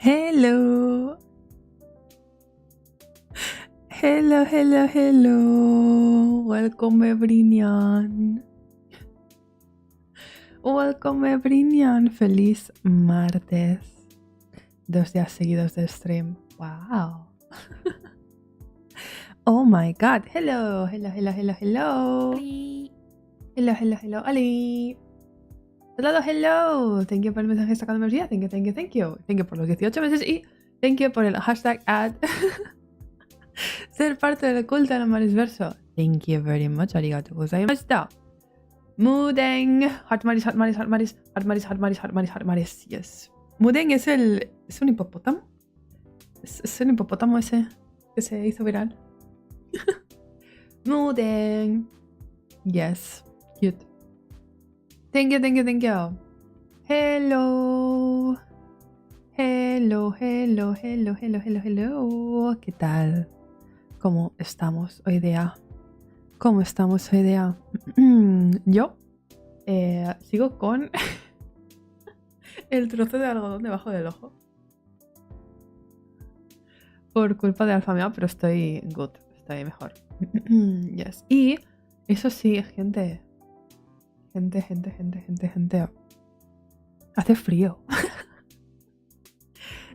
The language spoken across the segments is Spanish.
Hello. Hello, hello, hello. Welcome everyone. Welcome everyone. Feliz martes. 2 días seguidos de stream. Wow. Oh my god. Hello, hello, hello, hello, hello. Oli. Hello, hello, hello, Ali. Hello, hello. Thank you por el mensaje sacado de energía. Thank you, thank you, thank you. Thank you por los 18 meses y thank you por el hashtag ad. Ser parte del culto del Amarys verso. Thank you very much. Arigato gozaimashita. Mudeng. Heartmaris, Heartmaris, Heartmaris, Heartmaris, Heartmaris, Heartmaris, Heartmaris. Yes. Mudeng es un hipopótamo. Es un hipopótamo ese que se hizo viral. Mudeng. Yes. Cute. Thank you, thank you, thank you. Hello. Hello, hello, hello, hello, hello, hello. ¿Qué tal? ¿Cómo estamos hoy día? ¿Cómo estamos hoy día? Yo sigo con el trozo de algodón debajo del ojo. Por culpa de Alfamea, pero estoy good. Estoy mejor. Yes. Y eso sí, gente. Gente. Hace frío.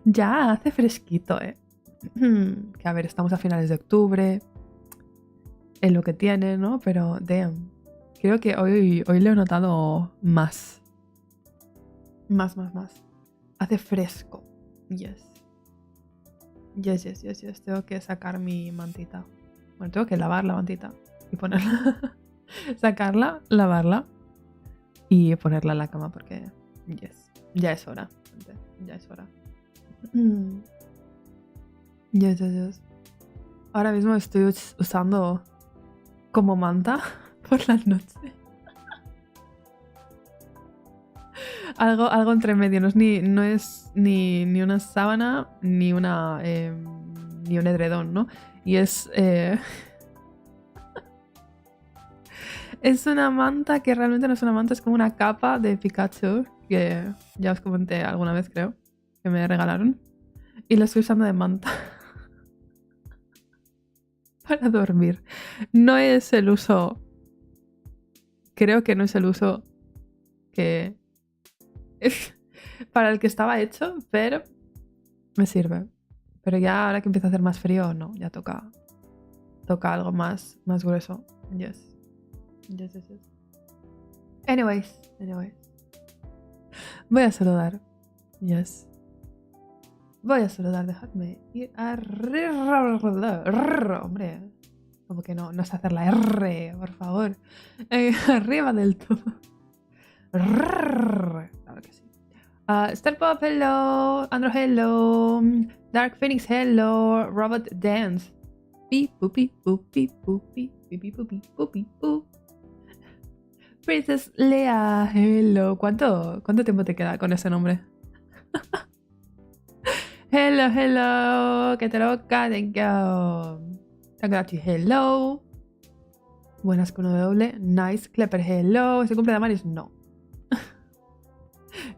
Ya hace fresquito, que a ver, estamos a finales de octubre. Es lo que tiene, ¿no? Pero, damn. Creo que hoy lo he notado más. Más. Hace fresco. Yes. Tengo que sacar mi mantita. Bueno, tengo que lavar la mantita y ponerla. Sacarla, lavarla y ponerla en la cama porque, yes. Ya es hora, gente. Ya es hora. Yes. Ahora mismo estoy usando como manta por la noche. algo entre medio. No es ni una sábana ni un edredón, ¿no? Y es es una manta que realmente no es una manta, es como una capa de Pikachu que ya os comenté alguna vez, creo, que me regalaron. Y la estoy usando de manta para dormir. No es el uso... Creo que no es el uso que... para el que estaba hecho, pero me sirve. Pero ya ahora que empieza a hacer más frío, no, ya toca algo más grueso. Yes. Anyways. Voy a saludar. Yes. Voy a saludar, dejadme ir hombre, como que no sé hacer la R, por favor. Arriba del todo. Claro que sí. Star Pop, hello. Andro, hello. Dark Phoenix, hello. Robot Dance. Pi, pupi, pupi, pupi, pipi, pupi, pupi, pup. Princess Lea, hello. ¿Cuánto tiempo te queda con ese nombre? Hello, que te loca, thank you. Hello. Buenas con W, nice. Klepper, hello. ¿Es el cumple de Amarys? No.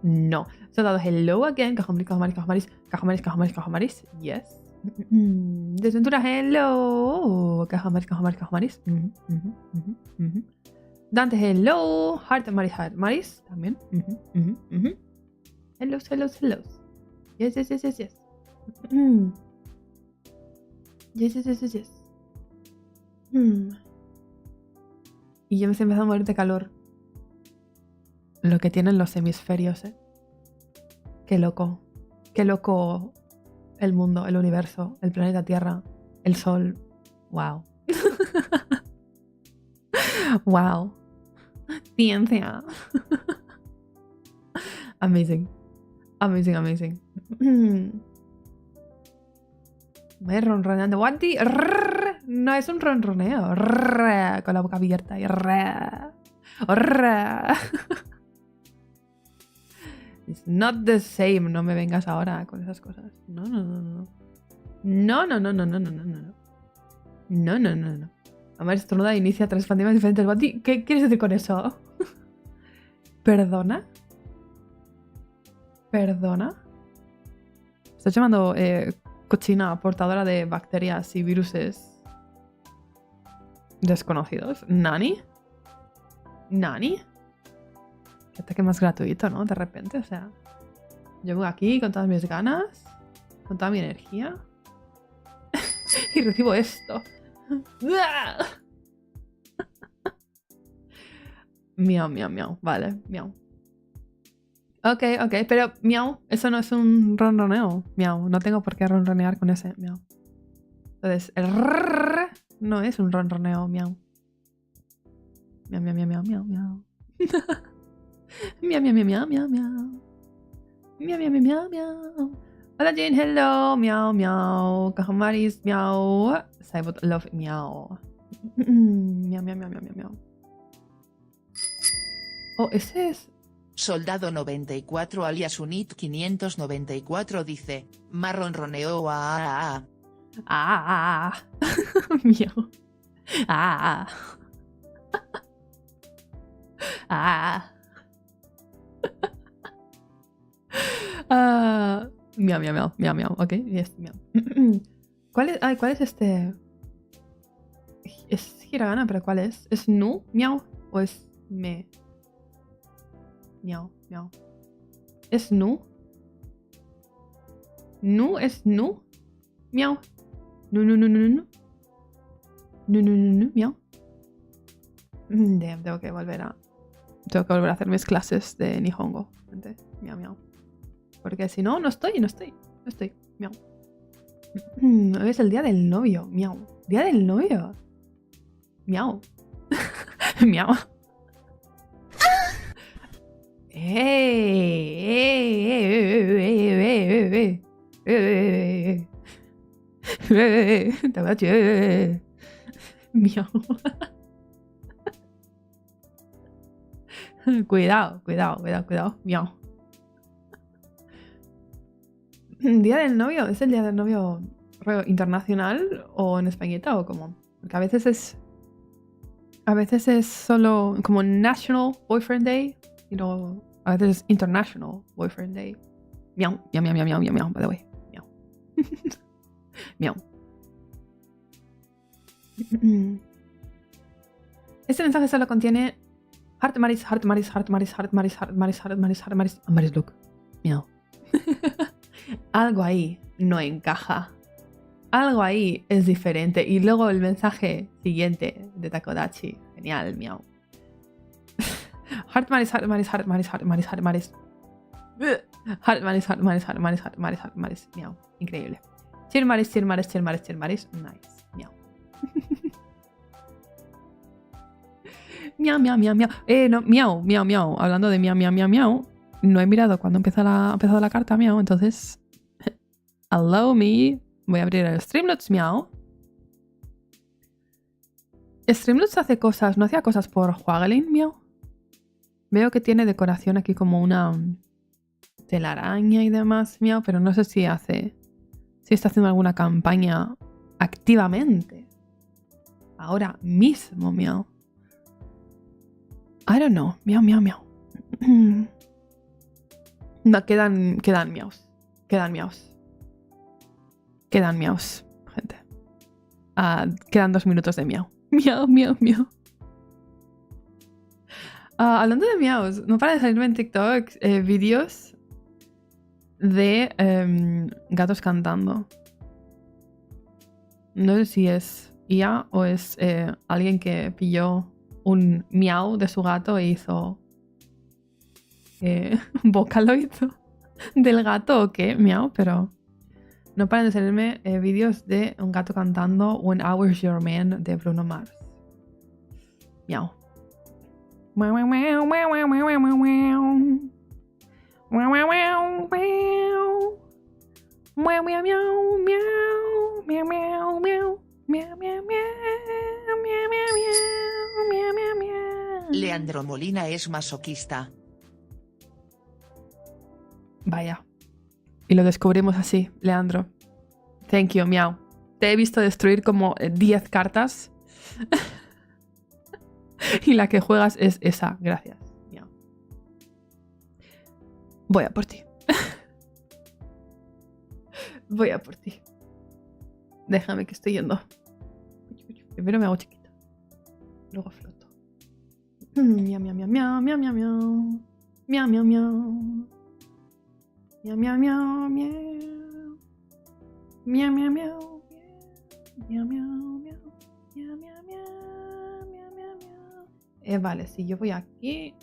No. Se ha dado hello again. Cajomaris. Yes. Desventura, hello. Cajomaris. Dante, hello. Heart, Amarys. También. Hello. Yes. Yes. Y yo me estoy empezando a morir de calor. Lo que tienen los hemisferios, Qué loco el mundo, el universo, el planeta Tierra, el sol. Wow. Wow. Ciencia. Amazing. Me ronroneando. Wanti. No es un ronroneo. Con la boca abierta. It's not the same. No me vengas ahora con esas cosas. No. No. Amarys estornuda e inicia 3 fantasmas diferentes. Wanti, ¿qué quieres decir con eso? ¿Perdona? ¿Estás llamando cochina portadora de bacterias y viruses desconocidos? ¿Nani? ¿Nani? Qué ataque más gratuito, ¿no? De repente, o sea... Yo vengo aquí con todas mis ganas, con toda mi energía, y recibo esto. Miau, miau, miau. Vale, miau. Ok, pero miau, eso no es un ronroneo. Miau, no tengo por qué ronronear con ese miau. Entonces, el rrrr no es un ronroneo, miau. Miau, miau, miau, miau, miau, miau. Miau, miau, miau, miau, miau, miau. Miau, miau, miau, miau, miau. Hola Jane, hello. Miau, miau. Amarys, miau. Saibots, love, miau. Miau, miau, miau, miau, miau, miau. Oh, ese es... Soldado 94 alias Unit 594 dice, marronroneo Miau. Miau, miau, miau, miau, miau. Ok, yes, miau. ¿Cuál es este? Es hiragana, pero ¿cuál es? ¿Es nu, miau? ¿O es me? Miau, miau. ¿Es nu? ¿Nu es nu? Miau. Nu, nu, nu, nu, nu. Nu, nu, nu, nu, miau. Damn, tengo que volver a hacer mis clases de Nihongo. Miau, miau. Porque si no, no estoy. Miau. Hoy es el día del novio. Miau. Día del novio. Miau. Miau. Miau. Cuidado. Miau. ¿Día del novio? ¿Es el día del novio internacional o en españita o cómo? Porque a veces es solo como National Boyfriend Day, y luego a veces es International Boyfriend Day. Miau, miau, miau, miau, miau, miau, by the way. Miau. Miau. Este mensaje solo contiene Amarys, look. Miau. Algo ahí no encaja. Algo ahí es diferente. Y luego el mensaje siguiente de Takodachi. Genial, miau. Amarys. Miau. Increíble. Chirmaris. Nice. Miau. Miau, miau, miau, miau. No, miau, miau, miau. Hablando de miau, miau, miau, miau. No he mirado cuando ha empezado la carta, miau. Entonces, allow me. Voy a abrir el Streamlabs, miau. Streamlabs hace cosas, ¿no hacía cosas por Juagelin, miau? Veo que tiene decoración aquí como una telaraña y demás, miau, pero no sé si está haciendo alguna campaña activamente. Ahora mismo, miau. I don't know, miau, miau, miau. No, quedan miaus. Quedan miaus, gente. Quedan 2 minutos de miau. Miau, miau, miau. Hablando de miaus, no para de salirme en TikTok vídeos de gatos cantando. No sé si es IA o es alguien que pilló un miau de su gato e hizo un Vocaloid del gato o qué, miau, pero no paran de salirme vídeos de un gato cantando When I Was Your Man de Bruno Mars. Miau. Leandro Molina es masoquista. Vaya. Y lo descubrimos así, Leandro. Thank you, miau. Te he visto destruir como 10 cartas. Y la que juegas es esa. Gracias. Miau. Voy a por ti. Voy a por ti. Déjame que estoy yendo. Primero me hago chiquita. Luego floto. Miau, miau, miau, miau, miau, miau, miau. Miau, miau, miau. Miau, miau, miau, miau. Miau, miau, miau. Miau, miau, miau. Miau, miau, miau. Miau, miau, miau. Vale, si yo voy aquí,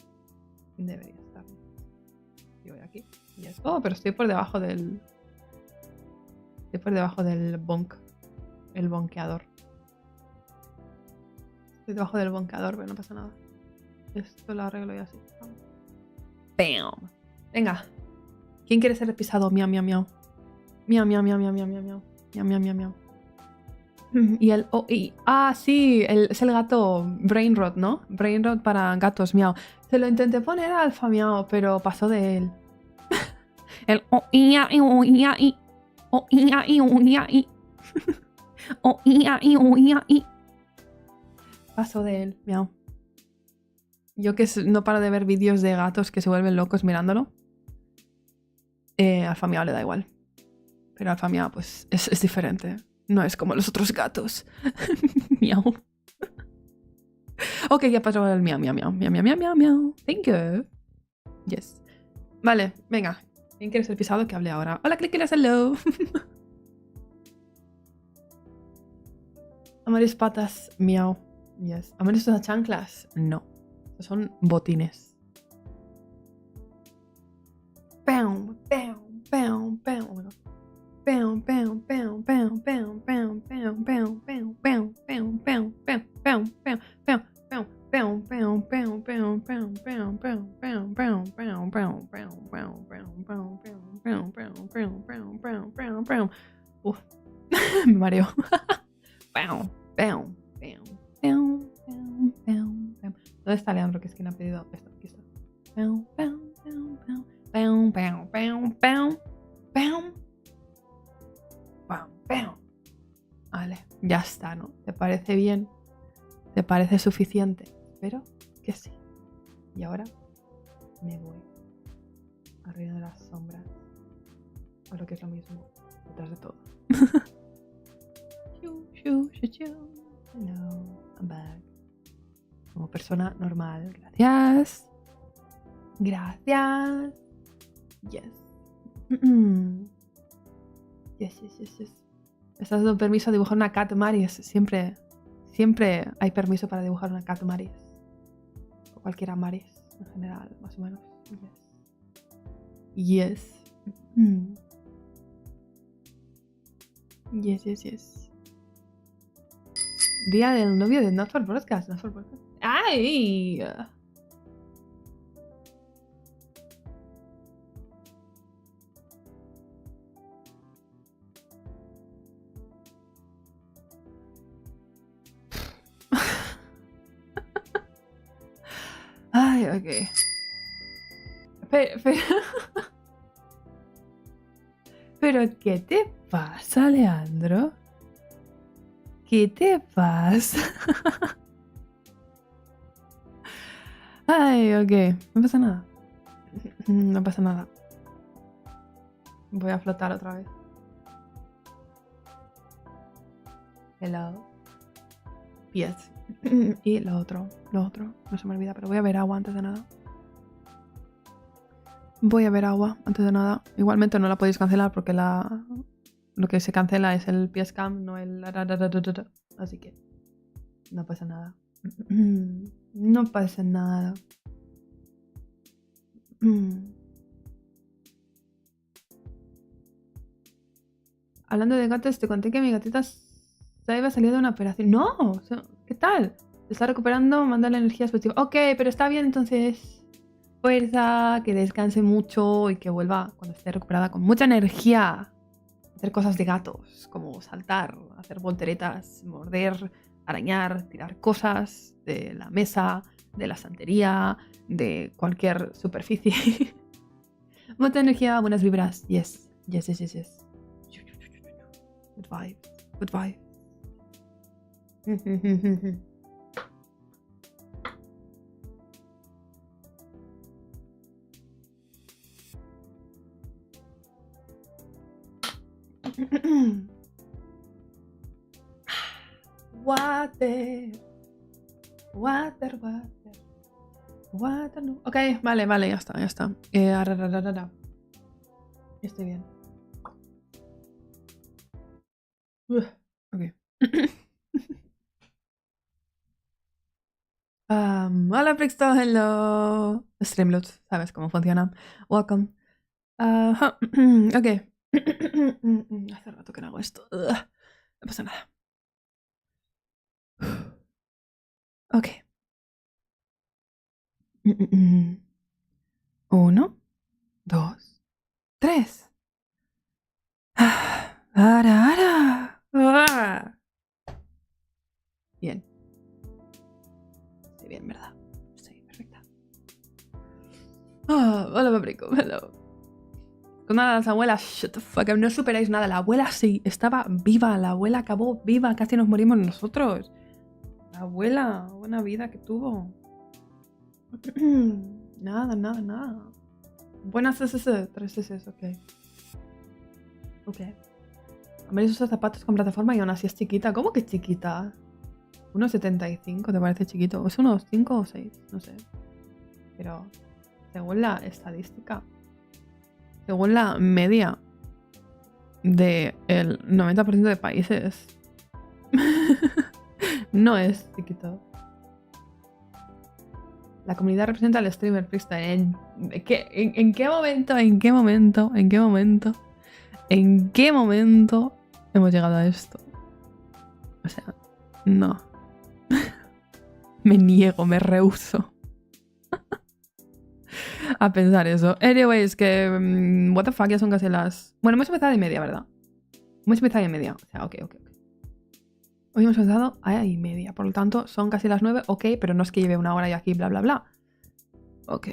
debería estar. Yo voy aquí. Yes. Oh, pero estoy por debajo del... Estoy por debajo del bonk. El bonkeador. Estoy debajo del bonkeador, pero no pasa nada. Esto lo arreglo ya así. ¡Bam! Venga. ¿Quién quiere ser pisado? Miau, miau, miau. Miau, miau, miau, miau, miau, miau, miau. Miau, miau, miau, miau. Y el... Oh, y, ah, sí, es el gato Brainrot, ¿no? Brainrot para gatos, miau. Se lo intenté poner a Alfa Miau, pero pasó de él. El... Oh, ia, oh, ia, i. Oh, ia, oh, ia, i. Oh, ia, oh, ia, i. Pasó de él, miau. Yo que no paro de ver vídeos de gatos que se vuelven locos mirándolo. Alfa Miau le da igual. Pero Alfa Miau, pues, es diferente. No es como los otros gatos. Miau. Ok, ya pasó el miau, miau, miau. Miau, miau, miau, miau, miau. Thank you. Yes. Vale, venga. ¿Quién quiere ser pisado? Que hable ahora. Hola, clickers, hello. Amarys patas, miau. Yes. Amarys usa chanclas. No. Estos son botines. Pam, pam, pam, pam. Oh my God. Pam, pam, pam, pam, pam, pam, pam, pam, pam, pam, pam, pam, pam, pam, pam, pam. Uf, me mareo. ¿Dónde está Leandro? Que es quien ha pedido esto. Aquí está. Vale, ya está, ¿no? ¿Te parece bien? ¿Te parece suficiente? Espero que sí. Y ahora me voy al reino de las sombras. O lo que es lo mismo, detrás de todo. Hello, I'm back. Como persona normal. Gracias. Gracias. Yes. Yes. Me estás dando permiso a dibujar una cat Amarys. Siempre hay permiso para dibujar una cat Amarys. O cualquier Amarys en general, más o menos. Yes. Yes. Día del novio de Not for Broadcast. ¡Ay! Ay, ok. Pero, ¿qué te pasa, Leandro? ¿Qué te pasa? Ay, ok. No pasa nada. No pasa nada. Voy a flotar otra vez. Hello. Yes. Y lo otro. No se me olvida, pero voy a ver agua antes de nada. Igualmente no la podéis cancelar porque lo que se cancela es el PSCAM, no el... Así que no pasa nada. No pasa nada. Hablando de gatos, te conté que mi gatita Saiba salió de una operación. ¡No! ¿Qué tal? Se está recuperando, manda la energía positiva. Ok, pero está bien, entonces... Fuerza, que descanse mucho y que vuelva cuando esté recuperada con mucha energía. Hacer cosas de gatos, como saltar, hacer volteretas, morder, arañar, tirar cosas de la mesa, de la estantería, de cualquier superficie. Mucha energía, buenas vibras. Yes. Good vibe. Water. Water, water. Water, no. Ok, vale, vale, ya está, ya está. Estoy bien. Ok. Hola, Brixton, hello. Streamloop, sabes cómo funciona. Welcome. Ok. Hace rato que no hago esto. No pasa nada. Ok. 1, 2, 3. Bien. Estoy bien, ¿verdad? Estoy perfecta. Hola, paprico. Hello. Con nada, las abuelas, shut the fuck up, no superáis nada. La abuela sí estaba viva, la abuela acabó viva, casi nos morimos nosotros. La abuela, buena vida que tuvo. Nada, nada, nada. Buenas SS, 3 SS, ok. Ok. Amarys usa zapatos con plataforma y aún así es chiquita. ¿Cómo que es chiquita? 1,75, ¿te parece chiquito? ¿Es unos 5 o 6? No sé. Pero según la estadística, según la media del 90% de países, no es chiquito. La comunidad representa al streamer freestyle. ¿En qué momento? ¿En qué momento? ¿En qué momento? ¿En qué momento hemos llegado a esto? O sea, no. Me niego, me rehúso a pensar eso. Anyways, que... what the fuck, ya son casi las... Bueno, hemos empezado y media, ¿verdad? Hemos empezado y media. O sea, ok. Hoy hemos empezado a y media. Por lo tanto, son casi las 9. Ok, pero no es que lleve una hora y aquí, bla, bla, bla. Ok.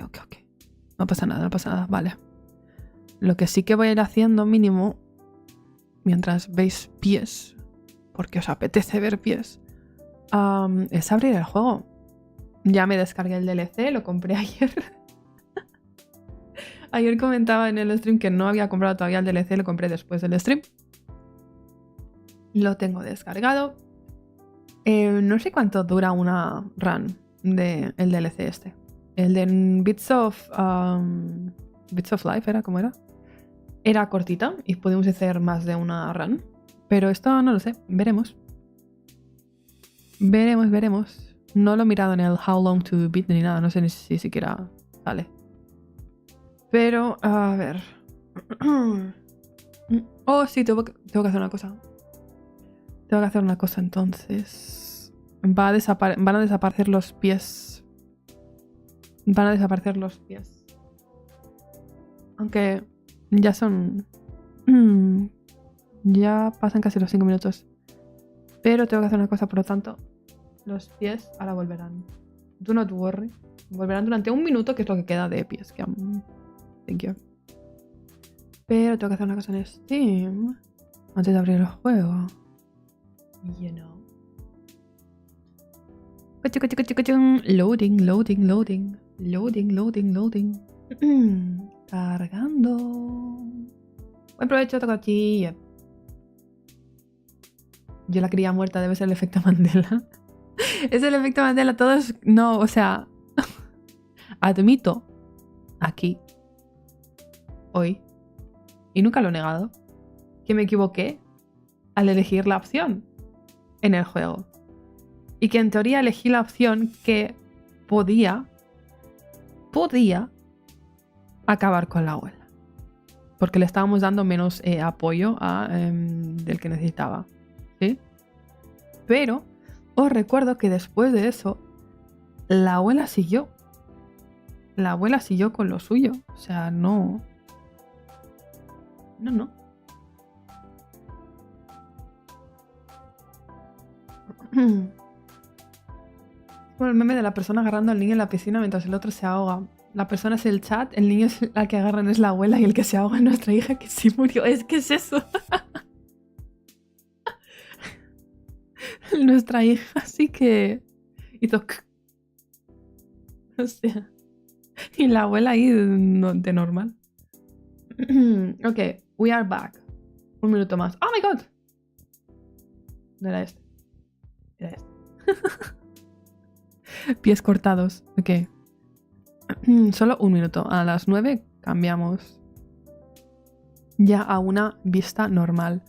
No pasa nada, no pasa nada. Vale. Lo que sí que voy a ir haciendo mínimo, mientras veis pies, porque os apetece ver pies, es abrir el juego. Ya me descargué el DLC, lo compré ayer. Ayer comentaba en el stream que no había comprado todavía el DLC, lo compré después del stream. Lo tengo descargado. No sé cuánto dura una run del DLC este. El de Bits of Life, ¿era? ¿Cómo era? Era cortita y pudimos hacer más de una run. Pero esto no lo sé, veremos. Veremos. No lo he mirado en el How Long to Beat ni nada, no sé ni si siquiera sale. Pero, a ver. Oh, sí, tengo que hacer una cosa. Tengo que hacer una cosa entonces. Van a desaparecer los pies. Van a desaparecer los pies. Aunque ya son... ya pasan casi los 5 minutos. Pero tengo que hacer una cosa, por lo tanto, los pies ahora volverán. Do not worry. Volverán durante 1 minuto, que es lo que queda de pies. Thank you. Pero tengo que hacer una cosa en Steam antes de abrir el juego. You know. Loading. Cargando. Buen provecho, tocachilla. Yo la quería muerta, debe ser el efecto Mandela. Es el efecto Mandela, todos... No, o sea... Admito aquí, hoy, y nunca lo he negado, que me equivoqué al elegir la opción en el juego. Y que en teoría elegí la opción que podía acabar con la abuela. Porque le estábamos dando menos apoyo del que necesitaba. ¿Sí? Pero os recuerdo que después de eso, la abuela siguió. La abuela siguió con lo suyo. O sea, no. Como el meme de la persona agarrando al niño en la piscina mientras el otro se ahoga. La persona es el chat, el niño es la que agarran es la abuela y el que se ahoga es nuestra hija que sí murió. Es que es eso. Nuestra hija sí que hizo... O sea... Y la abuela ahí de normal. Ok, we are back. Un minuto más. ¡Oh, my God! No era este. Era este. Pies cortados. Ok. Solo un minuto. A las 9 cambiamos ya a una vista normal.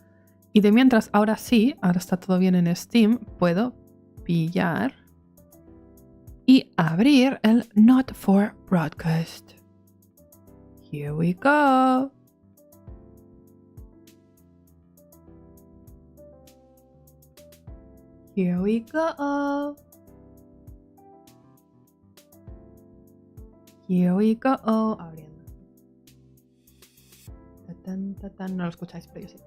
Y de mientras, ahora sí, ahora está todo bien en Steam, puedo pillar y abrir el Not for Broadcast. Here we go. Here we go. Here we go. Abriendo. No lo escucháis, pero yo sí.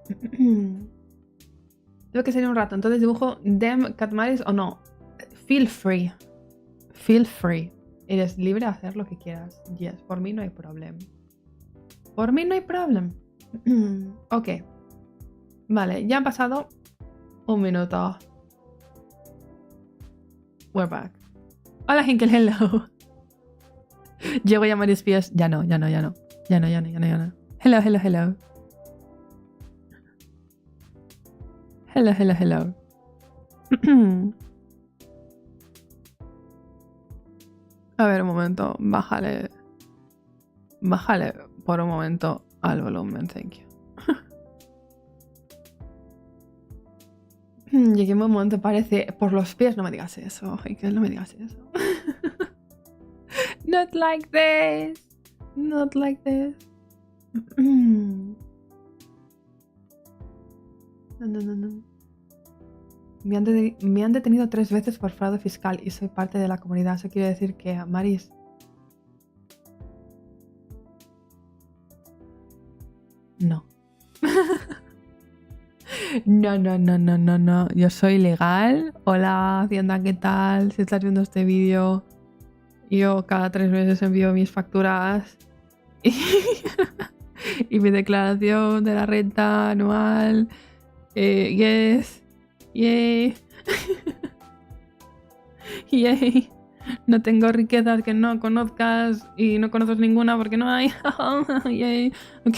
Tengo que salir un rato, entonces dibujo them cat Amarys o no. Feel free. Feel free. Eres libre de hacer lo que quieras. Yes, por mí no hay problema. Por mí no hay problema. Ok. Vale, ya han pasado un minuto. We're back. Hola, Hinkel, hello. Llego a llamar espías. Ya no. Hello. Hello. A ver, un momento. Bájale por un momento al volumen, thank you. Llegué un momento, parece, por los pies. No me digas eso, Hinkel, no me digas eso. Not like this. Not like this. No. Me han detenido 3 veces por fraude fiscal y soy parte de la comunidad. Eso quiere decir que, Amarys, no. No. Yo soy legal. Hola, Hacienda, ¿qué tal? Si estás viendo este vídeo, yo cada 3 meses envío mis facturas y mi declaración de la renta anual. Yes. Yay. Yay. No tengo riquezas que no conozcas y no conoces ninguna porque no hay. Yay. Ok.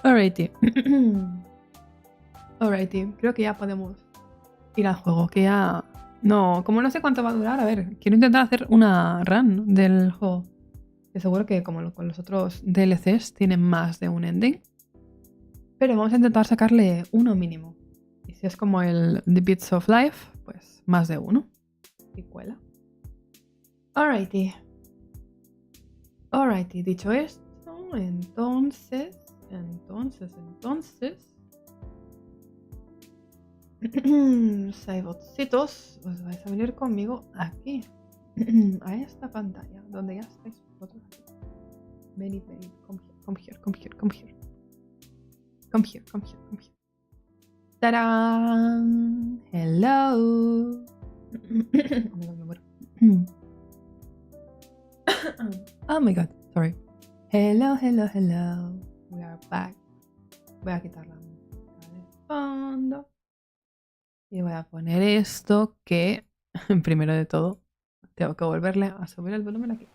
Alrighty. Creo que ya podemos ir al juego. Que ya... No, como no sé cuánto va a durar, a ver, quiero intentar hacer una run del juego. Que seguro que como con los otros DLCs tienen más de un ending. Pero vamos a intentar sacarle uno mínimo. Y si es como el The Bits of Life, pues más de uno. Y cuela. Alrighty. Dicho esto, entonces... Saibotsitos, os vais a venir conmigo aquí. A esta pantalla, donde ya estáis vosotros aquí. Venid. Come here. ¡Tarán! Hello. Me muero. Oh my god, sorry. Hello. We are back. Voy a quitar la música de fondo. Y voy a poner esto que, primero de todo, tengo que volverle a subir el volumen aquí.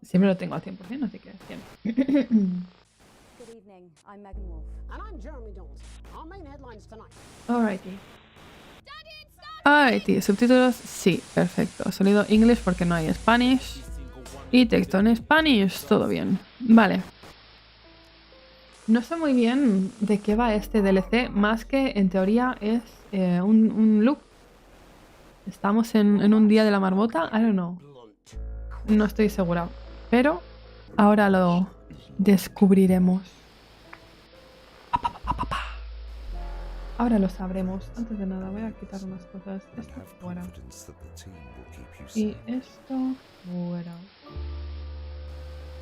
Siempre lo tengo al 100%, así que siempre. Alrighty, subtítulos, sí, perfecto. Sonido English porque no hay Spanish. Y texto en Spanish, todo bien. Vale. No sé muy bien de qué va este DLC, más que en teoría es un loop. Estamos en un día de la marmota, I don't know. No estoy segura, pero ahora lo descubriremos. Ahora lo sabremos. Antes de nada voy a quitar unas cosas. Esto fuera. Y esto fuera.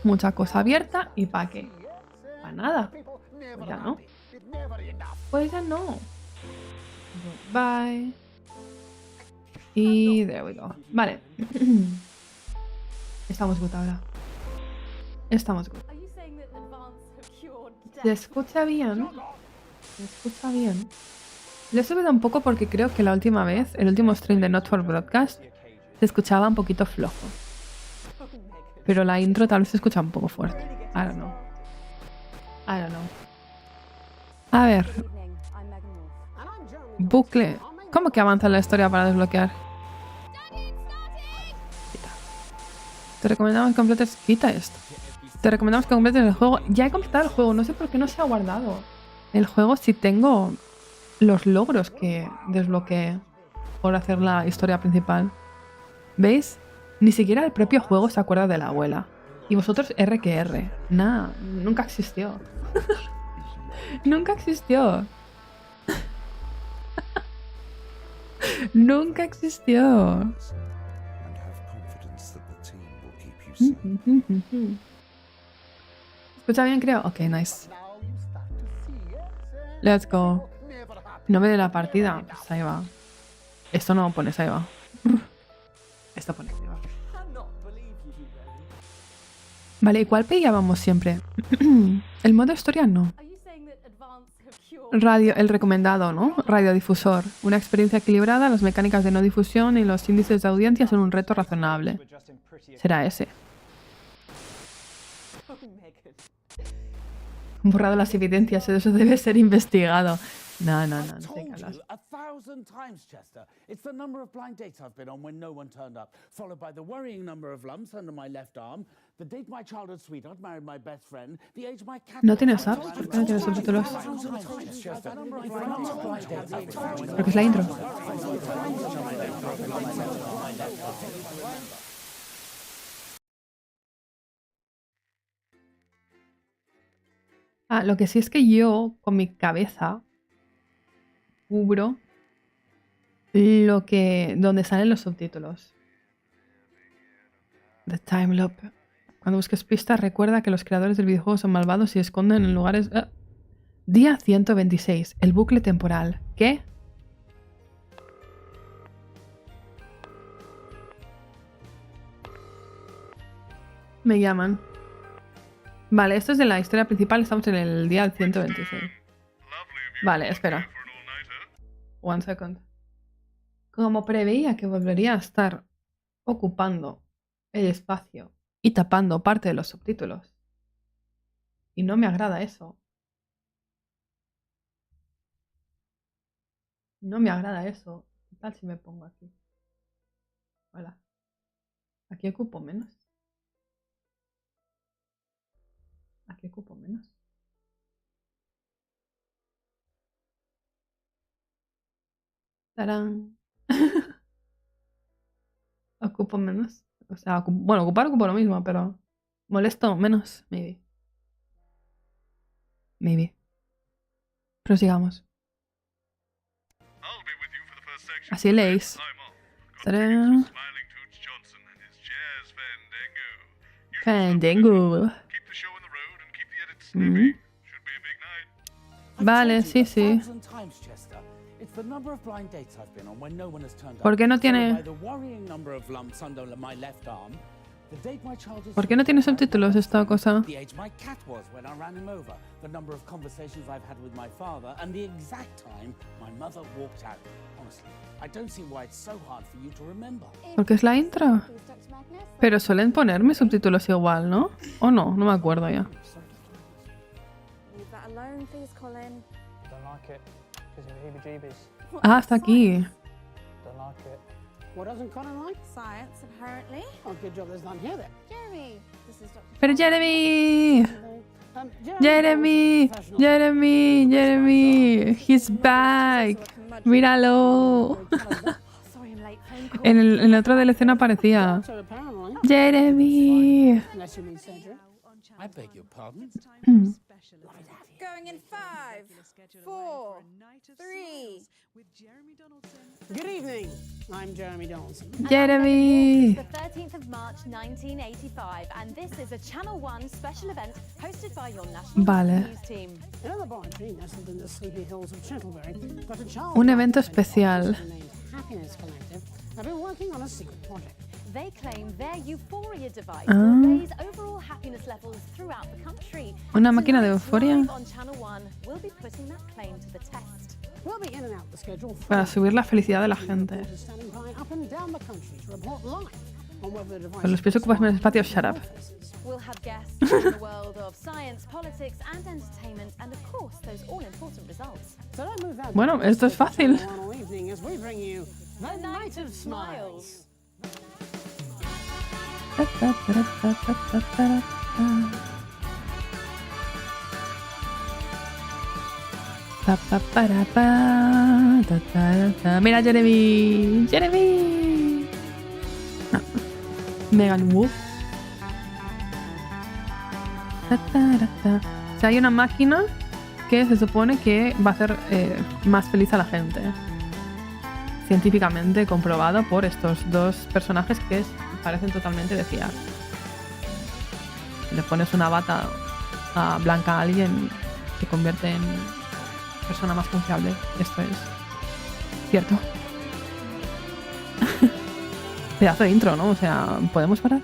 Mucha cosa abierta y ¿para qué? Para nada. Pues ya no. Pues ya no. Goodbye. Y there we go. Vale. Estamos good ahora. Estamos good. ¿Se escucha bien? ¿Se escucha bien? Le he subido un poco porque creo que la última vez, el último stream de Not for Broadcast, se escuchaba un poquito flojo. Pero la intro tal vez se escucha un poco fuerte. I don't know. I don't know. A ver. Bucle. ¿Cómo que avanza la historia para desbloquear? Quita. Te recomendamos que completes... Quita esto. Te recomendamos que completes el juego. Ya he completado el juego. No sé por qué no se ha guardado el juego si tengo los logros que desbloqueé por hacer la historia principal. ¿Veis? Ni siquiera el propio juego se acuerda de la abuela. Y vosotros R que R. Nah, nunca existió. Nunca existió. Nunca existió. ¿Escucha bien, creo? Ok, nice. Let's go. Nombre de la partida. Pues ahí va. Esto no pone ahí va. Esto pone ahí va. Vale, ¿y cuál pillábamos siempre? El modo historia no. Radio, el recomendado, ¿no? Radiodifusor. Una experiencia equilibrada, las mecánicas de no difusión y los índices de audiencia son un reto razonable. Será ese. Han borrado las evidencias, eso debe ser investigado. No sé qué hablas. ¿No tienes subs? ¿Por qué no tienes subtítulos? Porque es la intro. Ah, lo que sí es que yo, con mi cabeza, cubro donde salen los subtítulos. The Timeloop. Cuando busques pistas, recuerda que los creadores del videojuego son malvados y esconden en lugares... Día 126. El bucle temporal. ¿Qué? Me llaman. Vale, esto es de la historia principal. Estamos en el día 126. Vale, espera. One second. Como preveía que volvería a estar ocupando el espacio y tapando parte de los subtítulos. Y no me agrada eso. No me agrada eso. ¿Qué tal si me pongo aquí? Hola. Aquí ocupo menos. Aquí ocupo menos. ¡Tarán! Ocupo menos. O sea, bueno, ocupar ocupo lo mismo, pero molesto menos, maybe. Maybe. Prosigamos. Así leéis. ¡Tarán! Fandango. Vale, sí, sí. ¿Por qué no tiene... ¿Por qué no tiene subtítulos esta cosa? Porque es la intro. Pero suelen ponerme subtítulos igual, ¿no? ¿O no? No me acuerdo ya. Ah, está aquí. Pero Jeremy. Jeremy. He's back. Míralo. En el otro DLC no aparecía. Jeremy. Going in 5, 4, 3. Good evening. I'm Jeremy Donaldson. Jeremy. The 13th of March 1985 and this is a Channel 1 special event hosted by your national news team. In a laboratory nestled in the sleepy hills of Chantlebury, Dr. Charles Un evento especial. Happiness Collective have been working on a secret project. They claim their euphoria device will raise overall happiness levels throughout the country. Una máquina de euforia. On Channel 1 will be putting that claim to the test. We'll be in and out the schedule Para subir la felicidad de la gente. on whether the device Con los pies ocupas menos espacio, shut up. We'll have guests from the world of science, politics, and entertainment, and of course, those all-important results. So don't move that. Bueno, esto es fácil. Channel 1 all evening as we bring you the Night of Smiles. Mira, Jeremy. Jeremy. Megan Wolf. O sea, hay una máquina que se supone que va a hacer más feliz a la gente. Científicamente comprobado por estos dos personajes que parecen totalmente de fiar. Si le pones una bata blanca a alguien, se convierte en persona más confiable. Esto es cierto. Pedazo de intro, ¿no? O sea, ¿podemos parar?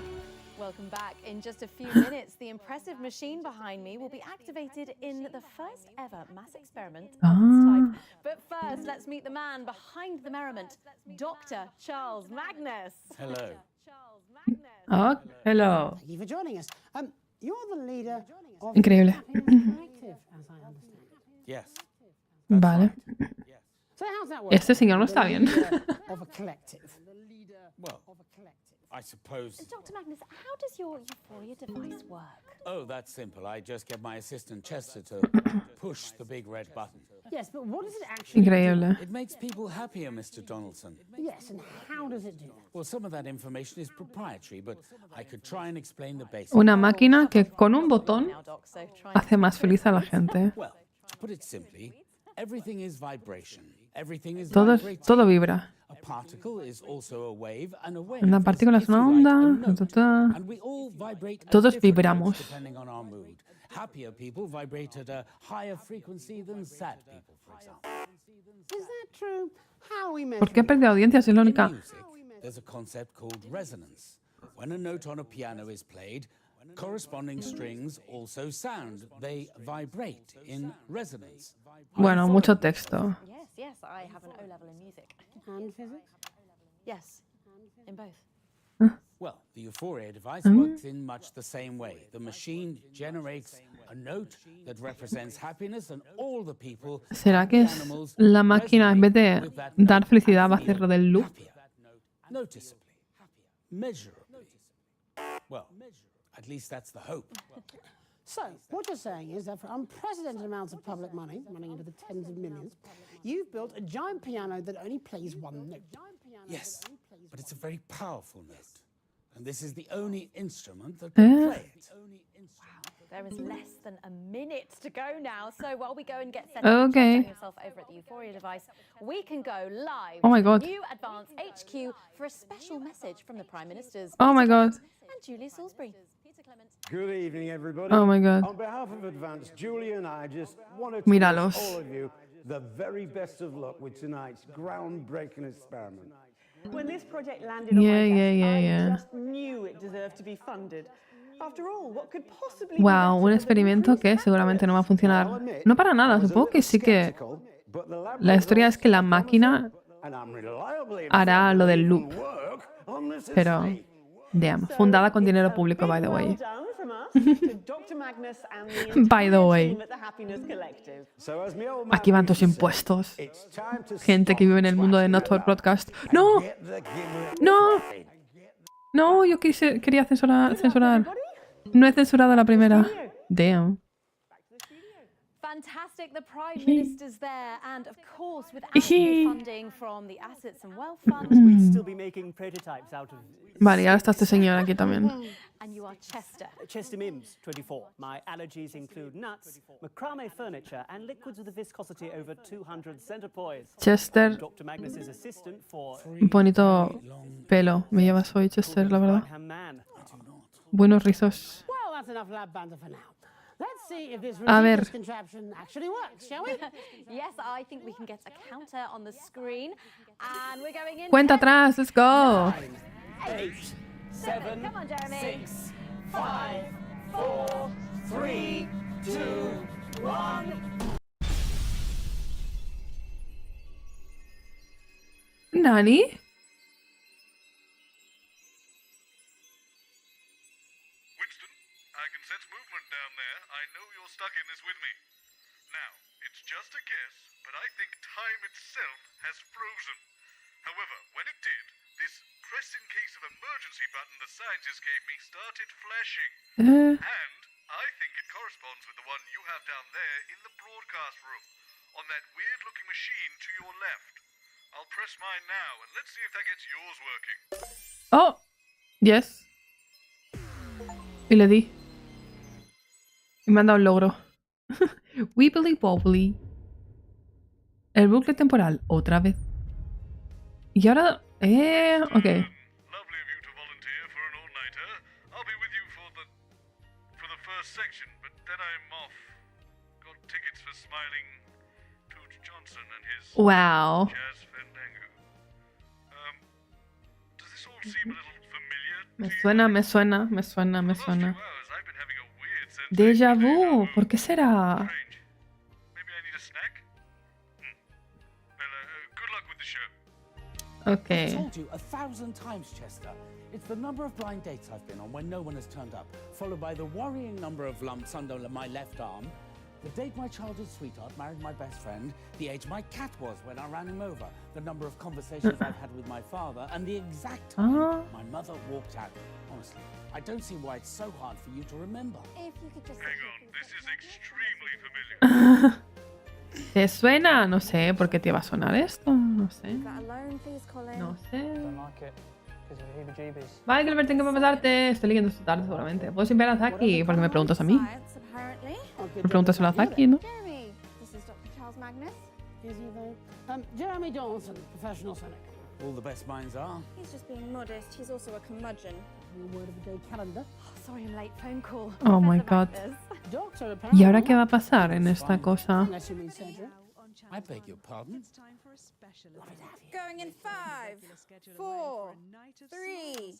Welcome back. In just a few minutes, the impressive machine behind me will be activated in the first ever mass experiment of its type. But first, let's meet the man behind the merriment, Dr. Charles Magnus. Hello. Oh, hello. Thank you for joining us. You're the leader of Increíble. Collective, as I understand. Yes. Vale. So how's that work? Este señor no está The bien. leader of a collective. Well, Of a collective. I suppose. Dr. Magnus, how does your euphoria device work? Oh, that's simple. I just get my assistant Chester to push the big red button. Yes, but what does it actually do? Increíble. It makes people happier, Mr. Donaldson. Yes, and how does it do that? Well, some of that information is proprietary, but I could try and explain the basics. Una máquina que con un botón Now, Doc, so try hace más feliz a la gente. Well, to put it simply, everything is vibration. Everything is Todo, vibrating. todo vibra. A particle is also a wave, and a wave Una is, partícula es if you una like, a onda. note. And we all vibrate at Todos different vibramos. rates depending on our mood. Happier people vibrate at a higher frequency than sad people, for example. Is that true? How are we measuring ¿Por qué perdido audiencia si es la In única? music, there's a concept called resonance. When a note on a piano is played, corresponding strings also sound. They vibrate in resonance. Bueno, mucho texto. Yes, yes, I have an O-level in music. and physics? Yes, in both. Well, the euphoria device works in much the same way. The machine generates a note that represents happiness, and all the people ¿Será que and es animals la máquina, en vez de resonate with that dar note, felicidad, va a feel hacer lo del loop? happier, noticeably, measurably. Well, at least that's the hope. So, what you're saying is that for unprecedented amounts of public money, running into the tens of millions, you've built a giant piano that only plays one note. Yes, but it's a very powerful note. And this is the only instrument that can play it. There is less than a minute to go now, so while we go and get set Okay. up yourself over at the Euphoria device, we can go live Oh my to God. new Advanced HQ for a special message from the Prime Ministers. Oh my Peter God. Clement and Julia Salisbury. Peter Clement. Good evening, everybody. Oh my God. On behalf of Advance, Julie and I just wanted to Míralos. wish all of you the very best of luck with tonight's groundbreaking experiment. When this project landed on Yeah, my desk, yeah. I just knew it deserved to be funded. After all, what could possibly be Wow, better un than experimento increased que seguramente no va a funcionar. I'll admit, No para I nada, was a supongo que little sí que... skeptical, but the lab La historia es que la results máquina and I'm reliably hará informed lo that del it loop. can work on this Pero, estate. damn, fundada con dinero It's a público, by the big way. well done from us to Dr. Magnus and the By the entire way. team at the Happiness Collective. So as my old man Aquí van tus used to say, impuestos. it's time to Gente que stop vive en el mundo de twatting Network about Broadcast. and ¡No! get the gimlet ¡No! right. No, yo quería censurar. No he censurado la primera. Damn. Fantastic, the Prime Minister's there, and of course, without new funding from the Assets and Wealth Fund, We'd still be making prototypes out of Vale, y ahora está este señor aquí también. and you are Chester. Chester Mims, 24. My allergies include nuts, macrame furniture, and liquids with a viscosity over 200 centipoise. Chester, Dr. Magnus's assistant for bonito pelo. Me llevas hoy, Chester, la verdad. right-hand man. Buenos rizos. Well, that's enough lab banter for now. Let's see if this A ver. ridiculous contraption actually works, shall we? Yes, I think we can get a counter on the screen, and we're going in. Cuenta atrás, let's go. 8, 7, Come on, Jeremy. 6, 5, 4, 3, 2, 1. ¿Nani? I know you're stuck in this with me. Now, it's just a guess, but I think time itself has frozen. However, when it did, this press in case of emergency button the scientist gave me started flashing. And I think it corresponds with the one you have down there in the broadcast room, on that weird-looking machine to your left. I'll press mine now, and let's see if that gets yours working. Oh, yes. Y le di. Y me han dado el logro. Wibbly wobbly. El bucle temporal, otra vez. Y ahora... ok. Lovely of you to volunteer for an all-nighter. I'll be with you for the first section, but then I'm off. Got tickets for smiling Toots Johnson and his Wow. jazz fandango. Does this all seem a little familiar? Me suena, me suena, me suena, me The last suena. 2 hours I've been having a weird sense Déjà of vu, ¿por qué será? Strange. Maybe I need a snack? Well, good luck with the show. I've Ok. told you 1,000 times, Chester. It's the number of blind dates I've been on when no one has turned up, followed by the worrying number of lumps under my left arm, the date my childhood sweetheart married my best friend, the age my cat was when I ran him over, the number of conversations I've had with my father, and the exact time my mother walked out. Honestly, I don't see why it's so hard for you to remember. If you could just Hang on, this is extremely familiar. ¿Te suena? No sé, ¿por qué te va a sonar esto? No sé. that alone, please, Colin. No sé. like it because of the heebie-jeebies. Vale, Gilbert, tengo que pasarte. Estoy leyendo esta tarde seguramente. ¿Puedo enviar a Zaki? Porque me preguntas a mí. Science, apparently. Me preguntas a Zaki, ¿no? Jeremy, this is Dr. Charles Magnus. Is he though? Jeremy Dawson, professional cynic. All the best minds are. He's just being modest. He's also a curmudgeon. Your word of the day calendar. Oh, sorry, I'm late. Phone call. Oh my Professor God. Magnus. Doctor, ¿Y apparently. ahora qué va a pasar en esta cosa? Unless you mean surgery. I beg your pardon? Going in 5, 4, 3.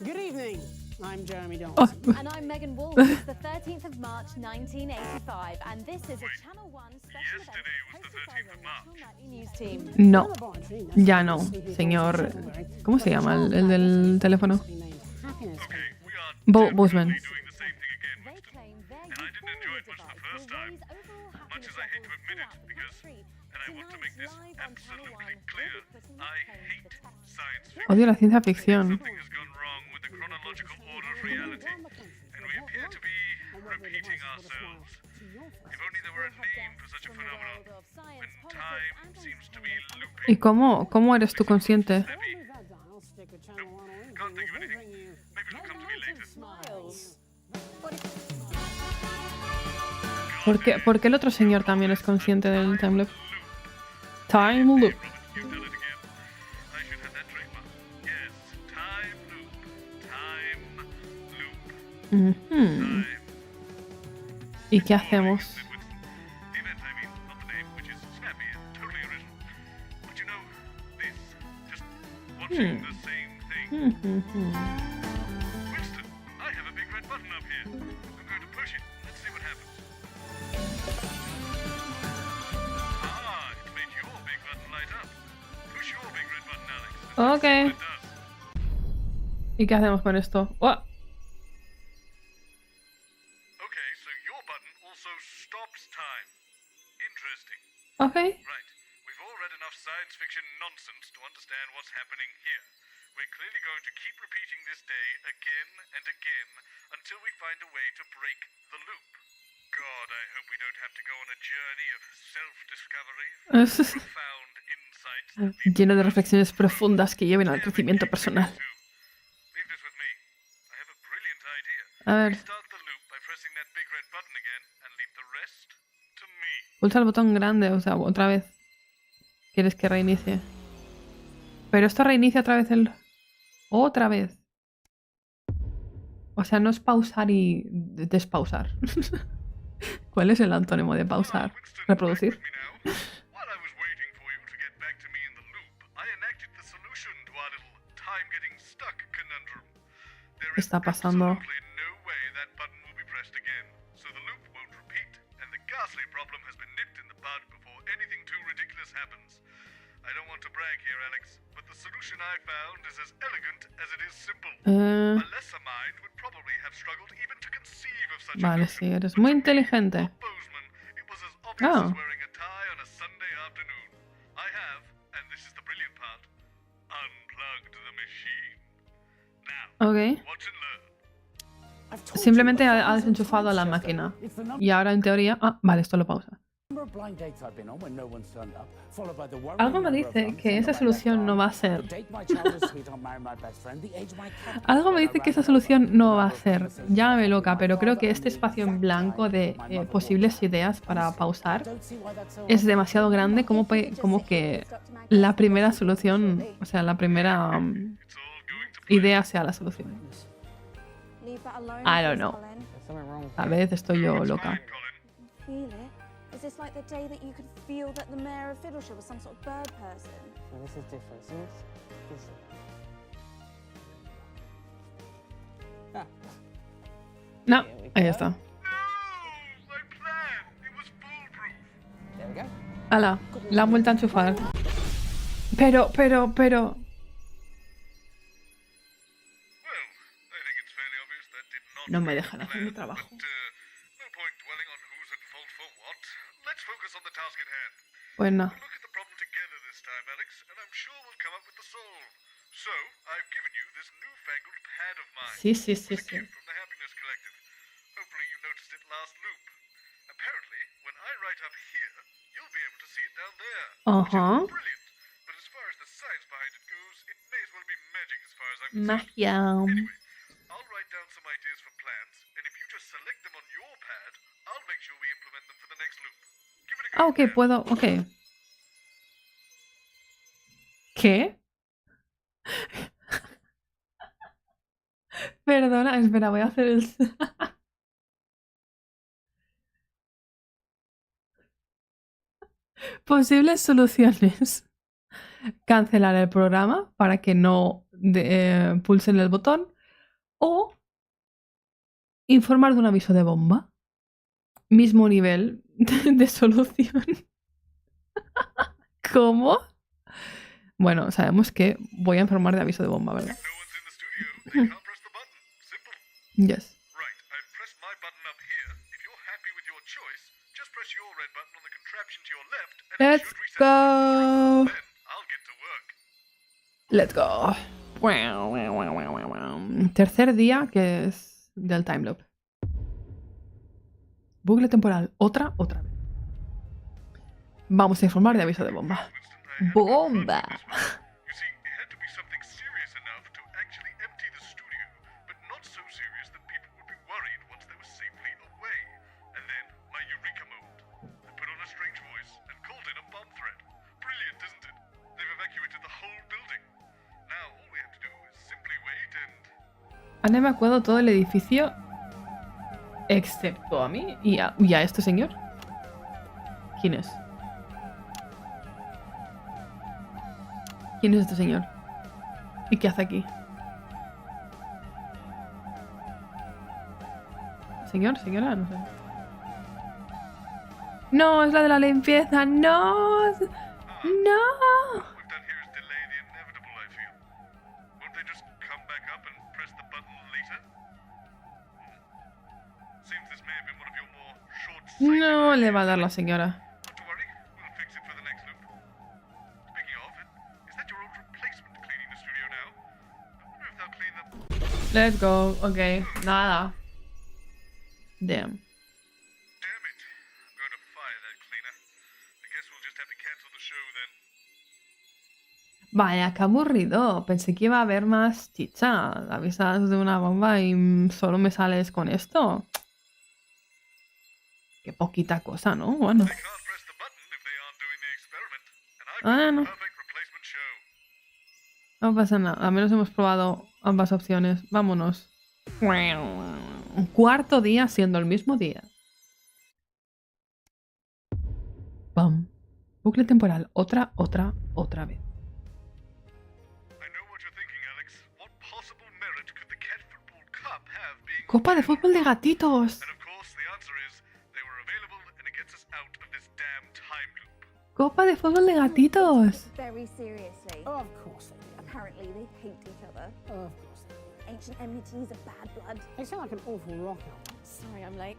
Good evening. I'm Jeremy Oh, Dawson. And I'm Megan Wolf. It's the 13th of March, 1985. And this is a Channel 1 special event Yesterday was the hosted by 13th the of March. National Nightly News Team. no. Laboratory, Ya no, señor. ¿Cómo se llama el del teléfono? Happiness. Okay, we are Bozeman. doing the same thing again, They Winston. claim their And I didn't enjoy it much the device first will time. raise overall Much happiness as I hate to levels admit it, throughout the because, country. and I want to make this Tonight's live on Channel 1 absolutely will clear, be putting I this claim hate to the test. science fiction. Odio la ciencia ficción. Something has gone wrong with the chronological order of reality, and we appear to be repeating ourselves. If only there were a name for such a phenomenon, when time seems to be looping. ¿Y cómo eres tú consciente? Move that down. I'll stick with Channel 1 or Can't think of anything. anything. Maybe it'll come to me later. Smiles. ¿Por qué el otro señor también es consciente del Timeloop? Timeloop. Robert, you tell it again. I should have that trademark. Yes, time loop. Time loop. Ujú. Time. ¿Y qué hacemos? The event, I mean, not the name, which is snappy and totally original. But you know, this, just watching the same thing. Winston, I have a big red button up here. I'm going to push it. Let's see what happens. Ah, it made your big button light up. Push your big red button, Alex. and let's Ok. see what it does. ¿Y qué hacemos con esto? Oh, Okay, so your button also stops time. Interesting. ok. Right. We've all read enough science fiction nonsense to understand what's happening here. We're clearly going to keep repeating this day again and again until we find a way to break the loop. God, I hope we don't have to go on a journey of self-discovery, profound insights. Lleno de reflexiones profundas que lleven al crecimiento personal. Leave this with me. I have a brilliant idea. A ver, Start the loop by pressing that big red button again and leave the rest to me. pulsa el botón grande, o sea, otra vez. ¿Quieres que reinicie? Pero esto reinicia otra vez el... Otra vez. O sea, no es pausar y despausar. ¿Cuál es el antónimo de pausar? Reproducir. With me now. While I was waiting for you to get back to me in the loop, I enacted the solution to our little time getting stuck conundrum. There ¿Qué is está pasando? absolutely no way that button will be pressed again, so the loop won't repeat, and the ghastly problem has been nipped in the bud before anything too ridiculous happens. I don't want to brag here, Alex, but the solution I found is as elegant as it is simple. A lesser mind would probably have struggled even to conceive of such a Vale, notion. sí, eres muy inteligente. Bozeman, it was as obvious Oh. as wearing a tie on a Sunday afternoon. I have, and this is the brilliant part, unplugged the machine. Now, Ok. watch and learn. I've told Simplemente you a ha thousand desenchufado times, la Chester. máquina. It's the number Y ahora en teoría... Ah, vale, esto lo pausa. of blind dates I've been on when no one's turned up, followed by the worrying Algo me number of dice lumps que under esa my solución left no arm, va a ser... the date my childhood sweetheart married my best friend, the age my cat Algo me when I dice que esa ran solución over, no va a number of ser... conversations Llámame I had loca, with my pero creo father, que and este the espacio en exact blanco time de my mother posibles walked out. ideas para pausar I don't see why that's so es hard. demasiado grande como, como que la primera solución, o sea, la primera idea sea la solución. I don't know. A veces estoy yo loca. Feel it? Is this like the day that you could feel that the mayor of Fiddleshire was some sort of bird person? No, this is different. See this? No, ahí está. No! My plan! It was foolproof! There we go. Ala, la han vuelto a enchufar. Pero... Well, I think it's fairly obvious that did not No me go dejan to hacer mi plan, trabajo. but, no point dwelling on who's at fault for what. Let's focus on the task at hand. Pues no. We'll look at the problem together this time, Alex, and I'm sure we'll come up with the solve. So, I've given you this newfangled pad of mine. Sí, sí, sí, It was a sí. gift from the Happiness Collective. Hopefully you noticed it last loop. Apparently, when I write up here, you'll be able to see it down there. Which is brilliant. But as far as the science behind it goes, it may as well be magic as far as I'm concerned. Magia. Anyway, I'll write down some ideas for plans, and if you just select them on your pad, I'll make sure we implement them for the next loop. Give it a go. Ah, ok, puedo... Ok. ¿Qué? Perdona, espera, voy a hacer el... Posibles soluciones. Cancelar el programa para que no pulsen el botón. O informar de un aviso de bomba. Mismo nivel de solución. ¿Cómo? Bueno, sabemos que voy a informar de aviso de bomba, ¿verdad? No one's in the studio. They can't press the button. Simple. Yes. Right, I've pressed my button up here. If you're happy with your choice, just press your red button on the contraption to your left, and it Let's should reset go. Then I'll get to work. Let's go. Tercer día, que es del Timeloop. Bucle temporal. Otra vez. Vamos a informar de aviso de bomba. ¡Bomba! You see, it had to be something serious enough to actually empty the studio, but not so serious that people would be worried once they were safely away. And then, my eureka moment. I put on a strange voice and called in a bomb threat. Brilliant, isn't it? They've evacuated the whole building. Now, all we have to do is simply wait and... Han evacuado todo el edificio, excepto a mí y a este señor. ¿Quién es? ¿Quién es este señor? ¿Y qué hace aquí? ¿Señor? ¿Señora? No sé. No, es la de la limpieza. ¡No! ¡No! What we've done here is delay the inevitable, I feel. Won't they just come back up and press the button later? Seems this may have been one of your more short-sighted No le va a ideas. dar la señora. Not to worry, we'll fix it for the next loop. Speaking of, is that your old replacement cleaning the studio now? I wonder if they'll clean the... Let's go. Ok, nada. Damn. Damn it. I'm going to fire that cleaner. I guess we'll just have to cancel the show then. Vaya, qué aburrido. Pensé que iba a haber más chicha. Avisas de una bomba y solo me sales con esto. Qué poquita cosa, ¿no? Bueno. They can't press the button if they aren't doing the experiment. And I've Ah, got no. the perfect replacement show. No pasa nada. Al menos hemos probado ambas opciones. Vámonos. Un cuarto día siendo el mismo día. Pam. Bucle temporal. Otra vez. I know what you're thinking, Alex. What possible merit could the cat football cup have being... Copa de fútbol de gatitos. And of course, the answer is they were available and it gets us out of this damn time loop. Copa de fútbol de gatitos. Very seriously. Oh, of course they do. Apparently they hate each other. Oh, of course they do. Ancient enmities of bad blood. They sound like an awful rock album. Sorry, I'm late.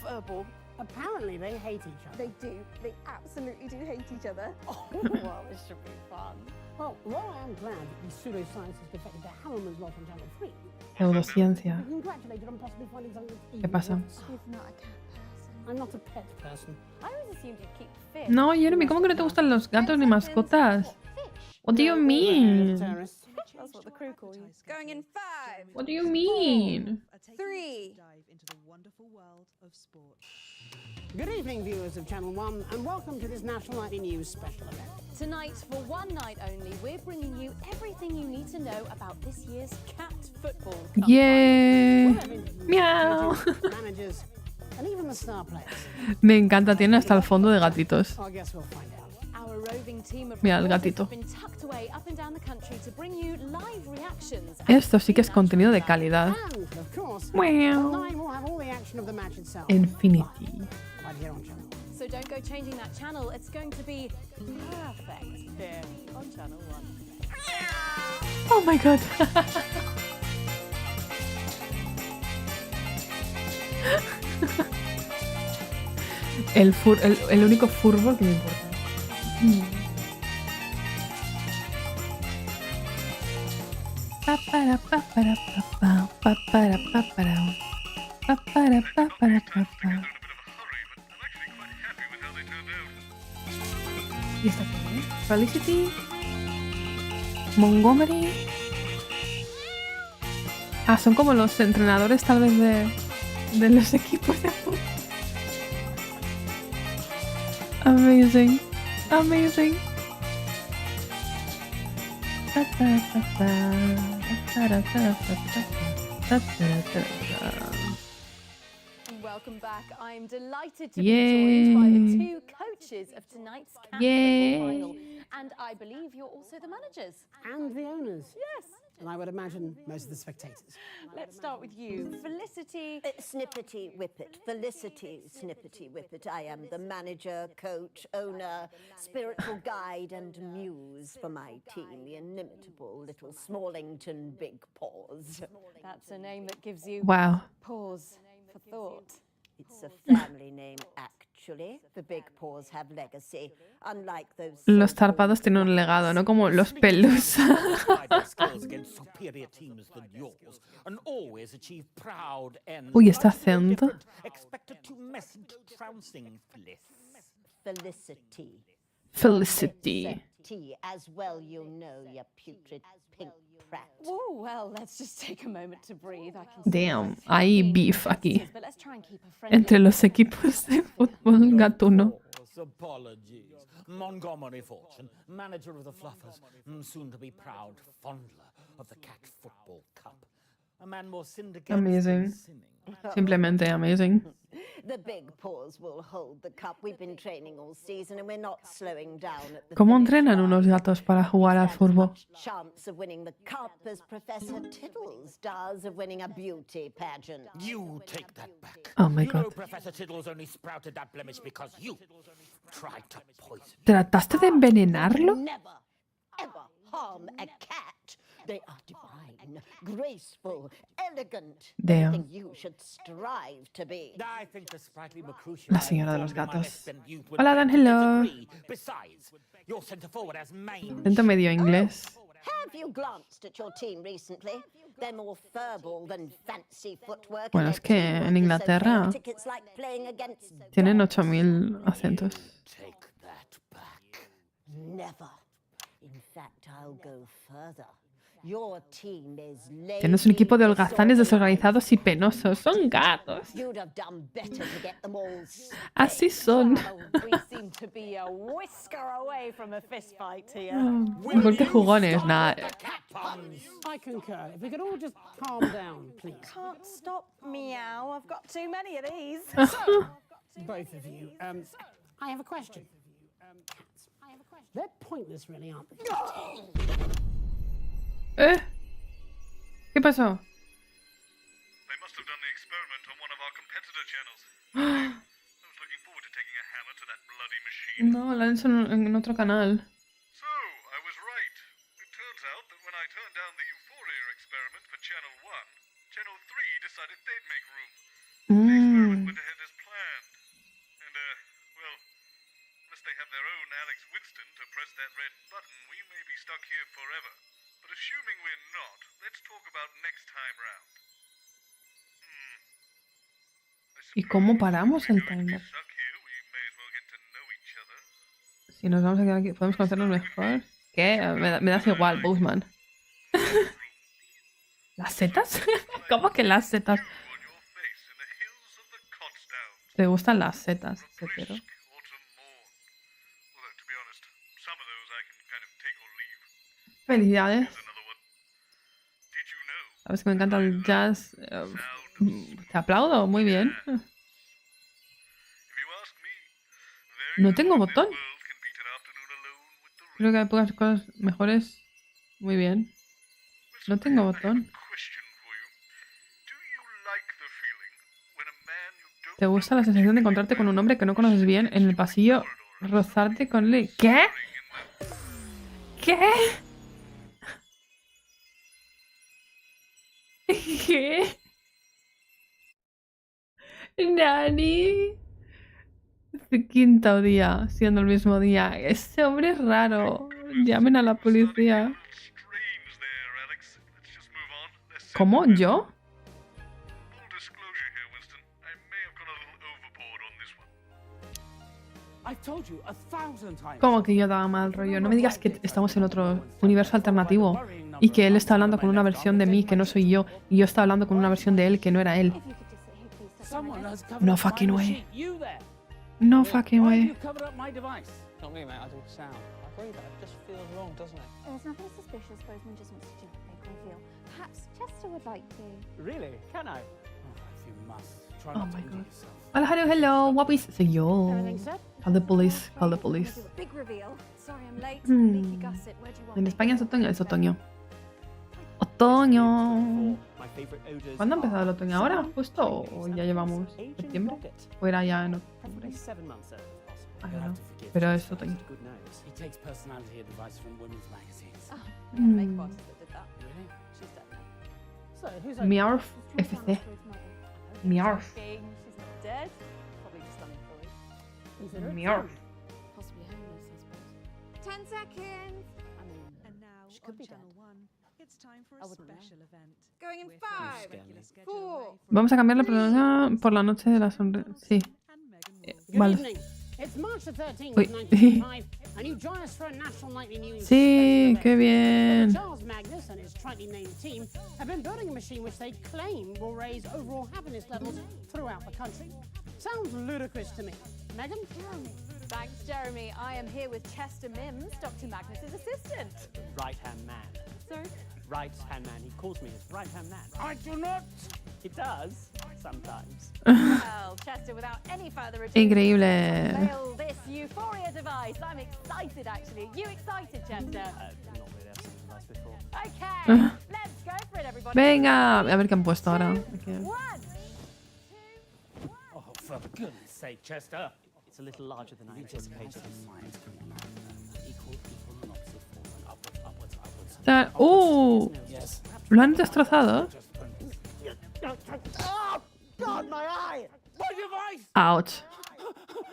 Furball. Apparently they hate each other. They do. They absolutely do hate each other. Oh, well, this should be fun. well, while I am glad that these pseudoscientists defected to Hammerman's lot on Channel 3, Pseudociencia. I'm congratulated on possibly finding something that's ¿Qué even pasa? worse. He's not a cat person. I'm not a pet person. I always assumed you'd keep fish. No, Jeremy, ¿cómo que no te gustan los gatos ni mascotas? What do you mean? Terrorists. That's what the crew call you. Going in 5, What do you mean? 3. Good evening, viewers of Channel 1, and welcome to this National Nightly News special event. Tonight, for one night only, we're bringing you everything you need to know about this year's cat football cup. Yeah. We'll have interviews with Miau. coaches, managers, and even the star players. Me encanta, tiene hasta el fondo de gatitos. I guess we'll find out. Our roving team of Mira el reporters gatito. have been tucked away up and down the country to bring you live reactions. Esto sí que es contenido de calidad. And, of course, Meow. online we'll have all the action of the match itself. Infinity. Right here on Channel 1. So don't go changing that channel. It's going to be perfect here on Channel 1. Oh my god. el único fútbol que me importa. Pa para pa para pa pa para pa para pa para pa para pa pa. Y está todo, ¿eh? Felicity, Montgomery. Ah, son como los entrenadores tal vez de los equipos de fútbol. Amazing. Amazing. Welcome back. I'm delighted to be joined by the Yay. two coaches of tonight's cat Yay. football final. And I believe you're also the managers. And the owners. Yes. And I would imagine most of the spectators. Let's start with you. Felicity. Snippety Whippet, Felicity Snippety Whippet. I am the manager, coach, owner, spiritual guide and muse for my team, the inimitable little Smallington Big Paws. That's a name that gives you Wow. pause for thought. It's a family name, actually. The Big Paws have legacy, unlike those... Los tarpados tienen un legado, no como los pelus. Uy, este acento. Felicity. Felicity. As well you know, you putrid pink prat. Oh, well, let's just take a moment to breathe. I can Damn, hay beef aquí. But let's try and keep a friendly... Entre los equipos de fútbol gatuno. Apologies. Montgomery Fortune, manager of the Fluffers, soon to be proud fondler of the Cat Football Cup. A man more syndicated Amazing. than sinning. Simplemente amazing. The Big Paws will hold the cup. We've been training all season and we're not slowing down at the ¿Cómo finish entrenan line. unos gatos para jugar al As fútbol? much chance of winning the cup as Professor Tiddles does of winning a beauty pageant. You take that back. Oh my You know god. Professor Tiddles only sprouted that blemish because you tried to poison. ¿Trataste de envenenarlo? Never, ever harm a cat. They are divine, graceful, elegant. Damn. Everything you should strive to be. I think the sprightly Mercutio La señora de los informed me my gatos. less than youth would Hola, Dan, hello. disagree. Besides, your centre forward has mange. Intento medio inglés. Have you glanced at your team recently? They're more furball than fancy footwork. Bueno, es que en Inglaterra It's like playing against tienen 8000 acentos. Take that back. never. In fact, I'll go further. Your team is lazy. Tienes un equipo de holgazanes desorganizados y penosos. Son gatos. You'd have done better to get them all. Así son. We seem to be a whisker away from a fist fight here. ¿Por qué jugones? Nada. I concur. If we could all just calm down, please. Can't stop meow. I've got too many of these. Both of you. I have a question. Cats. They're pointless, really, aren't they? ¿Qué pasó? They must have done the experiment on one of our competitor channels. I was looking forward to taking a hammer to that bloody machine? No, la han hecho en otro canal. So, I was right. It turns out that when I turned down the Euphoria experiment for Channel 1, Channel 3 decided they'd make room. The experiment went ahead as planned. And, well, unless they have their own Alex Winston to press that red button, we may be stuck here forever. But assuming we're not, let's talk about next time round. ¿Y cómo paramos el timer? Si nos vamos a quedar aquí, ¿podemos conocernos mejor? ¿Qué? Me das igual, Boseman. ¿Las setas? ¿Cómo que las setas? ¿Te gustan las setas, setero? Felicidades. Sabes que me encanta el jazz. Te aplaudo, muy bien. No tengo botón. Creo que hay pocas cosas mejores. Muy bien. No tengo botón. ¿Te gusta la sensación de encontrarte con un hombre que no conoces bien en el pasillo? Rozarte con él. ¿Qué? ¿Qué? ¿Qué? Nani. Quinto día, siendo el mismo día. Ese hombre es raro. Llamen a la policía. ¿Cómo? ¿Yo? Como que yo daba mal rollo. No me digas que estamos en otro universo alternativo y que él está hablando con una versión de mí que no soy yo y yo estaba hablando con una versión de él que no era él. No fucking way. No fucking way. Not me, mate. I do sound. I agree, though. It just feels wrong, doesn't it? There's nothing suspicious. Boseman just wants to make one feel. Perhaps Chester would like to. Really? Can I? If you must, try Oh not my to god. injure yourself. Hola, hello, hello. Guapis. Soy yo. Everything set? Call the police. Call the police. Big reveal. Sorry, I'm late. Hmm. Leaky gusset. Where do you want En me? España es otoño. Es otoño. Otoño. ¿Cuándo ha empezado el otoño? ¿Ahora justo o ya llevamos septiembre? ¿O era ya en octubre? I don't know. Pero es otoño. He takes personality advice from women's magazines. Make bosses that did that. Really? She's dead now. So, who's Miarf FC. Miarf. She's not dead. Probably just unemployed. Miarf. Possibly homeless, I suppose. 10 seconds. And now She could on be Channel dead. 1, it's time for I a wouldn't know. special event. Going in We're 5, from the regular schedule 4. away for Vamos a cambiar la pronunciación por la noche de la sonrisa. Sí. and Meghan Markle. Good Vale. evening. It's March the 13th, Uy. 1955, and you join us for a national nightly news. Sí, special qué event. bien. Charles Magnus and his tritely named team have been building a machine which they claim will raise overall happiness levels throughout the country. Sounds ludicrous to me. Megan? Thanks, Jeremy. I am here with Chester Mims, Dr. Magnus's assistant. Right-hand man. Sorry? Right-hand man. He calls me his right-hand man. I do not. He does, sometimes. Well, Chester, without any further ado, Increíble. unveil this Euphoria device. I'm excited, actually. You excited, Chester? Not really. I've seen the device before. Okay, let's go for it, everybody. Venga. A ver qué han puesto ahora. One. Oh, for goodness sake, Chester. It's a little larger than I anticipated. Equal, and opposite force, and upwards. Yes. ¿Lo han destrozado? Oh, God, my eye! My device! Ouch.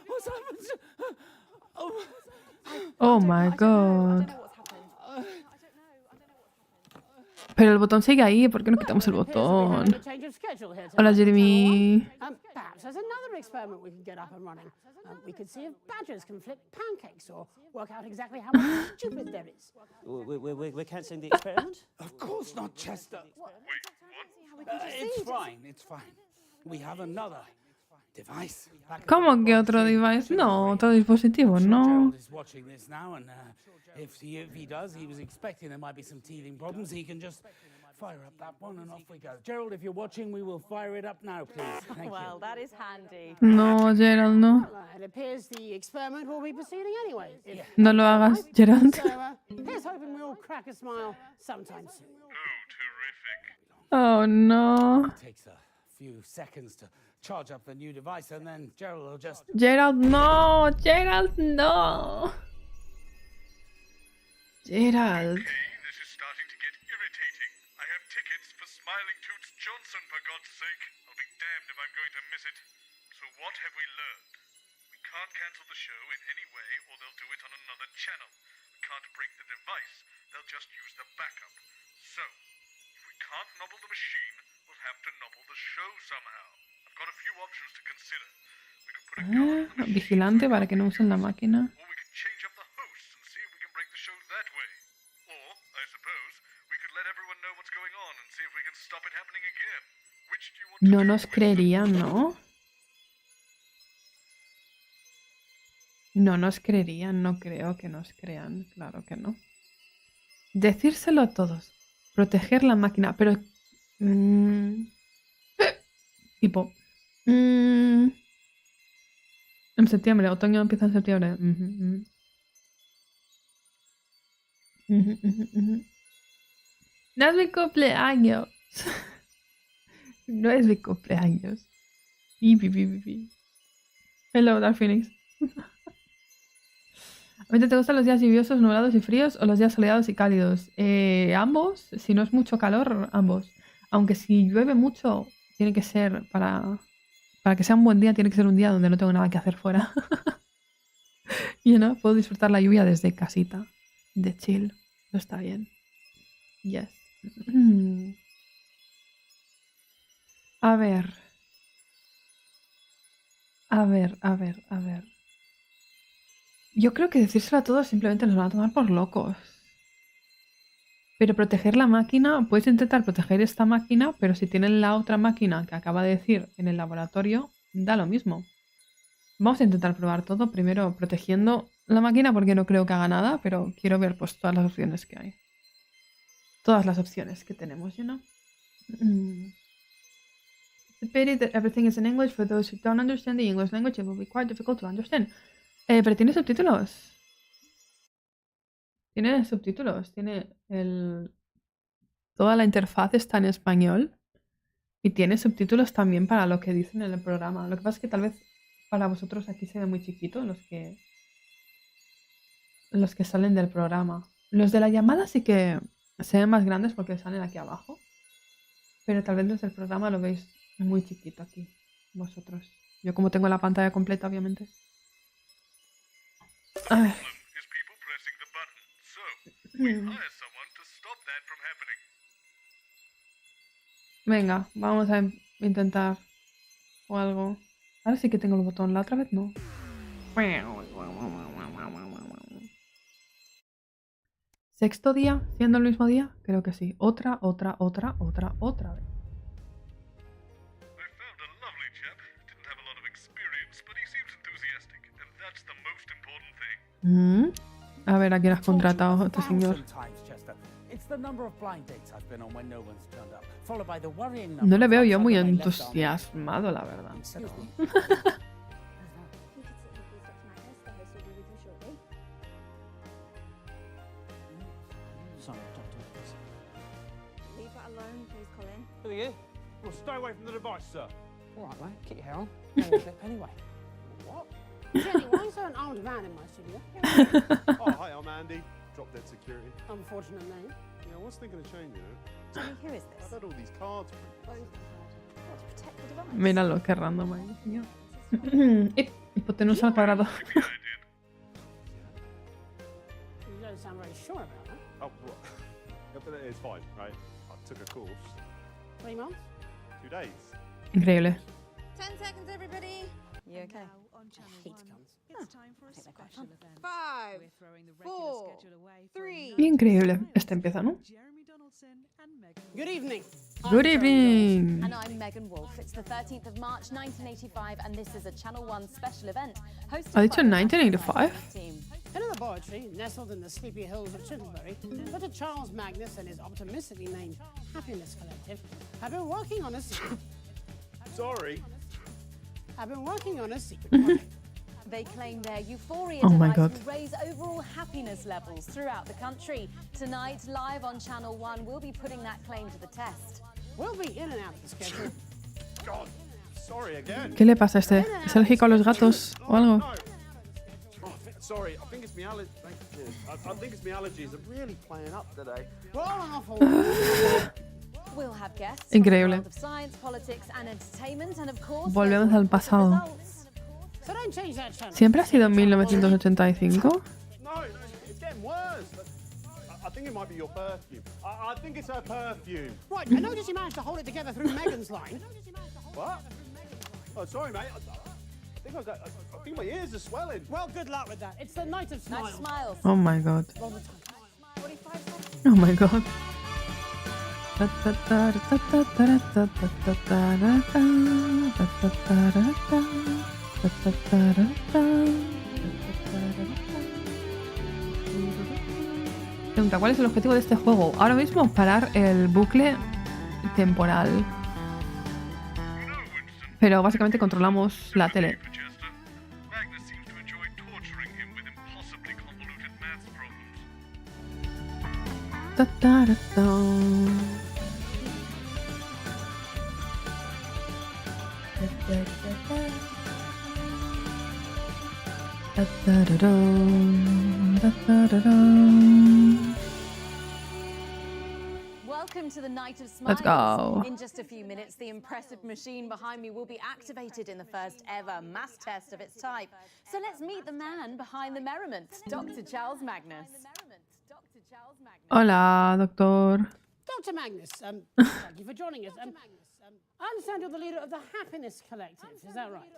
What's happened? Oh my god. Pero el botón sigue ahí. ¿Por qué no quitamos el botón? Change of schedule here Hola, tonight. Jeremy. Perhaps there's another experiment we can get up and running. We could see if badgers can flip pancakes or work out exactly how much stupid there is. We're cancelling the experiment? Of course not, Chester. It's fine. We have another device. ¿Cómo que otro device? No, otro dispositivo, no. Gerald is watching this now, and if he does, he was expecting there might be some teething problems. He can just fire up that one, and off we go. Gerald, if you're watching, we will fire it up now, please. Thank Well, you. that is handy. No, Gerald, no. It appears the experiment will be proceeding anyway. No lo hagas, Gerald. So, here's hoping we'll crack a smile sometime soon. Oh, no. It takes a few seconds to charge up the new device, and then Gerald will just... Gerald, no. Gerald, no. Gerald. Okay, this is starting to get irritating. I have tickets for Smiling Toots Johnson, for God's sake. I'll be damned if I'm going to miss it. So what have we learned? We can't cancel the show in any way, or they'll do it on another channel. We can't break the device. They'll just use the backup. So, if we can't nobble the machine, we'll have to nobble the show somehow. I've got a few options to consider. We could put a guard on the machine, Vigilante para que no usen la máquina. or we could change up the hosts and see if we can break the show that way. Or, I suppose, we could let everyone know what's going on and see if we can stop it happening again. Which do you want to No do, nos Winston? creerían, ¿no? No nos creerían, no creo que nos crean. Claro que no. Decírselo a todos. Proteger la máquina, pero... tipo... en septiembre, otoño empieza en septiembre. No es mi cumpleaños. No es mi cumpleaños. Hello, Dark Phoenix. ¿A ti te gustan los días lluviosos, nublados y fríos o los días soleados y cálidos? Ambos. Si no es mucho calor, ambos. Aunque si llueve mucho, tiene que ser para que sea un buen día, tiene que ser un día donde no tengo nada que hacer fuera. Y no, puedo disfrutar la lluvia desde casita. De chill. No está bien. Yes. A ver. Yo creo que decírselo a todos simplemente nos van a tomar por locos. Pero proteger la máquina, puedes intentar proteger esta máquina, pero si tienen la otra máquina que acaba de decir en el laboratorio, da lo mismo. Vamos a intentar probar todo, primero protegiendo la máquina porque no creo que haga nada, pero quiero ver pues todas las opciones que hay. Todas las opciones que tenemos, you know? It's a pity that everything is in English. For those who don't understand the English language, it will be quite difficult to understand. Pero tiene subtítulos. Tiene subtítulos. Tiene toda la interfaz está en español. Y tiene subtítulos también para lo que dicen en el programa. Lo que pasa es que tal vez para vosotros aquí se ve muy chiquito los que salen del programa. Los de la llamada sí que se ven más grandes porque salen aquí abajo. Pero tal vez los del programa lo veis muy chiquito aquí, vosotros. Yo como tengo la pantalla completa, obviamente. A ver. Venga, vamos a intentar o algo. Ahora sí que tengo el botón, la otra vez no. ¿Sexto día? ¿Siendo el mismo día? Creo que sí. Otra vez. A ver, ¿a quién has contratado este señor? No le veo yo muy entusiasmado, la verdad. Pero... Who are you? Well, stay away from the device, sir. All right, mate. Keep your hair on. Hang on a clip anyway. What? Jenny, why is there an armed man in my studio? Oh, hi, I'm Andy. Drop dead security. Unfortunate name. Yeah, I was thinking of changing it. Jenny, who is this? I've had all these cards printed. What, to protect the device? Míralo, qué random ahí, señor. Hipotenusa al cuadrado. You don't sound very sure about that. Oh, what? Yeah, but it's fine, right? I took a course. 3 months? 2 days. Increíble. 10 seconds, everybody. You okay? Hate guns. It's time for a special event. 5, We're throwing the regular 4, schedule away for 3. Increíble. Este empieza, ¿no? Jeremy Donaldson and Megan. Good evening. Good evening. And I'm Megan Wolf. It's the 13th of March 1985 and this is a Channel 1 special event hosted ¿Ha dicho by the 1985? team. In a laboratory nestled in the sleepy hills of Chittlebury, Dr. Charles Magnus and his optimistically named Happiness Collective have been working on a secret. Sorry. Have been working on a secret project. They claim their euphoria Oh my device God. will raise overall happiness levels throughout the country. Tonight, live on Channel 1, we'll be putting that claim to the test. We'll be in and out of the schedule. God, Sorry again. ¿Qué le pasa a este? ¿Es alérgico a los gatos o algo? Oh, sorry, I think it's my allergies. I think it's my allergies. I'm really playing up today. We'll have guests Increíble. from the world of science, politics and entertainment, and of course, Volvemos there's al pasado. results. So don't change that channel. ¿Siempre ha sido en 1985? No, it's getting worse. I think it might be your perfume. I think it's her perfume. Right, I noticed you managed to hold it together through Megan's line. What? Oh, sorry, mate. I think my ears are swelling. Well, good luck with that. It's the night of smiles. Nice smiles. Oh my god. Roll the time. 45 seconds. Oh my god. Pregunta, ¿cuál es el objetivo de este juego? Ahora mismo parar el bucle temporal. Pero básicamente controlamos la tele. Welcome to the night of Let's smiles. go. In just a few minutes, the impressive machine behind me will be activated in the first ever mass test of its type. So let's meet the man behind the merriment, Dr. Charles Magnus. Hola, doctor. Dr. Magnus, thank you for joining us. I understand you're the leader of the Happiness Collective, is that right?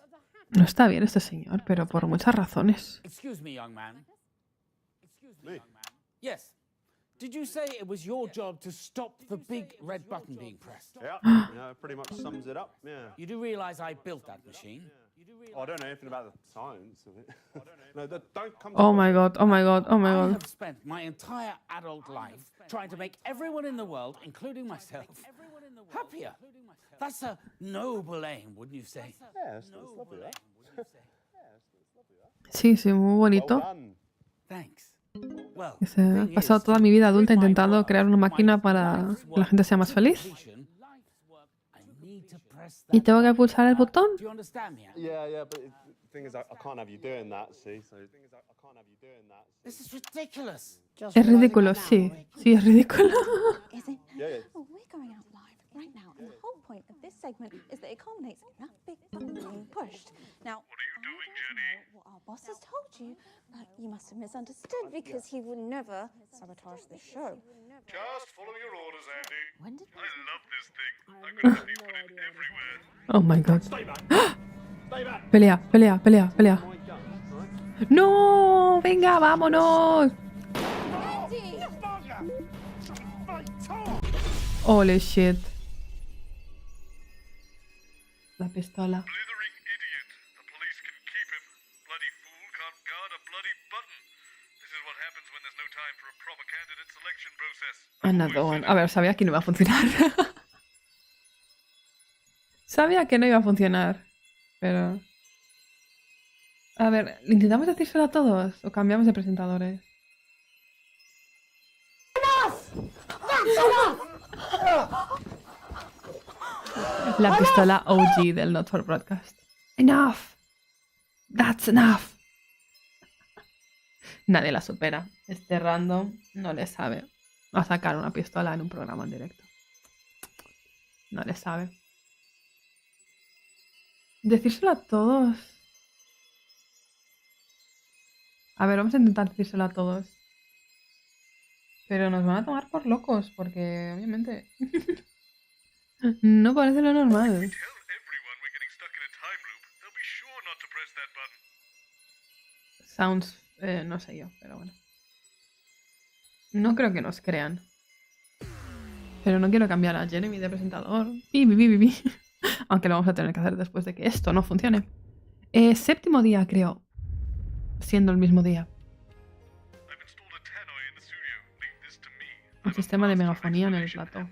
No está bien este señor, pero por muchas razones. Excuse me, young man. Excuse Me? young man. Yes. Did you say it was your job to stop the big red button being pressed? Yeah, pretty much sums it up. Yeah. You do realize I built that machine? Oh, I don't know anything about the science of it. No, don't come. Oh my god, oh my god, oh my I god. have spent my entire adult life trying to make everyone in the world, including myself, happier. That's a noble aim, wouldn't you say? Yeah, it's lovely, that. Sí, sí, muy bonito. Well done. Thanks. Well, Dice, he pasado toda mi vida adulta intentando crear una máquina para que la gente sea más feliz. ¿Y tengo que pulsar el botón? Do you understand me? Yeah, but the thing is, I can't have you doing that, see? So the thing is, I can't have you doing that. This is ridiculous. Es ridículo, sí. Sí, es ridículo. Is it? Yeah. Oh, we're going out live right now, and the whole point of this segment is that it culminates in a big button being pushed. Now, what are you doing, Jenny? What our boss has told you, but you must have misunderstood because he would never sabotage the show. Just follow your orders, Andy. When did I love this thing. I'm gonna have you put it everywhere. Oh my god. Stay back. Stay back. Pelea, pelea, pelea, pelea. ¡No! ¡Venga, vámonos! Holy shit. La pistola. Blithering idiot. The police can keep him. Bloody fool can't guard a bloody button. This is what happens when there's no time for a proper candidate selection process. Another one. A ver, sabía que no iba a funcionar. Sabía que no iba a funcionar. Pero... A ver, ¿intentamos decírselo a todos? ¿O cambiamos de presentadores? La pistola OG del Not for Broadcast. Enough. That's enough. Nadie la supera. Este random no le sabe a sacar una pistola en un programa en directo. No le sabe. Decírselo a todos. A ver, vamos a intentar decírselo a todos. Pero nos van a tomar por locos, porque obviamente no parece lo normal. Tell everyone we're getting stuck in a time loop. They'll be sure not to press that button. Sounds, no sé yo, pero bueno. No creo que nos crean. Pero no quiero cambiar a Jeremy de presentador. Aunque lo vamos a tener que hacer después de que esto no funcione. Séptimo día, creo. Siendo el mismo día. Un sistema de megafonía en el plató.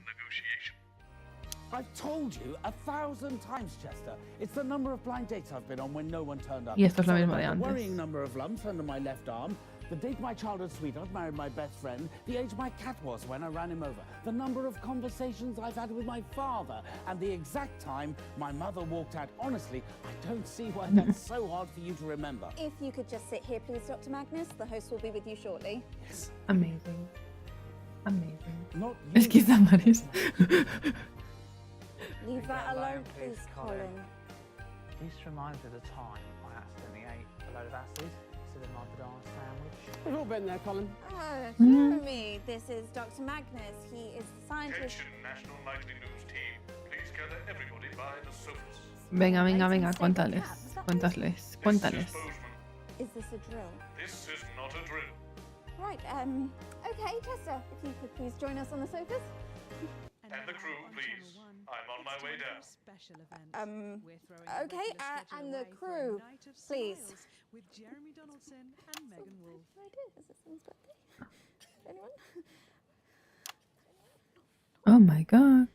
I've told you 1,000 times, Chester. It's the number of blind dates I've been on when no one turned up. Y esto es lo mismo de The antes. worrying number of lumps under my left arm, The date my childhood sweetheart married my best friend, the age my cat was when I ran him over, the number of conversations I've had with my father, and the exact time my mother walked out. Honestly, I don't see why that's so hard for you to remember. If you could just sit here, please, Dr. Magnus. The host will be with you shortly. Yes. Amazing. Amazing. Not Es que es Amarys. Leave that alone, please, Colin. This reminds me of the time I accidentally ate a load of acids instead of my banana sandwich. We've all been there, Colin. Jeremy, this is Dr. Magnus. He is the scientist. Attention, National Nightly News team. Please gather everybody by the sofas. Venga, venga, venga, cuéntales. Cuéntales, cuéntales. Is this a drill? This is not a drill. Right, okay, Chester, if you could please join us on the sofas. And the crew, please. I'm on my way down. Okay, and the crew, please. With Jeremy Donaldson and Megan Wolf. Is it someone's birthday? Anyone? Oh my god.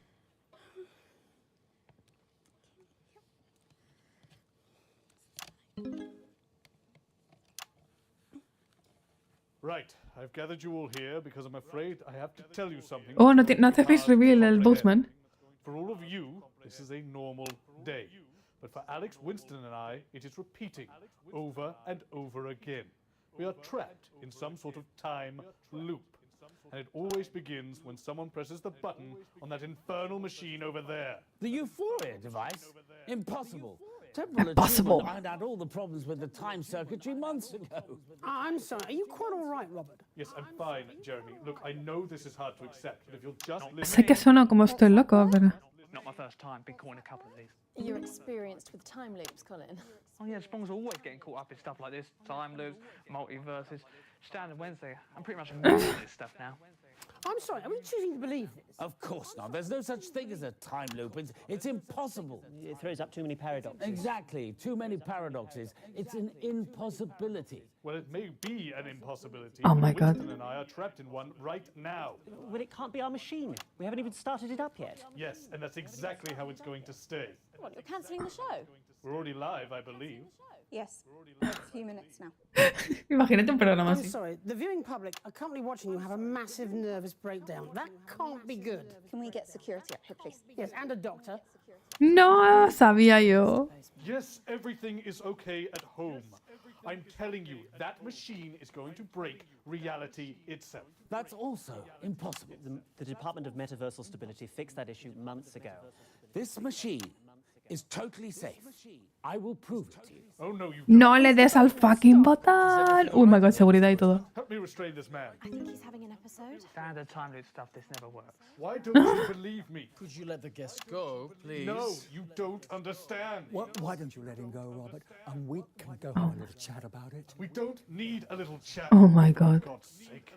Right, I've gathered you all here because I'm afraid I have to tell you something. Oh, no hace face reveal el Boatman. For all of you, this is a normal day. But for Alex, Winston and I, it is repeating over and over again. We are trapped in some sort of time loop. And it always begins when someone presses the button on that infernal machine over there. The Euphoria device? Impossible. Temporal Impossible. achievement ironed out all the problems with the time circuitry months ago. I'm sorry, are you quite all right, Robert? Yes, I'm fine, Jeremy. Look, I know this is hard to accept, but if you'll just listen... Sé que sueno como estoy loco, pero... Not my first time, been caught in a couple of these. You're experienced with time loops, Colin. Oh yeah, Spong's always getting caught up in stuff like this. Time loops, multiverses. Standard Wednesday. I'm pretty much immune to this stuff now. I'm sorry, are we choosing to believe this? Of course not. There's no such thing as a time loop. It's impossible. It throws up too many paradoxes. Exactly. Too many paradoxes. It's an impossibility. Well, it may be an impossibility. Oh but my God. Winston and I are trapped in one right now. Well, it can't be our machine. We haven't even started it up yet. Yes, and that's exactly how it's going to stay. What, you're cancelling the show? We're already live, I believe. Yes, a few minutes now. Imagínate un programa I'm así. sorry, the viewing public are currently watching you have a massive nervous breakdown. That can't be good. Can we get security up here, please? Yes, and a doctor. No, sabía yo. Yes, everything is okay at home. I'm telling you, that machine is going to break reality itself. That's also impossible. The Department of Metaversal Stability fixed that issue months ago. This machine is totally safe. I will prove it to you. Oh no, you No le des al fucking botón. Oh my god, seguridad y todo. help me restrain this man. I think he's having an episode. Standard time loop stuff, this never works. Why don't you believe me? Could you let the guest go, please? No, you don't understand. Why don't you let him go, Robert? And we can go have a little chat about it. We don't need a little chat. Oh my god. For God's sake.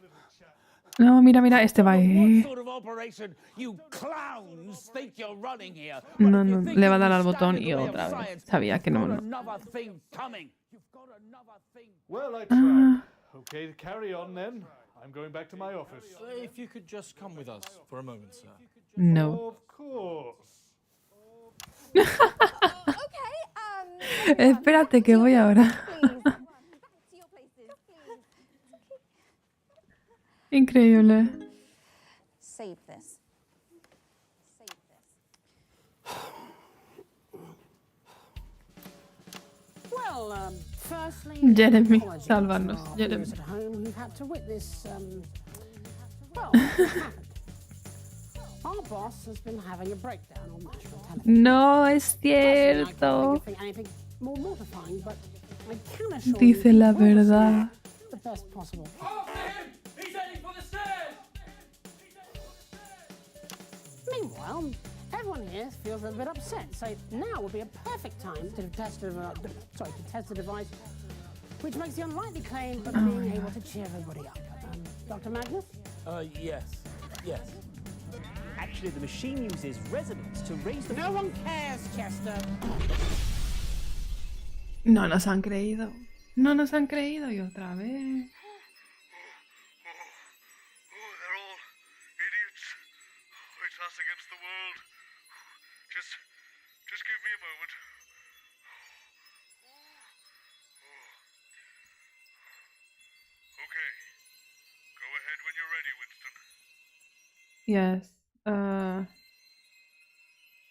No, mira, mira, este va What sort of operation you clowns think you're running here? No, no, le va a dar al botón y otra vez. Sabía que no, no. Another thing coming. You've got another thing. Well, I tried. Okay, to carry on then. I'm going back to my office. If you could just come with us for a moment, sir. No. Of course. Okay, Espérate que voy ahora. Increíble. Save this. Well, firstly, Jeremy, apologies sálvanos, for our Jeremy. viewers at home who've had to witness, well, what happened. Our boss has been having a breakdown on national television. No es Personally, I can't cierto. think of anything more mortifying, but I can assure Dice you la he will receive verdad. the best possible. He's heading for the stairs! Meanwhile, everyone here feels a little bit upset, so now would be a perfect time to test the device, which makes the unlikely claim of being able to cheer everybody up. Dr. Magnus? Yes. Yes. Actually, the machine uses resonance to raise the... No one cares, Chester. No nos han creído. No nos han creído y otra vez. They're all idiots. It's us against the world. Just give me a moment. Okay, Gracias.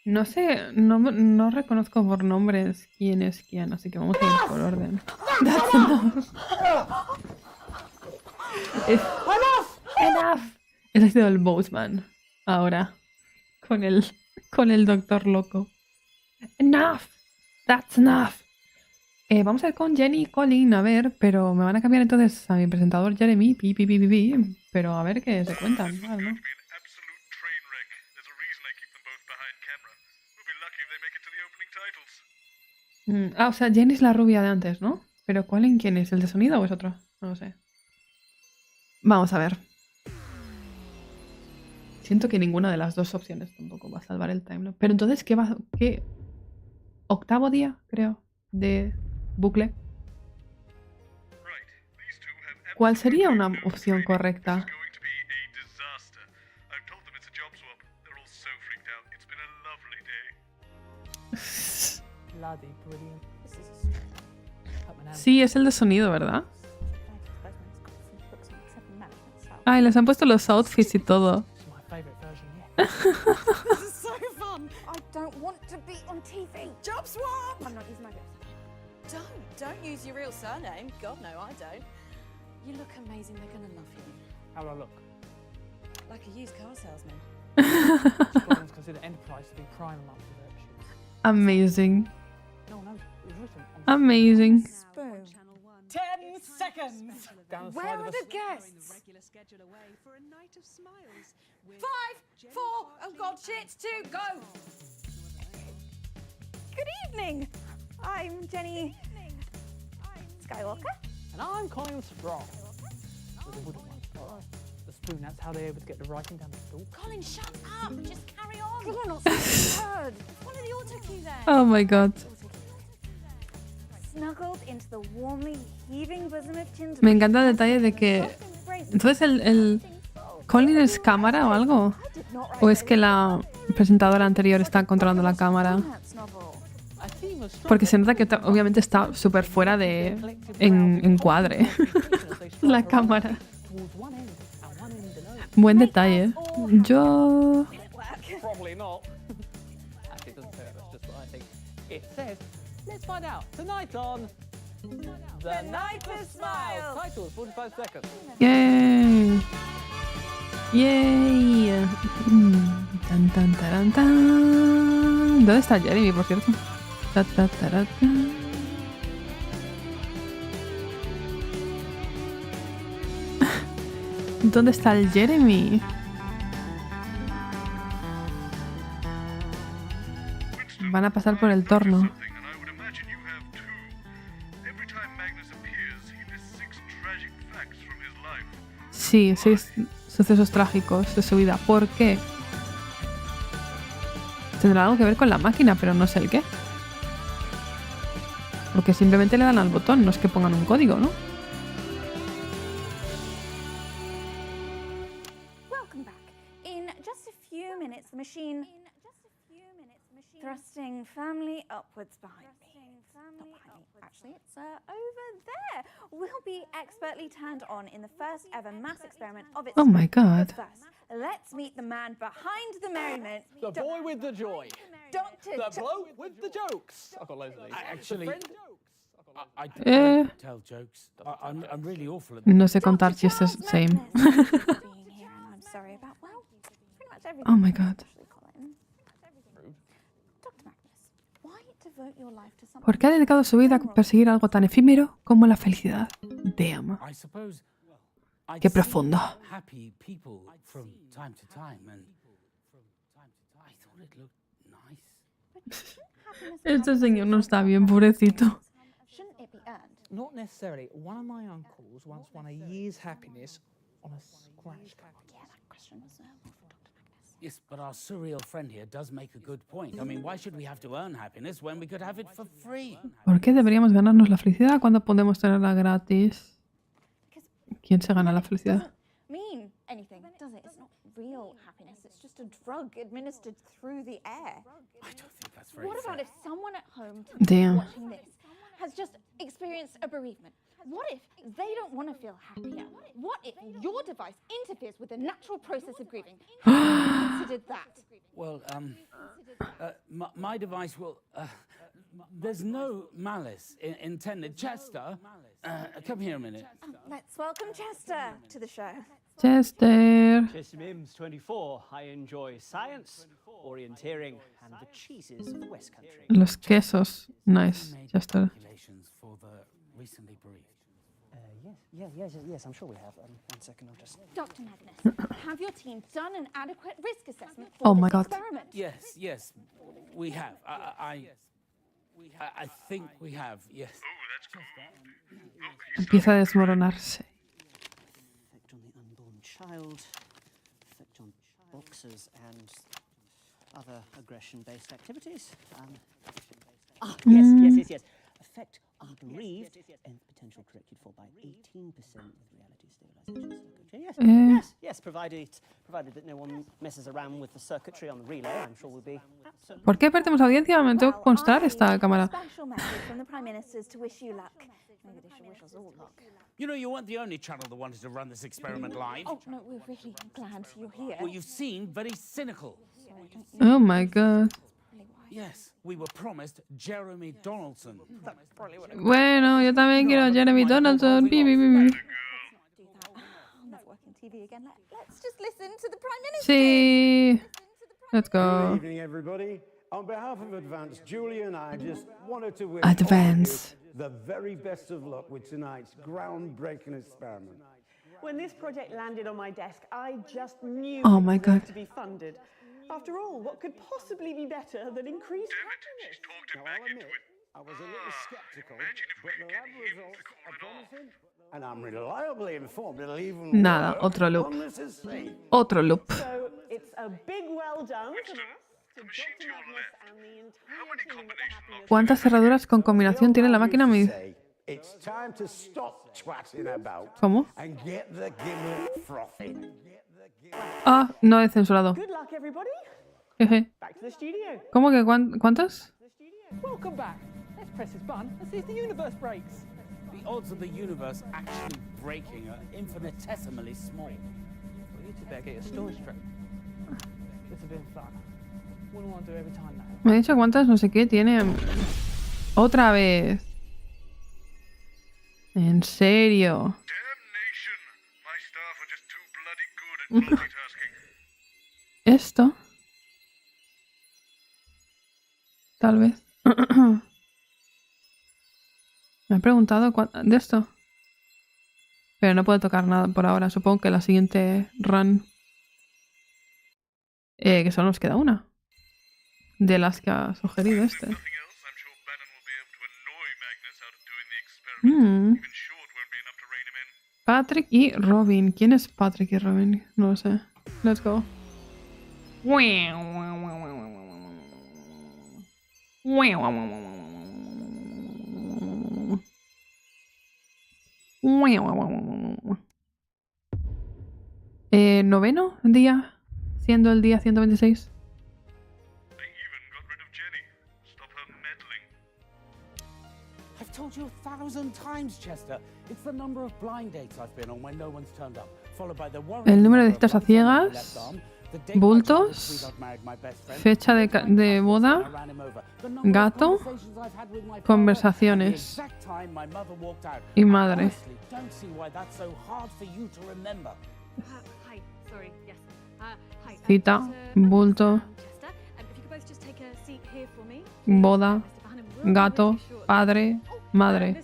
No sé, no reconozco por nombres quién es quién, así que vamos a ir por orden. That's enough. Enough. Ese ha sido el Boatman. Ahora. Con el doctor loco. Enough. That's enough. Vamos a ir con Jenny y Colin, a ver, pero me van a cambiar entonces a mi presentador Jeremy, pero a ver qué se cuentan. Claro, ¿no? O sea, Jenny es la rubia de antes, ¿no? Pero Colin, ¿quién es? ¿El de sonido o es otro? No lo sé. Vamos a ver. Siento que ninguna de las dos opciones tampoco va a salvar el timeloop. Pero entonces, ¿qué? Octavo día, creo, de bucle. ¿Cuál sería una opción correcta? Sí, es el de sonido, ¿verdad? Ay, les han puesto los outfits y todo. This is so fun. I don't want to be on TV. Job swap. I'm not using my lips. Don't use your real surname. God, no, I don't. You look amazing. They're gonna love you. How do I look? Like a used car salesman. Scotland's considered enterprise to be prime amongst the virtues. Amazing. No, it was written on Amazing. 10 seconds. Where are the guests? 5, 4, oh God, shit, 2, go! Good evening. I'm Jenny Skywalker. And I'm Colin Strong. With a wooden one. The spoon, that's how they're able to get the writing down the door. Colin, shut up! Just carry on! You're not so heard. One of the auto cue then. Oh my god. Snuggled into the warmly heaving bosom of Tinder. Me encanta el detalle de que... Entonces el ¿Colin es cámara o algo? ¿O es que la presentadora anterior está controlando la cámara? Porque se nota que obviamente está súper fuera de encuadre la cámara. Buen detalle. Yo... Probably not. Actually, it doesn't say that, that's just what I think. It says, let's find out tonight on The Night with Smiles. Title, 45 seconds. Yay. Yay. Tan, tan, taran, tan. ¿Dónde está Jeremy, por cierto? Ta, ta, tara, ta. ¿Dónde está el Jeremy? Van a pasar por el torno. Sí, 6 sucesos trágicos de su vida. ¿Por qué? Tendrá algo que ver con la máquina, pero no sé el qué. Porque simplemente le dan al botón, no es que pongan un código, ¿no? Welcome back. In just a few minutes, the machine thrusting firmly upwards behind me. Not behind me, actually, it's over there. Will be expertly turned on in the first ever mass experiment of its Oh my god. But first, let's meet the man behind the merriment. The boy with the joy. Dr. The bloke with the jokes. I've got loads of these. Actually, I Eh. don't tell jokes. I'm really awful at No sé contar chistes, same. I'm sorry about, well, pretty much everything. Oh my god. ¿Por qué ha dedicado su vida a perseguir algo tan efímero como la felicidad? Damn. I suppose I'd Qué seen profundo. happy people from time to time, and I thought it looked nice. Este señor no está bien, pobrecito. Shouldn't it be earned? Not necessarily. One of my uncles once won a year's happiness on a scratch card. Yeah, that question was for Dr. Magnus. Yes, but our surreal friend here does make a good point. I mean, why should we have to earn happiness when we could have it for free? ¿Por qué deberíamos ganarnos la felicidad cuando podemos tenerla gratis? ¿Quién se gana la felicidad? Mean anything, does it? It's not real happiness. It's just a drug administered through the air. I don't think that's very What about fair. if someone at home Damn. watching this has just experienced a bereavement? What if they don't want to feel happier? What if your device interferes with the natural process of grieving? Have you considered that? Well, my device will. There's no malice intended. Chester, come here a minute. Let's welcome Chester to the show. Chester. Chester Mims, 24. I enjoy science, orienteering, and the cheeses of the West Country. Los quesos. Nice. Chester. For the recently bereaved. Yes, I'm sure we have. 1 second, I'll just... Dr. Magnus, have your team done an adequate risk assessment for Oh my this God. experiment? Yes, we have. I think we have. Yes. Empieza a desmoronarse. Effect on the unborn child, effect on boxers and other aggression-based activities. Yes. Effect on bereaved and potential corrected for by 18% with reality stabilization. Yes. Provided that no one messes around with the circuitry on the relay, I'm sure we'll be absolutely... ¿Por qué perdemos audiencia? Me tengo que constar esta cámara. Special message from the Prime Ministers to wish you luck. Maybe they should wish us all luck. You know, you weren't the only channel that wanted to run this experiment live. Oh, no, we're really glad you're here. Well, you seem very cynical. Oh my God. Yes, we were promised Jeremy Donaldson. Bueno, yo también quiero a Jeremy Donaldson. Bi, bi, bi, bi. I'll never work in TV again. Let's just listen to the Prime Minister. Sí. Let's go. Good evening, everybody. On behalf of Advance, Julie and I just wanted to wish Advance. all of you the very best of luck with tonight's groundbreaking experiment. When this project landed on my desk, I just knew Oh it my deserved God. to be funded. After all, what could possibly be better than increased happiness? I was a little skeptical, but the lab results are promising, and I'm reliably informed it'll even Nada, work otro loop. on this estate. Otro loop. So it's a big well done from us to Dr. Magnus and the entire team at the Happiness. ¿Cuántas cerraduras con combinación tiene la máquina? It's time to stop twatting about ¿Cómo? and get the gimlet frothing. Ah, no he censurado. Good luck, everybody. Jeje. Back to the studio. ¿Cómo que cuántas? Welcome back. Let's press this button and see if the universe breaks. The odds of the universe actually breaking are infinitesimally small. Well, you two better get your story straight. This has been fun. Wouldn't want to do every time now. Me ha dicho cuántas no sé qué tiene. Otra vez. ¿En serio? Esto. Tal vez. Me ha preguntado de esto. Pero no puedo tocar nada por ahora. Supongo que la siguiente run. Que solo nos queda una. De las que ha sugerido este. Patrick y Robin. ¿Quién es Patrick y Robin? No lo sé. Let's go. Noveno día. Siendo el día 126. I've told you 1,000 times, Chester. It's the number of blind dates I've been on when no one's turned up, followed by the worry. El número de citas a ciegas. Bultos. Fecha de boda. Gato. Conversaciones. Y madre. Cita. Bulto. Boda. Gato. Padre. Madre.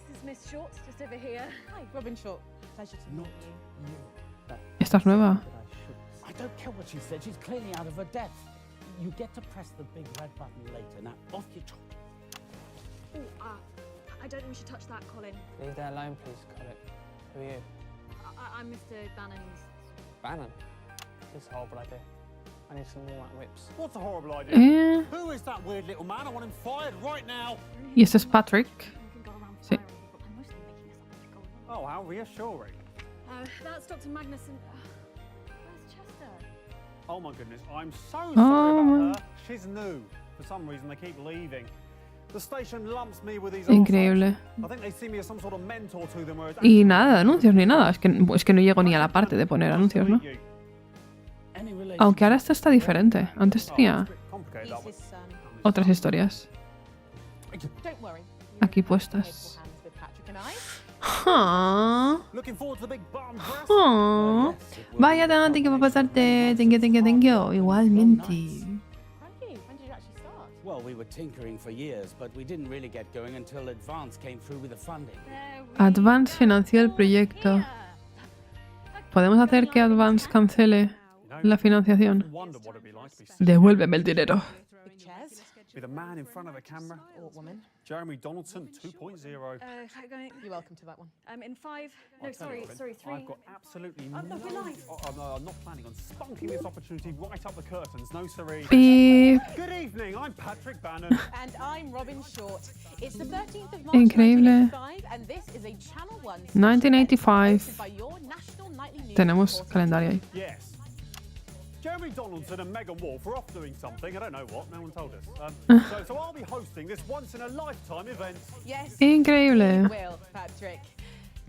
Esta es nueva. I don't care what she said. She's clearly out of her depth. You get to press the big red button later. Now, off you talk. I don't think we should touch that, Colin. Leave that alone, please, Colin. Who are you? I'm Mr. Bannon's. Bannon? This is a horrible idea. I need some more like whips. What's a horrible idea? Eh. Who is that weird little man? I want him fired right now. Y este es Patrick. Sí. Oh, how reassuring. That's Dr. Magnus and... where's Chester? Oh my goodness, I'm so sorry about her. She's new. For some reason, they keep leaving. Increíble. Y nada de anuncios ni nada. Es que no llego ni a la parte de poner anuncios, ¿no? Aunque ahora esto está diferente. Antes tenía otras historias aquí puestas. Vaya temática para pasarte. Thank you. Igualmente. Well, we were tinkering for years, but we didn't really get going until Advance came through with the funding. Advance financió el proyecto. ¿Podemos hacer que Advance cancele la financiación? Devuélveme el dinero. Be the man in front of the camera. Or woman. Jeremy Donaldson 2.0. You're welcome to that one. In 5. No, sorry, 3. I've got absolutely no. We're live. I'm not planning on spunking this opportunity right up the curtains. No, siree. Beep. Good evening. I'm Patrick Bannon. And I'm Robin Short. It's the 13th of March, Increíble. 1985, and this is a Channel 1 1985. by your national nightly news. Tenemos calendario ahí. Yes. Jeremy Donaldson and Megan Wolf are off doing something. I don't know what. No one told us. So I'll be hosting this once-in-a-lifetime event. Yes. Increíble. You will, Patrick.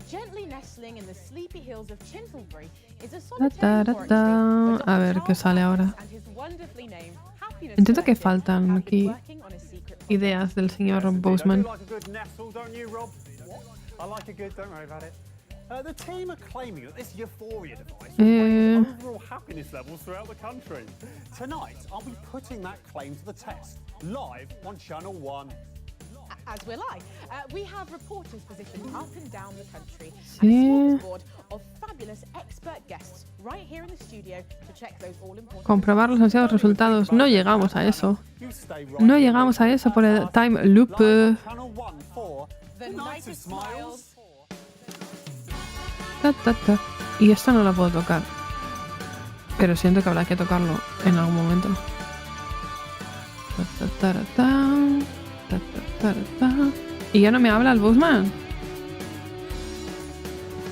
Gently nestling in the sleepy hills of Chintlesbury is a solitary forest A ver qué sale ahora. and his wonderfully named Happiness Entiendo que Collective faltan have been aquí working on a secret ideas del señor I Boseman. do like a good nestle, don't you, Rob? I like a good. Don't worry about it. The team are claiming that this euphoria device will raise overall happiness levels throughout the country. Tonight, I'll be putting that claim to the test, live on Channel 1. As will I. We have reporters positioned up and down the country Sí. and a smorgasbord of fabulous expert guests right here in the studio to check those all-important... Comprobar los ansiados resultados. No llegamos a eso. No llegamos a eso por el Timeloop. Channel 1 for The Night of Smiles. Y esta no la puedo tocar. Pero siento que habrá que tocarlo en algún momento. Y ya no me habla el Boseman.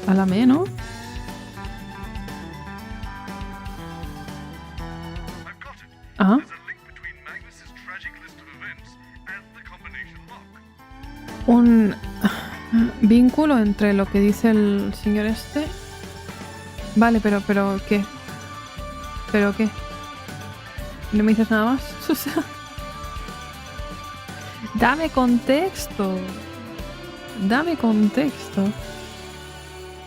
Háblame, ¿no? Ah. Un vínculo entre lo que dice el señor este. Vale, pero ¿qué? ¿Pero qué? ¿No me dices nada más? O sea, dame contexto. Dame contexto.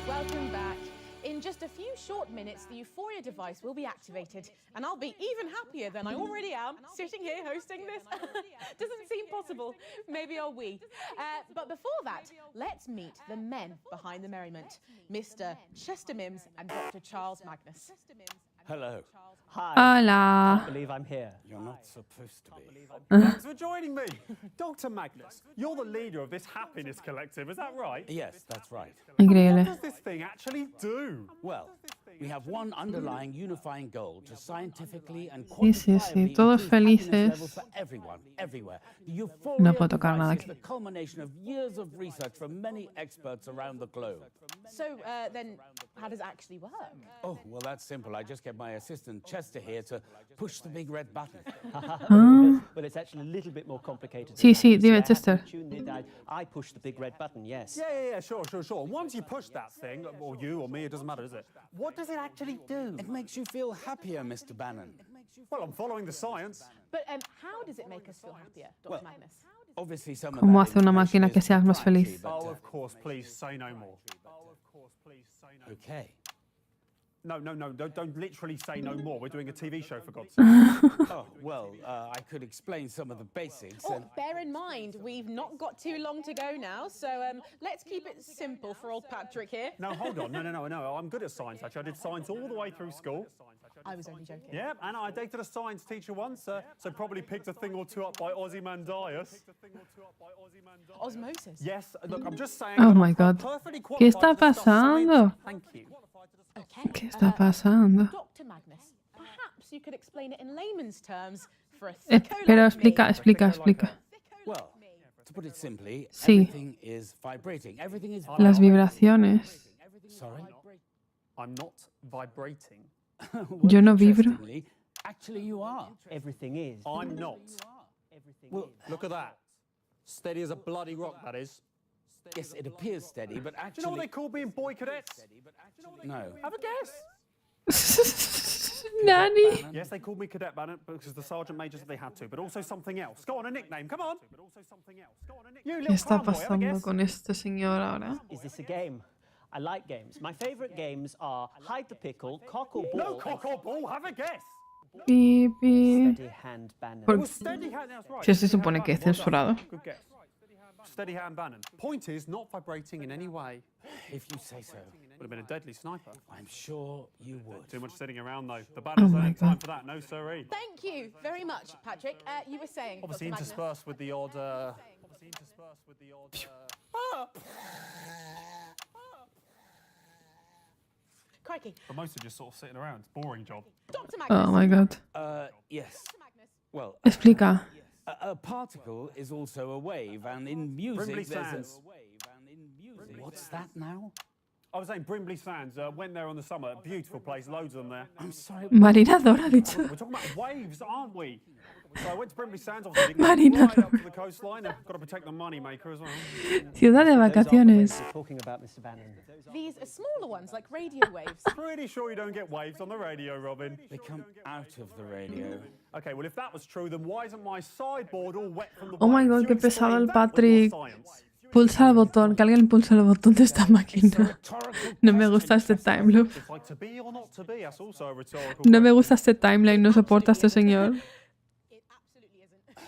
Welcome back. In just a few short minutes, the Euphoria device will be activated, and I'll be even happier than I already am sitting here hosting this. Doesn't seem possible. Maybe are we. But before that, let's meet the men behind the merriment, Mr. Chester Mims and Dr. Charles Magnus. Hello. Hi. Hola. Can't believe I'm here. You're not supposed to be. Thanks for joining me. Dr. Magnus, you're the leader of this happiness collective, is that right? Yes, that's right. Increíble. What does this thing actually do? Well, we have one underlying unifying goal to scientifically and Sí, todos felices. for everyone, everywhere. The No Euphoria puedo tocar nada device is aquí. the culmination of years of research from many experts around the globe. So then, how does it actually work? Oh, well, that's simple. I just get my assistant Chester here to push the big red button. But it's actually a little bit more complicated. Sí, than sí, that. dime, I have Chester. to tune it. I push the big red button, yes. Yeah, sure. And once you push that thing, or you or me, it doesn't matter, does it? What does it actually do? It makes you feel happier, Mr. Bannon. Well, I'm following the science. But how does it make us feel happier, Dr. Well, Magnus? Obviously, some of ¿Cómo that hace una information máquina que is seas más proprietary, feliz? but, Oh, of course, please say no more. Okay. No, don't literally say no more. We're doing a TV show, for God's sake. Oh, well, I could explain some of the basics. Oh, And bear in mind, we've not got too long to go now, so let's keep it simple for old Patrick here. No, hold on. No. I'm good at science, actually. I did science all the way through school. I was only joking. Yeah, and I dated a science teacher once, so probably picked a thing or two up by Ozymandias. Osmosis? Yes, look, I'm just saying. Oh that my I'm God. perfectly ¿Qué está qualified to discuss science. pasando? Thank you. Okay. ¿Qué está pasando? Dr. Magnus, perhaps you could explain it in layman's terms for a Pero sicko like me. explica. well, to put it simply, Sí. everything is vibrating. Everything is Las vibraciones. Sorry? I'm not vibrating. Well, Yo no vibro. interestingly, actually, you are. Everything is. I'm not. Everything Well, is. Look at that. Steady as a bloody rock, that is. Yes, it appears steady, but actually... Do you know what they call being boy cadets? No. Have a guess. Nani? Yes, they called me Cadet Bannon because the sergeant major said they had to, but also something else. Go on, a nickname, come on. ¿Qué está pasando con este señor ahora? Is this a game? I like games. My favorite games are hide the pickle, cock or ball. No cock or ball, have a guess. Pi, pi. Steady hand Bannon. Por- Steady hand, that's right. Si se supone que es censurado. Good guess. Steady hand Bannon. Point is not vibrating in any way. If you say so. Would have been a deadly sniper. I'm sure you would. Too much sitting around though. The Banners don't have time God. for that, no siree. Thank you very much, Patrick. You were saying, Obviously Dr. Magnus. interspersed with the odd. Crikey. But most are just sort of sitting around. It's a boring job. Dr. Magnus. Oh my god. Yes. Well, Explica. a particle is also a wave, and in music Brimley there's Sands. What's that now? I was saying Brimley Sands. Went there on the summer. Beautiful place. Loads of them there. I'm sorry. Marinador ha dicho. We're talking about waves, aren't we? So I went to Brimley Sands. Obviously, Marinador. right up to the coastline. I've got to protect the money maker as well. Ciudad de vacaciones. Talking about Mr. Bannon. These are smaller ones, like radio waves. Pretty sure you don't get waves on the radio, Robin. They come out of the radio. Okay, well if that was true, then why isn't my sideboard all wet from the Oh my waves? god, You qué pesado explain el that with Patrick. your science. Pulsa el botón, que alguien pulse el botón de esta máquina. No me gusta este time loop. It's like to be or not to be. That's also a rhetorical No me gusta este timeline, no soporta a este señor.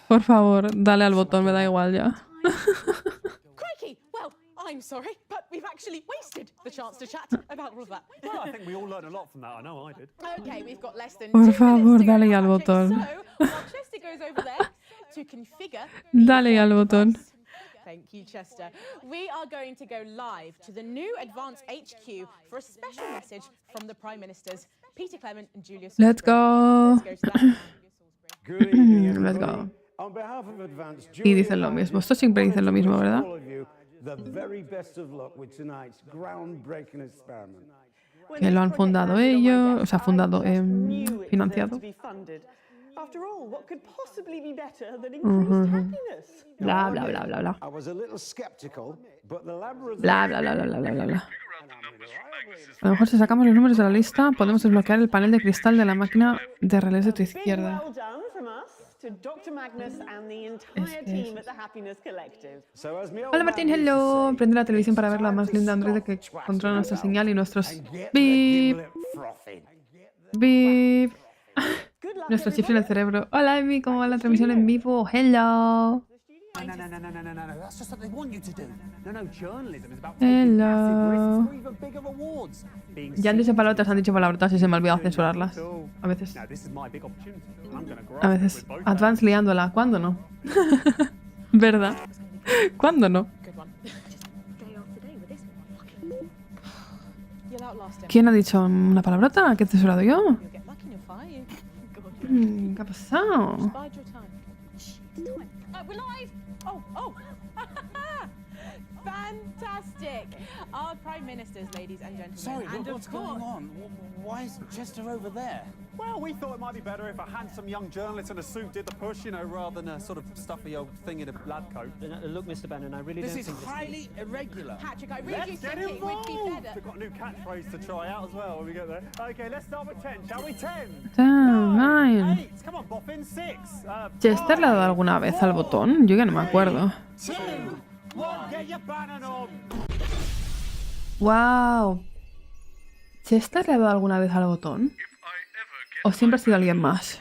Por favor, dale al botón, me da igual ya. Crikey! Well, I'm sorry, but we've actually wasted the chance to chat about all of that. Well, I think we all learned a lot from that. I know I did. Okay, we've got less than Por 2 favor, minutes to go dale now, al Patrick. botón. So, while Chester goes over there to configure... Dale al botón. Thank you, Chester. We are going to go live to the new Advanced HQ for a special message from the Prime Ministers, Peter Clement and Julia Salisbury. Let's go. Let's go to that. Good evening, Let's everybody. go. On behalf of Advanced Y dicen lo mismo. Estos siempre dicen lo mismo, ¿verdad? all of you, the very best of luck with tonight's groundbreaking experiment. Que lo han fundado ellos, o sea, fundado, financiado. After all, what could possibly be better than increased happiness? Bla, bla, bla, bla, bla. I was a little skeptical, but the lab results... Bla, bla, bla, bla, bla, bla, bla. A lo mejor si sacamos los números de la lista, podemos desbloquear el panel de cristal de la máquina de relés de tu izquierda. Well done from us to Dr. Magnus and the entire team at the Happiness Collective. So as me old Hola Martín, man used to hello. say, Prende la televisión para ver la más linda androide que controla nuestra señal y nuestros and get the beep, gimlet frothing. beep. Nuestro chip en el cerebro. Hola Emi, ¿cómo va la transmisión en vivo? Hello. No. That's just what they want you to do. No. Journalism is about Hello. taking massive risks for even bigger rewards. Being Ya han dicho palabrotas, han dicho palabrotas y se me ha olvidado censurarlas. A veces. Now, this is my big opportunity. I'm gonna grasp A it veces. with both Advance liándola. ¿Cuándo no? ¿Verdad? ¿Cuándo no? Good one. You'll outlast him. ¿Quién ha dicho una palabrota? ¿Qué he censurado yo? You'll get lucky and you'll fire. ¿Qué ha pasado? Just bide your time. We're live! Oh! Fantastic! Our Prime Ministers, ladies and gentlemen. Sorry, and what's of course, going on? Why is Chester over there? Well, we thought it might be better if a handsome young journalist in a suit did the push, you know, rather than a sort of stuffy old thing in a lab coat. Look, Mr. Bannon, I really This don't is think highly irregular. Patrick, I really Let's do get think it would be involved! better. We've got a new catchphrase to try out as well when we get there. Okay, let's start with 10, shall we? 10, 9. 8, come on, Boffin, 6, ¿Chester le ha dado alguna vez al botón? Yo ya no me acuerdo. 2, 1, get your Bannon on! ¡Wow! ¿Chester le ha dado alguna vez al botón? ¿O siempre ha sido alguien más?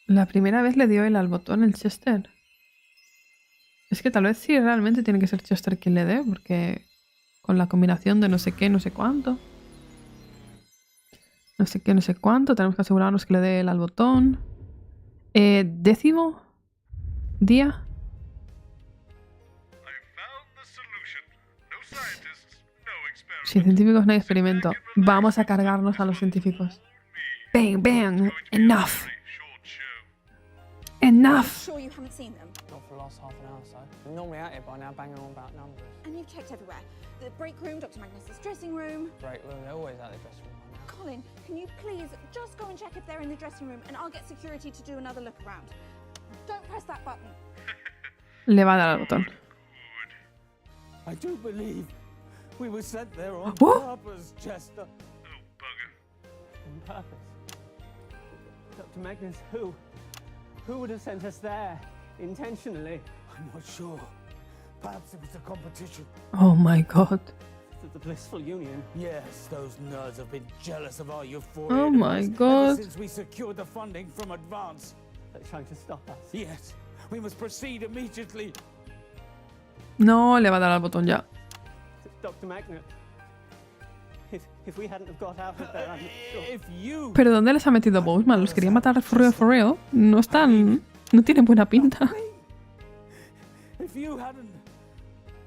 La primera vez le dio él al botón el Chester. Es que tal vez sí realmente tiene que ser Chester quien le dé, porque con la combinación de no sé qué, no sé cuánto. No sé qué, no sé cuánto. Tenemos que asegurarnos que le dé él al botón. Décimo día. Sin científicos no hay experimento. Vamos a cargarnos a los científicos. Bang, bang. Enough. Enough! Sure you haven't seen them? Not for the last half an hour or so. I'm normally out here by now banging on about numbers. And you've checked everywhere. The break room, Dr. Magnus's dressing room. Break room, they're always out the dressing room by now. Colin, can you please just go and check if they're in the dressing room and I'll get security to do another look around. Don't press that button. Le va a dar al botón. I do believe we were sent there on What? purpose, Chester. On purpose? Dr. Magnus, who? Who would have sent us there? Intentionally? I'm not sure. Perhaps it was a competition. Oh my god. The blissful union. Yes, those nerds have been jealous of our euphoria. Oh my device god. Ever since we secured the funding from Advance. They're trying to stop us. Yes, we must proceed immediately. No, le va a dar al botón ya. Dr. Magnus. If we hadn't have got out of there, I'm not sure. If you... ¿Pero dónde les ha metido Boseman? ¿Los quería matar for real? No están... No tienen buena pinta. If you hadn't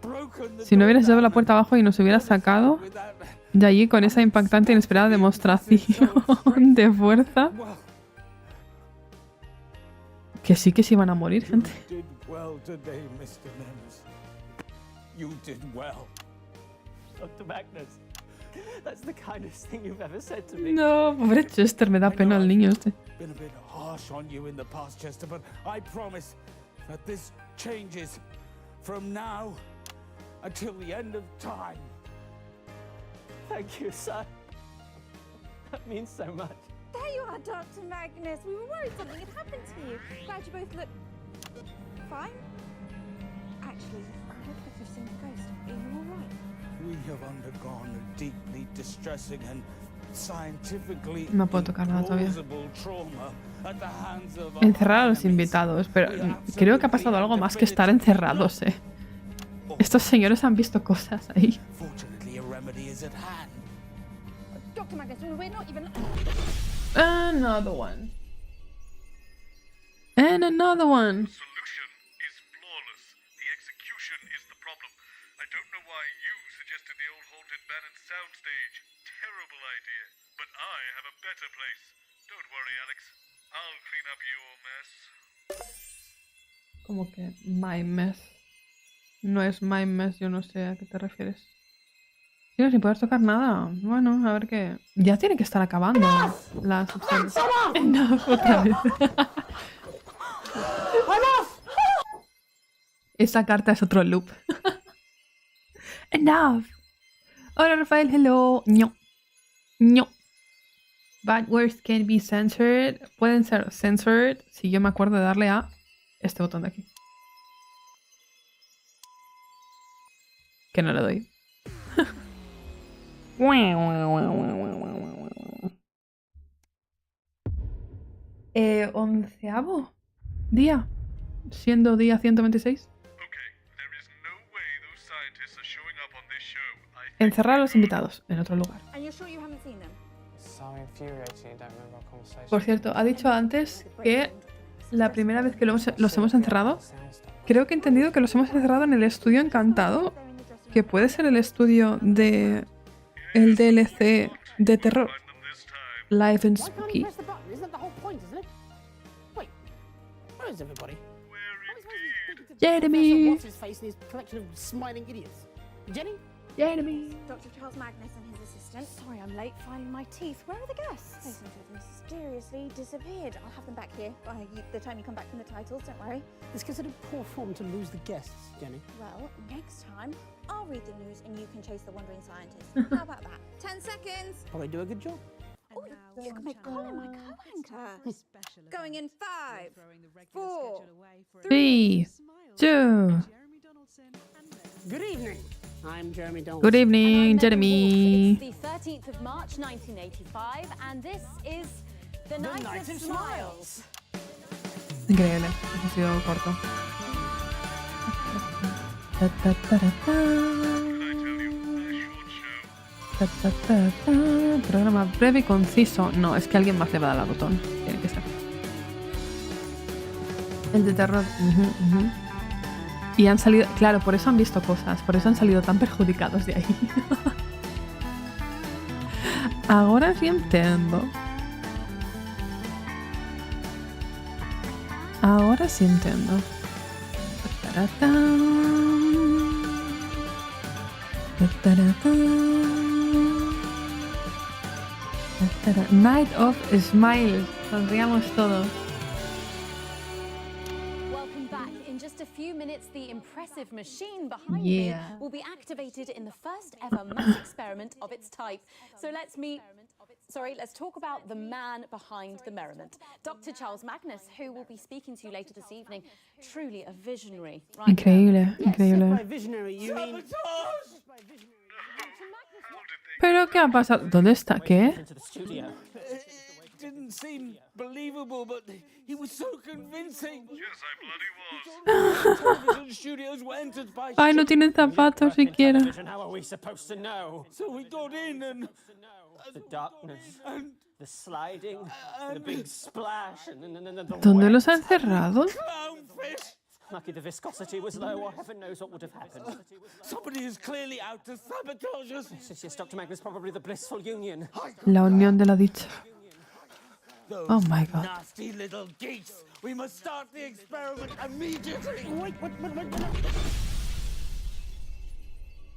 broken the Si no hubieras llevado la puerta abajo y nos hubieras sacado de allí con esa impactante e inesperada demostración de fuerza. Que sí que se iban a morir, gente. You did well today, Mr. Mims. You did well. Dr. Magnus, that's the kindest thing you've ever said to me. No, pobre Chester, me da pena el niño este. Been a bit harsh on you in the past, Chester, but I promise that this changes from now until the end of time. Thank you, sir. That means so much. There you are, Dr. Magnus. We were worried something had happened to you. Glad you both look fine. Actually, I look like you've seen a ghost. Are you all right? We have undergone a deeply distressing and scientifically No puedo tocar nada todavía. implausible trauma at the hands of our Encerrar a los invitados, pero creo que ha pasado algo más que estar encerrados, eh. Estos señores han visto cosas ahí. Fortunately, a remedy is at hand. Dr. Magnus, we're not even... Another one. And another one. Solution is flawless. The execution is the problem. I don't know why you suggested the old haunted man and soundstage. Terrible idea. But I have a better place. Don't worry, Alex. I'll clean up your mess. Como que my mess. No es my mess, yo no sé a qué te refieres. Tío, sin poder tocar nada. Bueno, a ver qué... Ya tiene que estar acabando las opciones. No, otra vez. Esa carta es otro loop. Enough. Hola, Rafael, hello. No. No. Bad words can be censored. Pueden ser censored si yo me acuerdo de darle a este botón de aquí. Que no le doy. 11º día. Siendo día 126. Encerrar a los invitados en otro lugar. Por cierto, ha dicho antes que la primera vez que los hemos encerrado, creo que he entendido que los hemos encerrado en el estudio encantado, que puede ser el estudio de el DLC de terror. Live and Spooky. Jeremy. What's his face and his collection of smiling idiots? Jenny? Jeremy. Dr. Charles Magnus and his assistant. Sorry, I'm late filing my teeth. Where are the guests? They seem to have mysteriously disappeared. I'll have them back here by the time you come back from the titles, don't worry. It's considered poor form to lose the guests, Jenny. Well, next time, I'll read the news and you can chase the wandering scientist. How about that? 10 seconds. Probably do a good job. Oh, you can make Colin my co-anchor. Going in 5, 4, 3, 2. Good evening. I'm Jeremy Donaldson. Good evening, Jeremy. It's the 13th of March 1985 and this is the Night of Smiles. Increíble, ha sido corto. Ta, ta, ta, ta, ta. Ta, ta, ta, ta. Programa breve y conciso. No, es que alguien más le va a dar al botón. Tiene que ser. El de terror. Y han salido... Claro, por eso han visto cosas. Por eso han salido tan perjudicados de ahí. Ahora sí entiendo. Ahora sí entiendo. Night of Smiles. Sonríamos todos. Welcome back. In just a few minutes, the impressive machine behind Yeah. me will be activated in the first ever mass experiment of its type. So let's talk about the man behind the merriment. Dr. Charles Magnus, who will be speaking to you later this evening. Truly a visionary. Right, Increíble, By increíble. visionary, you mean... ¿Pero qué ha pasado? ¿Dónde está? ¿Qué? Into the studio. It didn't seem believable, but he was so convincing. Yes, I bloody was. Television studios were entered by... Ay, no tienen zapatos siquiera. How are we supposed to know? So we got in and... The darkness, the sliding, the big splash, and then the ¿Dónde wet. los ha encerrado? Clownfish! Lucky the viscosity was low, or heaven knows what would have happened. Somebody is clearly out to sabotage us. Yes, Dr. Magnus, probably the blissful union. La unión de la dicha. Those Oh my god. nasty little geese. We must start the experiment immediately. Wait.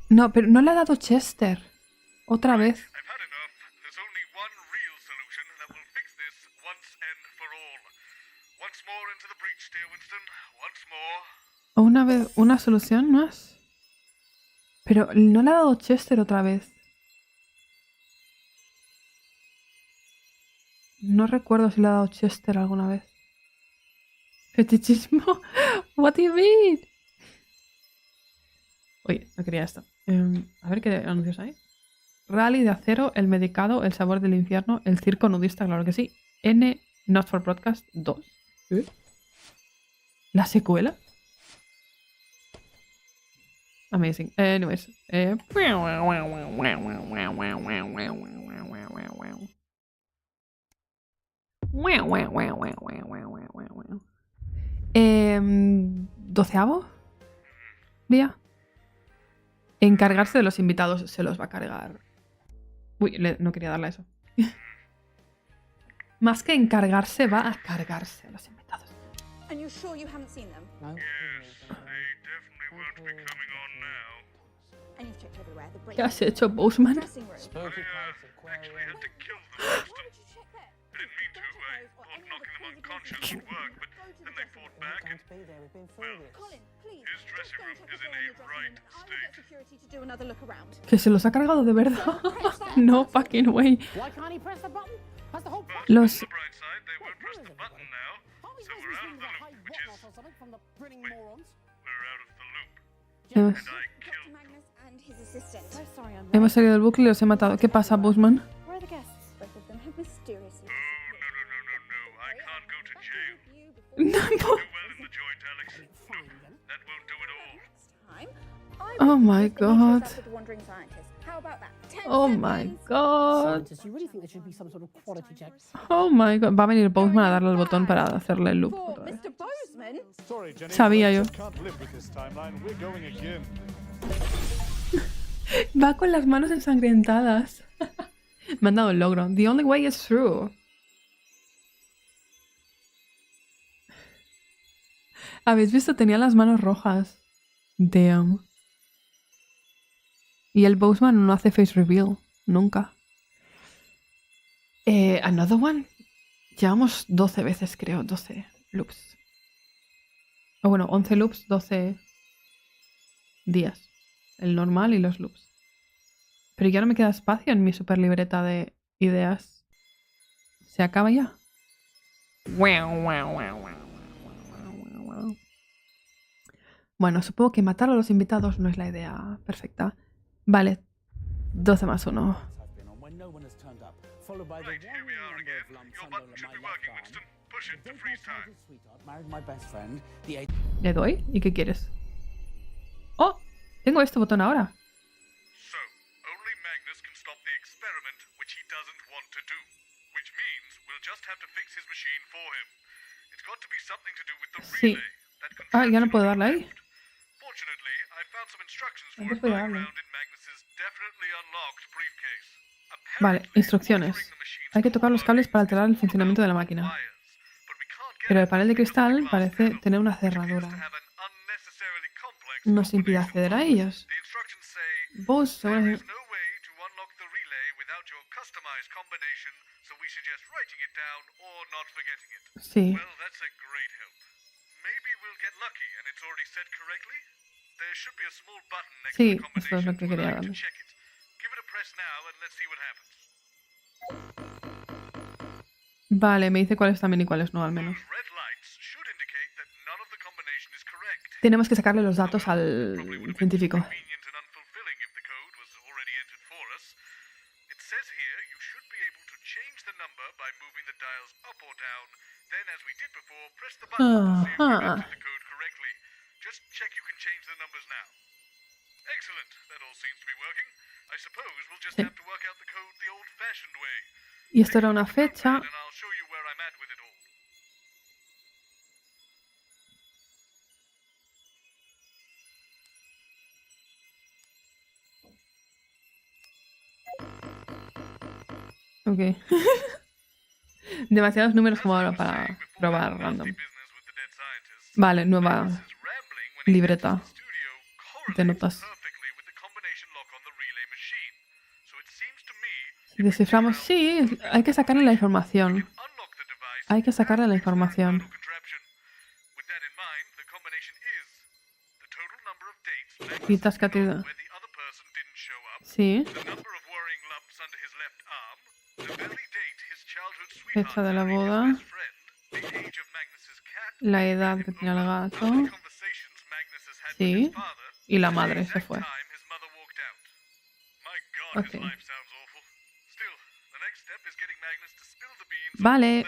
No, pero no le ha dado Chester. Otra vez. I've had enough. There's only one real solution that will fix this once and for all. Once more into the breach, dear Winston. Once more. Una vez, una solución más. Pero no le ha dado Chester otra vez. No recuerdo si le ha dado Chester alguna vez. Fetichismo. What do you mean? Oye, no quería esto. A ver qué anuncios hay. Rally de acero, el medicado, el sabor del infierno, el circo nudista, claro que sí. N Not for Broadcast 2. ¿La secuela? Amazing. Anyways. ¿12avo día? Encargarse de los invitados. Se los va a cargar. Uy, no quería darle a eso. Más que encargarse, va a cargarse a los invitados. And you're sure you haven't seen them? No. Yes, they definitely won't be coming on now. And you've checked everywhere. The ¿Qué has hecho, Boseman? dressing room. Actually had to kill them, Winston. Why did you check there? I didn't mean to. I thought knocking them unconscious would work, but then they fought back and... Colin, please. His dressing room is in a right I will get state. security to do another look around. Que se los ha cargado de verdad. No fucking way. Why can't he press the button? That's the whole point. Los... On the bright side, they won't press the button now, so we're out of the loop, which is... Or something from the grinning morons. We're out of the loop. Hemos, And I killed... Magnus and his assistant. So sorry, I'm hemos salido del bucle y los he matado. ¿Qué pasa, Boseman? Where are the guests? Both of them have mysteriously Oh, no. I can't go to jail. No. Do well in the joint, Alex. Nope, that won't do it all. time. I Oh will my use the intros god. up with the wandering scientist. How about that? 10 Oh my seconds. god. Scientists, you really think there should be some sort of quality check? Oh my god. Va a venir Boseman a darle al botón para hacerle el loop. For otra vez. Mr. Boseman. Sorry, Jenny. Sabía yo. Can't live with this timeline. We're going again. Va con las manos ensangrentadas. Me han dado el logro. The only way is through. ¿Habéis visto? Tenía las manos rojas. Damn. Y el Boseman no hace face reveal. Nunca. Another one. Llevamos 12 veces, creo. 12 loops. O bueno, 11 loops, 12 días. El normal y los loops. Pero ya no me queda espacio en mi super libreta de ideas. ¿Se acaba ya? Bueno, supongo que matar a los invitados no es la idea perfecta. Vale. 12 más 1. Right, here we are again. Your button should be working, Winston. Push it to freeze time. ¿Le doy? ¿Y qué quieres? ¡Oh! Tengo este botón ahora. So, only Magnus can stop the experiment, which he doesn't want to do. Which means we'll just have to fix his machine for him. It's got to be something to do with the Sí. relay. That Ah, ya no puedo darle ahí. Fortunately, I found some instructions for Antes it podía lying darle. around in Magnus's definitely unlocked briefcase. Vale, instrucciones. Hay que tocar los cables para alterar el funcionamiento de la máquina. Pero el panel de cristal parece tener una cerradura. Nos impide acceder a ellos. Vos, seguro... Sí. Sí, esto es lo que quería darle. Vale, me dice cuáles también y cuáles no, al menos. Tenemos que sacarle los datos al científico. Ajá. Sí. Y esto era una fecha. Ok. Demasiados números como ahora para probar random. Vale, nueva libreta de notas. Si desciframos, sí, hay que sacarle la información. Hay que sacarle la información. Citas que sí. Fecha de la boda. La edad que tenía el gato. Sí. Y la madre se fue. Ok. Vale.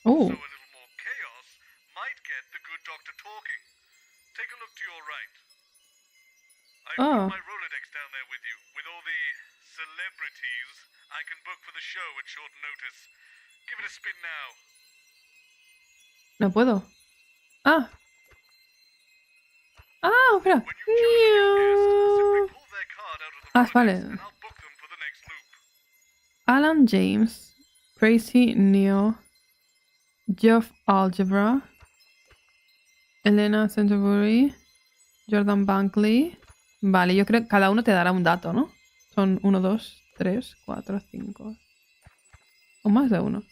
Oh. No puedo. Ah. Ah, espera. Ah, vale. Alan James, Tracy Neo, Geoff Algebra, Elena Centerbury, Jordan Bankley. Vale, yo creo que cada uno te dará un dato, ¿no? Son 1, 2, 3, 4, 5. O más de uno.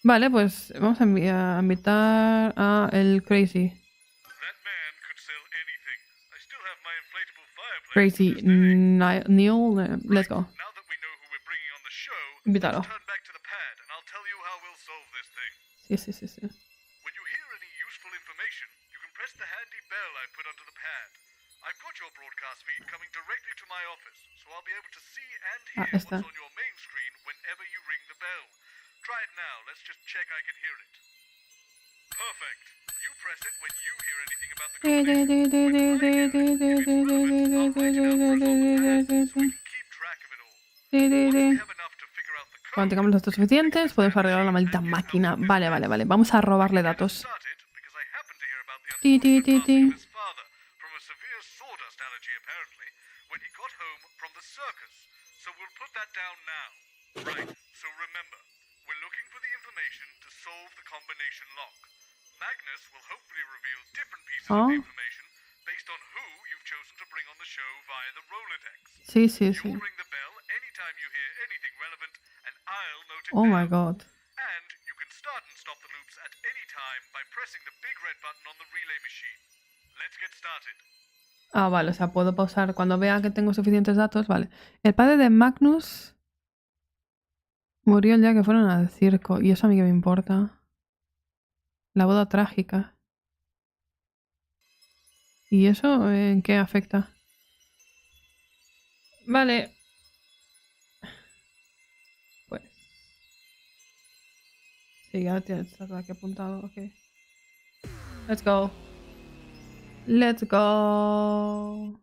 Vale, pues vamos a invitar a el Crazy. Crazy Neil, let's go. Invítalo. Sí, sí, sí, sí. Ah, esta. Cuando tengamos los datos suficientes, podemos arreglar la maldita máquina. Vale, vale, vale. Vamos a robarle datos. Oh. Sí, sí, sí. Oh my god. Ah, vale, o sea, puedo pausar cuando vea que tengo suficientes datos, vale. El padre de Magnus murió el día que fueron al circo. ¿Y eso a mí qué me importa? La boda trágica. ¿Y eso en qué afecta? Vale. Pues. Sí, ya tienes aquí apuntado, ok. Let's go. Let's go.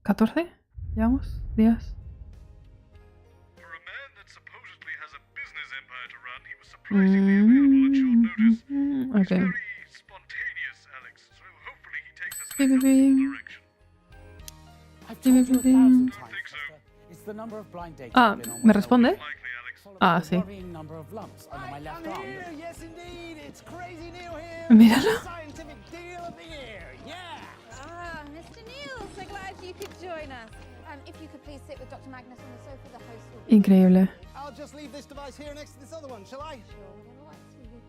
14, ¿llevamos? ¿Días? Ok. Ah, ¿me responde? Ah, sí. Míralo. Ah, Mr. Neil, so glad you could join us. If you could please sit with Dr. Magnus on the sofa, the host will be... Increíble. I'll just leave this device here next to this other one, shall I? Sure, whatever works for you.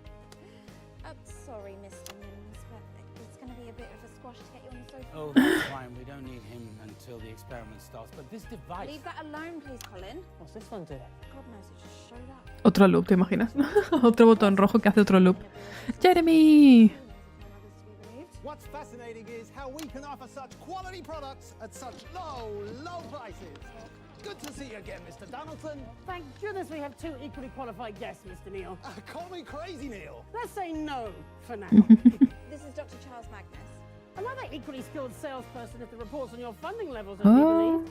Sorry, Mr. Mims, but it's going to be a bit of a squash to get you on the sofa. Oh, that's fine. We don't need him until the experiment starts. But this device... Leave that alone, please, Colin. What's this one doing? God knows, it just showed up. Otro loop, ¿te imaginas? Otro botón rojo que hace otro loop. ¡Jeremy! What's fascinating is how we can offer such quality products at such low prices. Good to see you again, Mr. Donaldson. Thank goodness we have two equally qualified guests, Mr. Neil. Call me Crazy Neil. Let's say no for now. This is Dr. Charles Magnus. Another equally skilled salesperson if the reports on your funding levels are to be believed.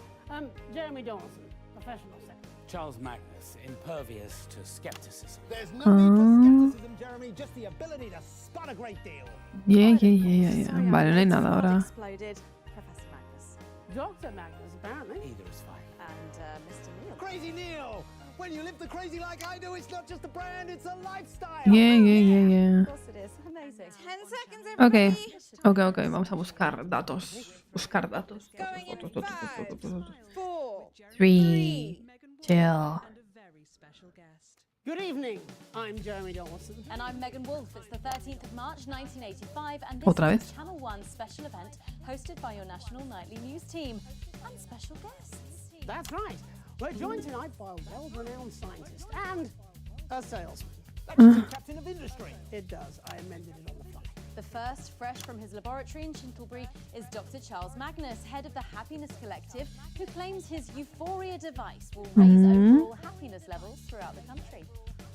Jeremy Donaldson, professional secretary. Charles Magnus, impervious to skepticism. There's no need for skepticism, Jeremy, just the ability to spot a great deal. Yeah. Vale, no hay nada ahora. Exploded. Professor Magnus. Dr. Magnus, apparently. Either is fine. And Mr. Neil. Crazy Neil! When you live the crazy like I do, it's not just a brand, it's a lifestyle. Yeah. Of course it is. Amazing. 10 seconds, everybody. Ok, vamos a buscar datos. Going in 5, 4, 3, chill. Good evening. I'm Jeremy Donaldson. And I'm Megan Wolf. It's the 13th of March 1985, and this Otra is vez. a Channel 1 special event hosted by your national nightly news team and special guests. That's right. We're joined tonight by a world-renowned scientist and a salesman. That should say captain of industry. It does. I amended it on the fly. The first, fresh from his laboratory in Chintlebury, is Dr. Charles Magnus, head of the Happiness Collective, who claims his Euphoria device will raise overall happiness levels throughout the country.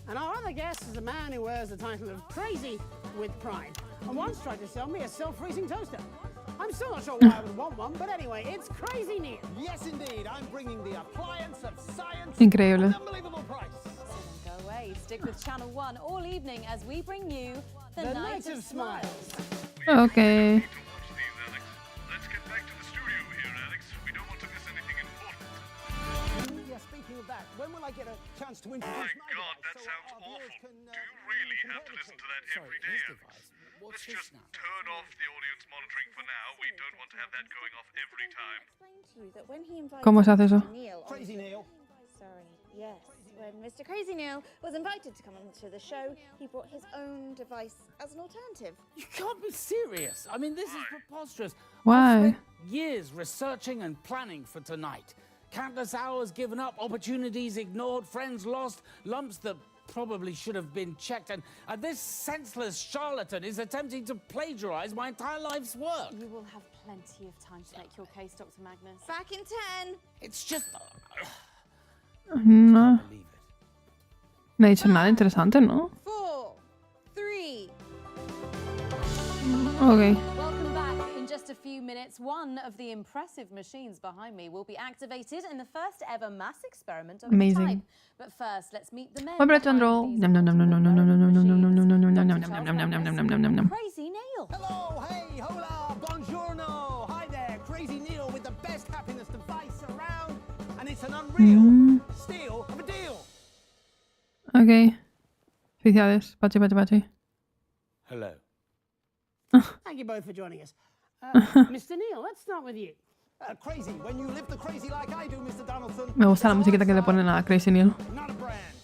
And our other guest is a man who wears the title of Crazy with Pride, and once tried to sell me a self-freezing toaster. I'm still not sure why I would want one, but anyway, it's Crazy Neil. Yes, indeed. I'm bringing the appliance of science Increíble. at an unbelievable price. So don't go away. Stick with Channel 1 all evening as we bring you the Night of Smiles. Ok. Let's get back to the studio here, Alex. We don't want to miss anything important. Yeah, speaking of that, when will I get a chance to introduce My my God, that device sounds our awful. viewers can, Do you really have to listen to that every day, Alex? Let's just turn off the audience monitoring for now. We don't want to have that going off every time. ¿Cómo se hace eso? Crazy Neil. Sorry, yes. When Mr. Crazy Neil was invited to come onto the show, he brought his own device as an alternative. You can't be serious. I mean, this is preposterous. Why? I've spent years researching and planning for tonight. Countless hours given up, opportunities ignored, friends lost, lumps that probably should have been checked, and this senseless charlatan is attempting to plagiarize my entire life's work. You will have plenty of time to make your case, Dr. Magnus. Back in 10. It's just... No. No he dicho nada interesante, ¿no? 4, 3. Ok. Welcome back. In just a few minutes, one of the impressive machines behind me will be activated in the first ever mass experiment of its type. But first, let's meet the men. Buen provecho, Andrew. Nom nom nom nom nom nom nom nom nom nom nom nom nom nom nom nom nom nom nom nom. Crazy Neil. Hello, hey, hola, buongiorno. Hi there, Crazy Neil with the best happiness device around. And it's an unreal steal of a deal. Ok. Felicidades. Pachi. Hello. Thank you both for joining us. Mr. Neil, let's start with you. Crazy, when you live the crazy like I do, Mr. Donaldson. Me gusta la musiquita que le ponen a Crazy Neil. Not a brand.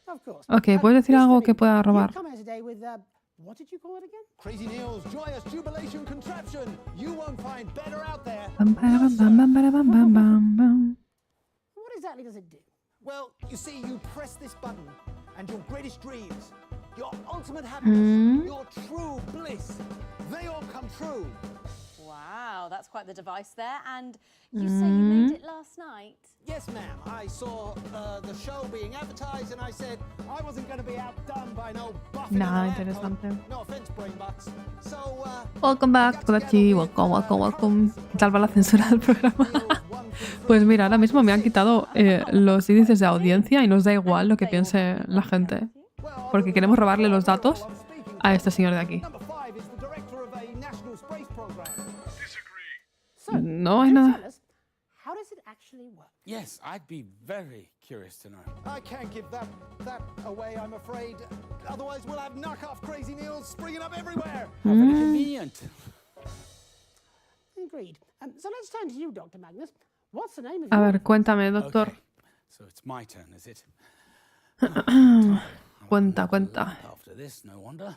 Of course. Ok, ¿puedes decir algo que pueda robar? You come here today with, what did you call it again? Crazy Neil's joyous jubilation contraption. You won't find better out there. Bam, bam, bam, bam, bam, bam, bam, bam. What exactly does it do? Well, you see, you press this button, and your greatest dreams, your ultimate happiness, your true bliss, they all come true. Wow, that's quite the device there. And you say you made it last night? Yes, ma'am. I saw the show being advertised, and I said I wasn't going to be outdone by no buffing. Nada interesante. No offense, brainbox. So, Welcome back, Kodachi. Welcome. ¿Qué tal va la censura del programa? Pues mira, ahora mismo me han quitado los índices de audiencia y nos da igual lo que piense la gente. Porque queremos robarle los datos a este señor de aquí. So, No hay nada. it actually work? Yes, I'd be very curious to know. I can't give that away, I'm afraid. Otherwise, we'll have knockoff Crazy Neils springing up everywhere. How very convenient. Agreed. So let's turn to you, Dr. Magnus. What's the name of A your... ver, cuéntame, doctor. Okay. So it's my turn, is it? Cuenta. After this, no wonder.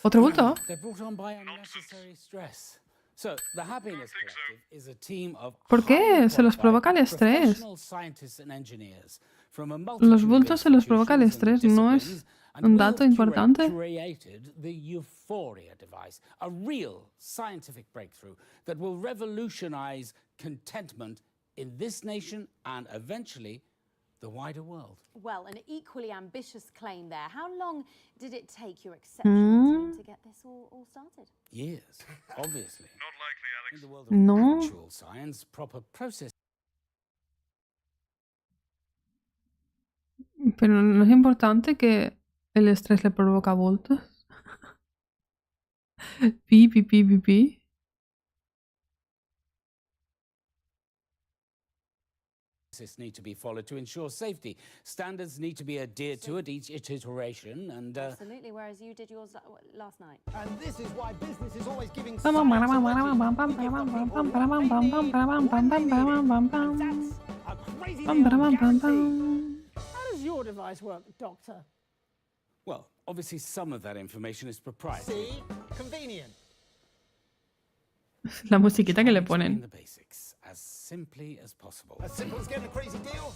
¿Otro bulto? They're brought on by unnecessary stress. So, the Happiness Collective is a team of ¿Por qué? Se los provoca el estrés. professional scientists and engineers from a Los multitude of bultos se los provoca el institutions estrés, and ¿no es disciplines, and un Will dato importante? created the Euphoria device, a real scientific breakthrough that will revolutionize contentment in this nation and eventually the wider world. Well, an equally ambitious claim there. How long did it take your exceptional team to get this all started? Years, obviously. Not likely, Alex. In the world of No. actual science, proper process. Pero no es importante que el estrés le provoca bultos. Pi. Need to be followed to ensure safety. Standards need to be adhered to at each iteration, and Absolutely, whereas you did yours last night. And this is why business is always giving How does your device work, Doctor? well, obviously some of that information is proprietary. See? Convenient. La musiquita que le ponen. The basics as simply as possible. As simple as getting a crazy deal.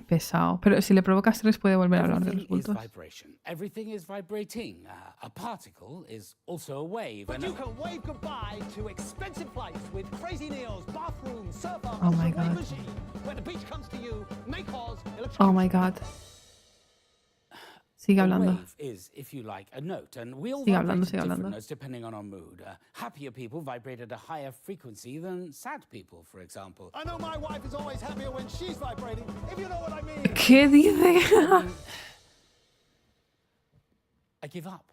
Pesado. Pero si le provoca estrés puede volver a hablar de los Everything is bultos. vibration. Everything is vibrating. A particle is also a wave. But and you can wave goodbye to expensive flights with Crazy Neils, bathrooms, surfer, Oh my wave God. machine. When the beach comes to you, make cause, Oh my god. Sigue A hablando. wave is, if you like, a note, and we all Sigue vibrate hablando, at sigue different hablando. notes depending on our mood. Happier people vibrate at a higher frequency than sad people, for example. I know my wife is always happier when she's vibrating, if you know what I mean. ¿Qué dice? I give up.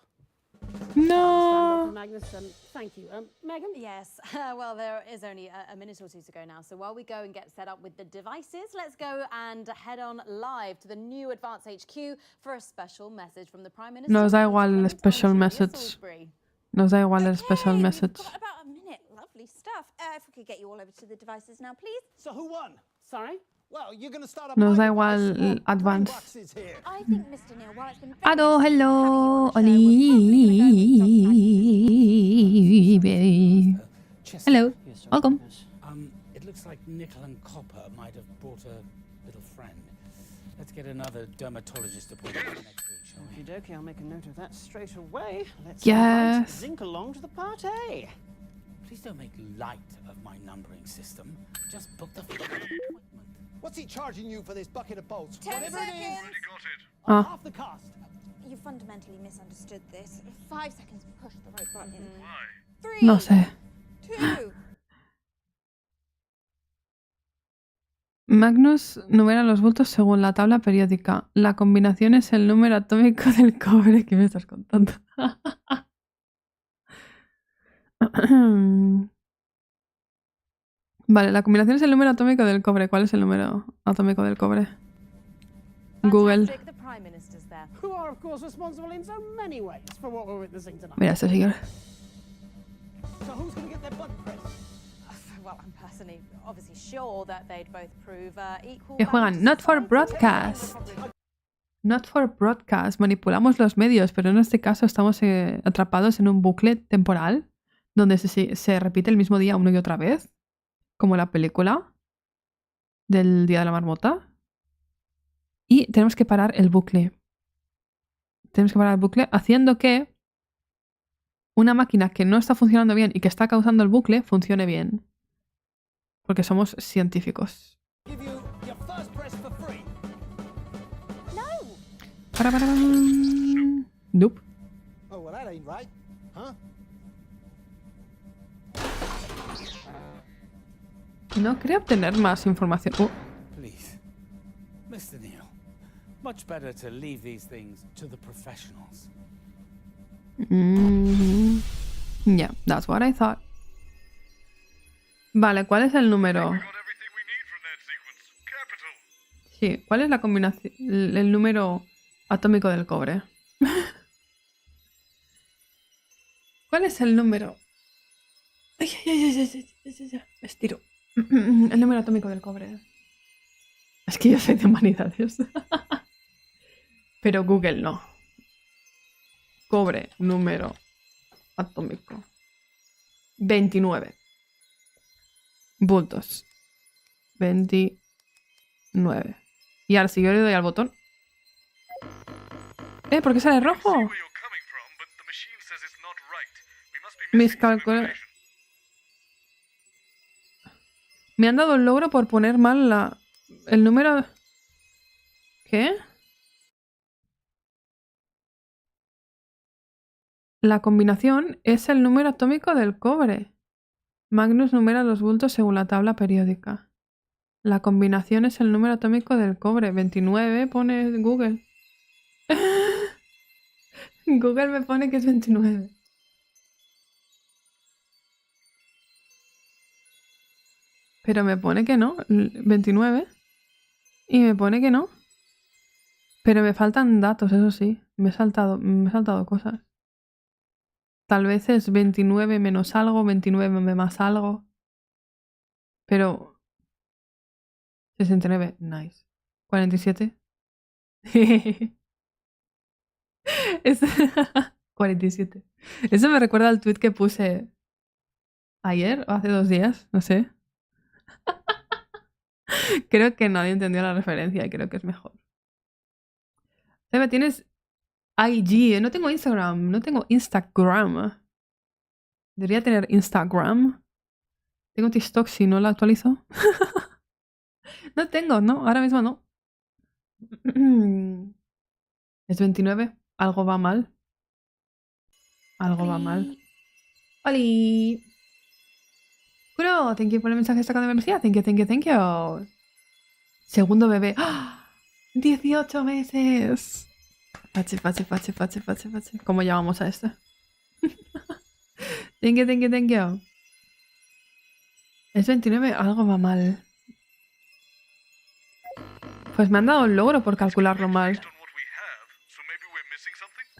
No. Dr. Magnus, thank you. Megan? Yes, well, there is only a minute or two to go now. So while we go and get set up with the devices, let's go and head on live to the new Advanced HQ for a special message from the Prime Minister. Nos da igual el special message. Nos da igual el special message. Got about a minute. Lovely stuff. If we could get you all over to the devices now, please. So who won? Sorry? Well, you're going to start up Nos da my igual device, el or advance. Brainbox is here. I think, Mr. Neil, while it's been very Hello, hello. Oli. Hello. Welcome. It looks like nickel and copper might have brought a little friend. Let's get another dermatologist appointment next week, shall we? Okey-dokey, I'll make a note of that straight away. Let's Yes. invite Zinc along to the party. Please don't make light of my numbering system. Just book the appointment. What's he charging you for this bucket of bolts? 10 Whatever it is, seconds. Ah. half the cost. You fundamentally misunderstood this. 5 seconds, push the right button. 3, No sé. 2. Magnus numera los bultos según la tabla periódica. La combinación es el número atómico del cobre. ¿Qué me estás contando? Vale, la combinación es el número atómico del cobre. ¿Cuál es el número atómico del cobre? Google. Fantastic, the Prime Minister's there. Who are, of course, responsible in so many ways for what we're witnessing tonight. Mira, este señor. So who's going to get their button press? Well, I'm personally obviously sure that they'd both prove equal. Que juegan not for broadcast. Not for broadcast. Manipulamos los medios, pero en este caso estamos atrapados en un bucle temporal donde se repite el mismo día una y otra vez, como la película del Día de la Marmota. Y tenemos que parar el bucle. Tenemos que parar el bucle haciendo que una máquina que no está funcionando bien y que está causando el bucle funcione bien. Porque somos científicos. Give you your first press for free. Para. Nope. Oh, well, that ain't right. Huh? No quería obtener más información. Please, Mr. Neil, much better to leave these things to the professionals. Yeah, that's what I thought. Vale, ¿cuál es el número? Sí, ¿cuál es la combinación? El número atómico del cobre. ¿Cuál es el número? Ay, ay, ay, ay, ay, ay, ay, me estiro. El número atómico del cobre. Es que yo soy de humanidades. Pero Google no. Cobre, número atómico. 29. Bultos. 29. Y ahora si yo le doy al botón. ¿Por qué sale rojo? Mis cálculos. Me han dado el logro por poner mal el número. ¿Qué? La combinación es el número atómico del cobre. Magnus numera los bultos según la tabla periódica. La combinación es el número atómico del cobre. 29 pone Google. Google me pone que es 29. Pero me pone que no. 29. Y me pone que no. Pero me faltan datos, eso sí. Me he saltado cosas. Tal vez es 29 menos algo, 29 más algo. Pero 69, nice. 47. Es 47. Eso me recuerda al tweet que puse ayer o hace 2 días, no sé. Creo que nadie entendió la referencia y creo que es mejor. Seba, tienes IG. No tengo Instagram. No tengo Instagram. Debería tener Instagram. Tengo TikTok si no la actualizo. No tengo, no. Ahora mismo no. Es 29. Algo va mal. Algo va mal. ¡Holi! Kuro, thank you por el mensaje destacado de membresía. Thank you, thank you, thank you. Segundo bebé. ¡Ah! 18 meses. Pache. ¿Cómo llamamos a este? Thank you, thank you, thank you. Es 29, algo va mal. Pues me han dado el logro por calcularlo mal.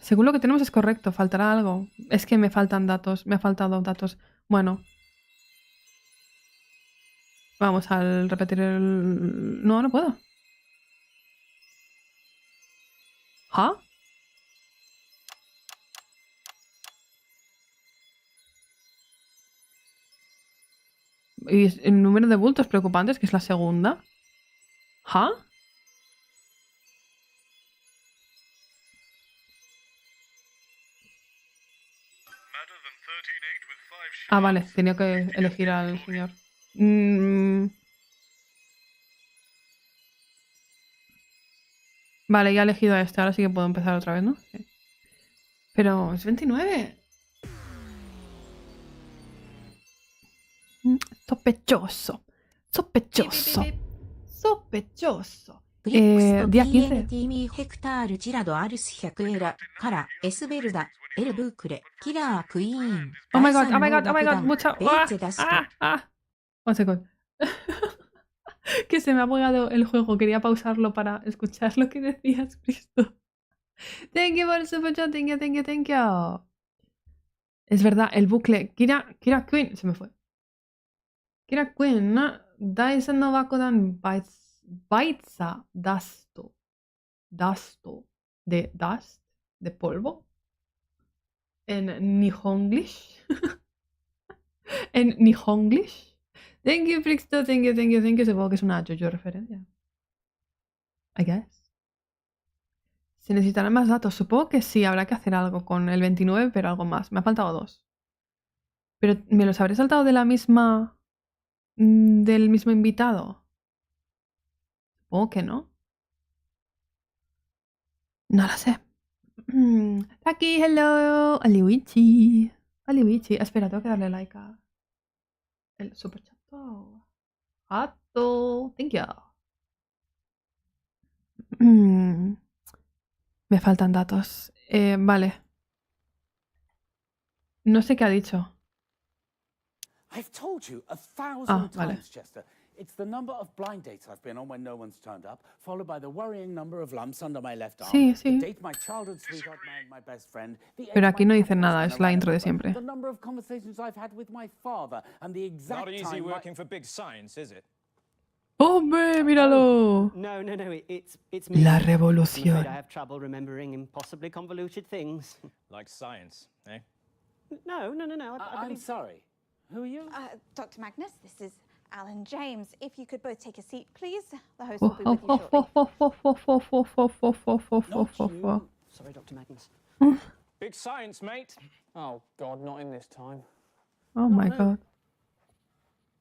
Según lo que tenemos es correcto, faltará algo. Es que me faltan datos, me ha faltado datos. Bueno. Vamos al repetir el... No puedo. ¿Ah? Y el número de bultos preocupantes, que es la segunda. ¿Ah? Ah, vale, tenía que elegir al señor. Vale, ya he elegido a este, ahora sí que puedo empezar otra vez, ¿no? Sí. Pero es 29. Sospechoso. Día 15. Oh my god, mucho. Un segundo. Que se me ha bugado el juego. Quería pausarlo para escuchar lo que decías, Cristo. Thank you for the super chat. Thank you. Es verdad, el bucle. Kira Queen. Se me fue. Kira Queen. Daisa no bakodan baitsa dasto. De dust. De polvo. En Nihonglish. En Nihonglish. Thank you, Frixto. Thank you. Supongo que es una JoJo referencia. I guess. Se necesitarán más datos. Supongo que sí, habrá que hacer algo con el 29, pero algo más. Me ha faltado 2. Pero ¿me los habré saltado de la misma... del mismo invitado? Supongo que no. No lo sé. Aquí, hello. Aliwichi. Espera, tengo que darle like a... el super chat. Hato. Thank you. Me faltan datos. Vale. No sé qué ha dicho. I've told you 1,000 Ah, vale. times, Chester. It's the number of blind dates I've been on when no one's turned up, followed by the worrying number of lumps under my left arm. Sí, sí. The date my childhood sweetheart married my best friend. The Pero age aquí my no dice cat nada, was es la gonna intro de run over, siempre. The number of conversations I've had with my father and the exact Not easy time working for big science, is it? ¡Hombre, míralo! No, it's La me. I'm revolución. afraid I have trouble remembering impossibly convoluted things. Like science, eh? No. I'm sorry. Who are you? Dr. Magnus, this is Alan James. If you could both take a seat, please. The host Oh, will be oh, with you shortly. Sorry, Dr. Magnus. Big science, mate. Oh, God, not in this time. Oh my god.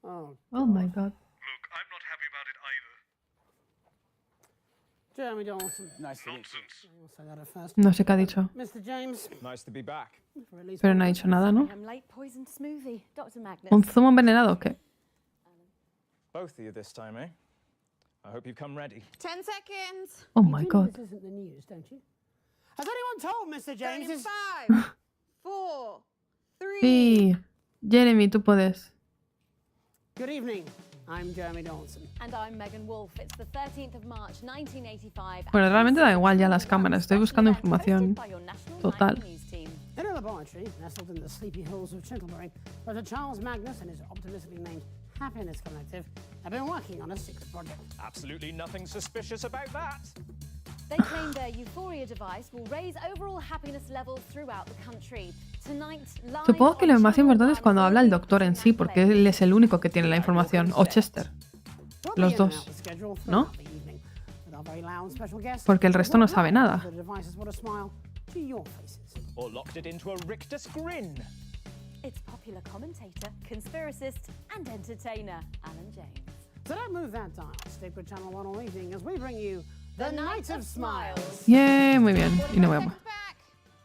Oh, Oh my god. Look, I'm not happy about it either. Jeremy Donaldson. Nice to meet Nonsense. We'll say that at first. No sé qué ha dicho. Mr. James. Nice to be back. For at least Pero one no ha dicho nada, ¿no? I'm late poisoned smoothie, Dr. Magnus. ¿Un zumo envenenado o qué? Both of you this time, eh? I hope you've come ready. 10 seconds. Oh You my do know god. This isn't the news, don't you? Has anyone told Mr. James? 5, 4, 3. Sí. Jeremy, tú puedes. Good evening. I'm Jeremy Donaldson. And I'm Megan Wolf. It's the 13th of March, 1985. Bueno, realmente da igual ya las cámaras. Estoy buscando información. Total. In a laboratory nestled in the sleepy hills of Chintlebury, Dr. Charles Magnus and his optimistically named Happiness Collective have been working on a secret project. Absolutely nothing suspicious about that. They claim their euphoria device will raise overall happiness levels throughout the country. Tonight, live Supongo que lo on más Channel importante es cuando habla el doctor en sí, porque él es el único que tiene la información. O Chester. Los dos. ¿No? Porque el resto no sabe nada. Or locked it into a rictus grin. It's popular commentator, conspiracist, and entertainer, Alan James. So don't move that dial. Stick with Channel 1 all evening as we bring you The Night of Smiles. Yeah, muy bien. Y no vemos.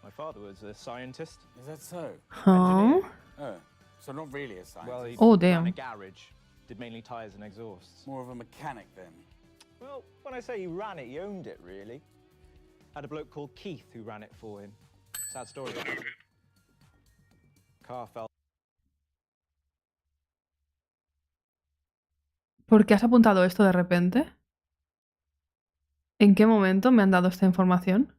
My father was a scientist. Is that so? Oh. Oh, so not really a scientist. Well, he Oh, ran damn. a garage. Did mainly tires and exhausts. More of a mechanic then. Well, when I say he ran it, he owned it, really. Had a bloke called Keith who ran it for him. Sad story. Car fell. ¿Por qué has apuntado esto de repente? ¿En qué momento me han dado esta información?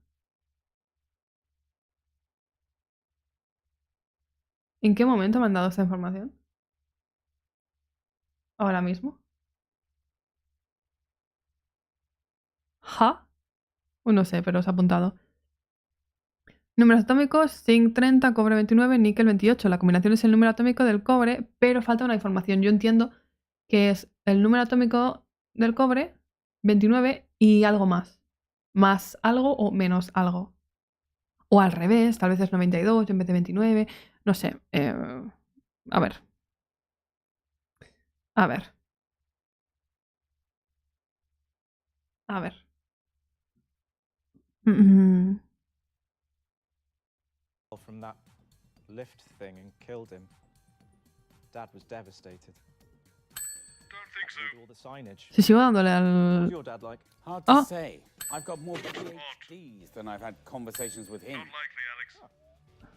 ¿En qué momento me han dado esta información? ¿Ahora mismo? ¿Ja? No sé, pero os ha apuntado. Números atómicos, zinc 30, cobre 29, níquel 28. La combinación es el número atómico del cobre, pero falta una información. Yo entiendo que es el número atómico del cobre, 29 y algo más. Más algo o menos algo. O al revés, tal vez es 92 en vez de 29. No sé. A ver. A ver. A ver. From that lift thing and killed him. Dad was devastated. Don't think so. All the signage. Si sigo dándole What's al... your dad like? Hard to Oh. say. I've got more PhDs than I've had conversations with him. Unlikely, Alex.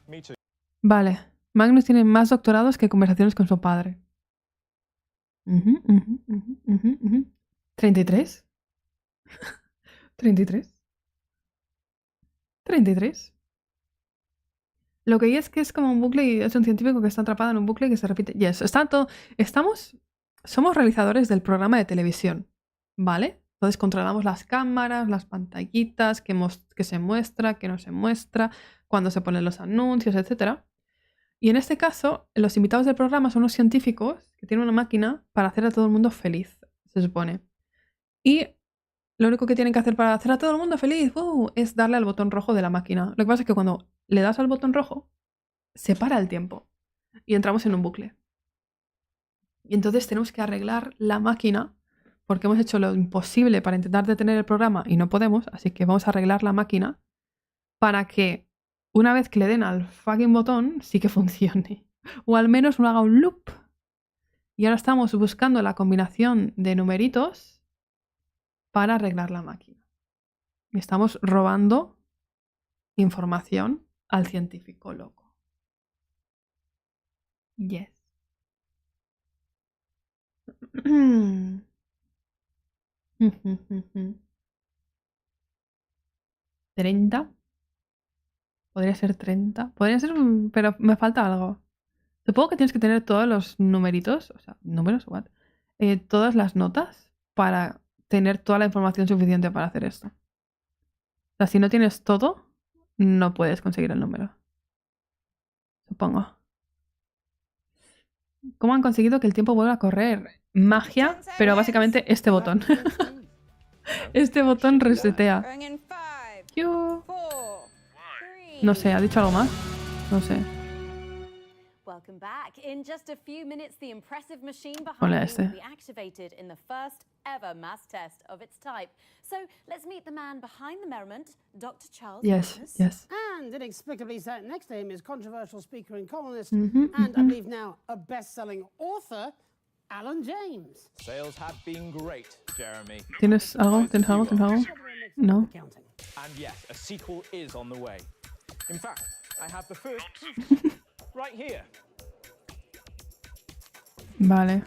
Me too. Vale. Magnus tiene más doctorados que conversaciones con su padre. 33. 33. 33. Lo que hay es que es como un bucle y es un científico que está atrapado en un bucle que se repite. Yes, está todo. Somos realizadores del programa de televisión, ¿vale? Entonces controlamos las cámaras, las pantallitas, que se muestra, que no se muestra, cuando se ponen los anuncios, etc. Y en este caso, los invitados del programa son unos científicos que tienen una máquina para hacer a todo el mundo feliz, se supone. Y lo único que tienen que hacer para hacer a todo el mundo feliz es darle al botón rojo de la máquina. Lo que pasa es que cuando le das al botón rojo, se para el tiempo y entramos en un bucle. Y entonces tenemos que arreglar la máquina porque hemos hecho lo imposible para intentar detener el programa y no podemos, así que vamos a arreglar la máquina para que una vez que le den al fucking botón sí que funcione. O al menos no haga un loop. Y ahora estamos buscando la combinación de numeritos para arreglar la máquina. Y estamos robando información al científico loco. Yes. ¿30? Podría ser 30. Podría ser, pero me falta algo. Supongo que tienes que tener todos los numeritos, o sea, números, what? Todas las notas para tener toda la información suficiente para hacer esto. O sea, si no tienes todo, no puedes conseguir el número. Supongo. ¿Cómo han conseguido que el tiempo vuelva a correr? Magia, pero básicamente este botón. Este botón resetea. No sé, ¿ha dicho algo más? No sé. Welcome back. In just a few minutes, the impressive machine behind Hola, me este. will be activated in the first ever mass test of its type. So let's meet the man behind the merriment, Dr. Charles. Yes, Magnus. yes. And inexplicably sat next to him is controversial speaker and columnist, Mhm, and I mhm. believe now a best-selling author, Alan James. Sales have been great, Jeremy. ¿Tienes algo? ¿Tienes algo? ¿Tienes algo? No. And yes, a sequel is on the way. In fact, I have the first right here. Vale.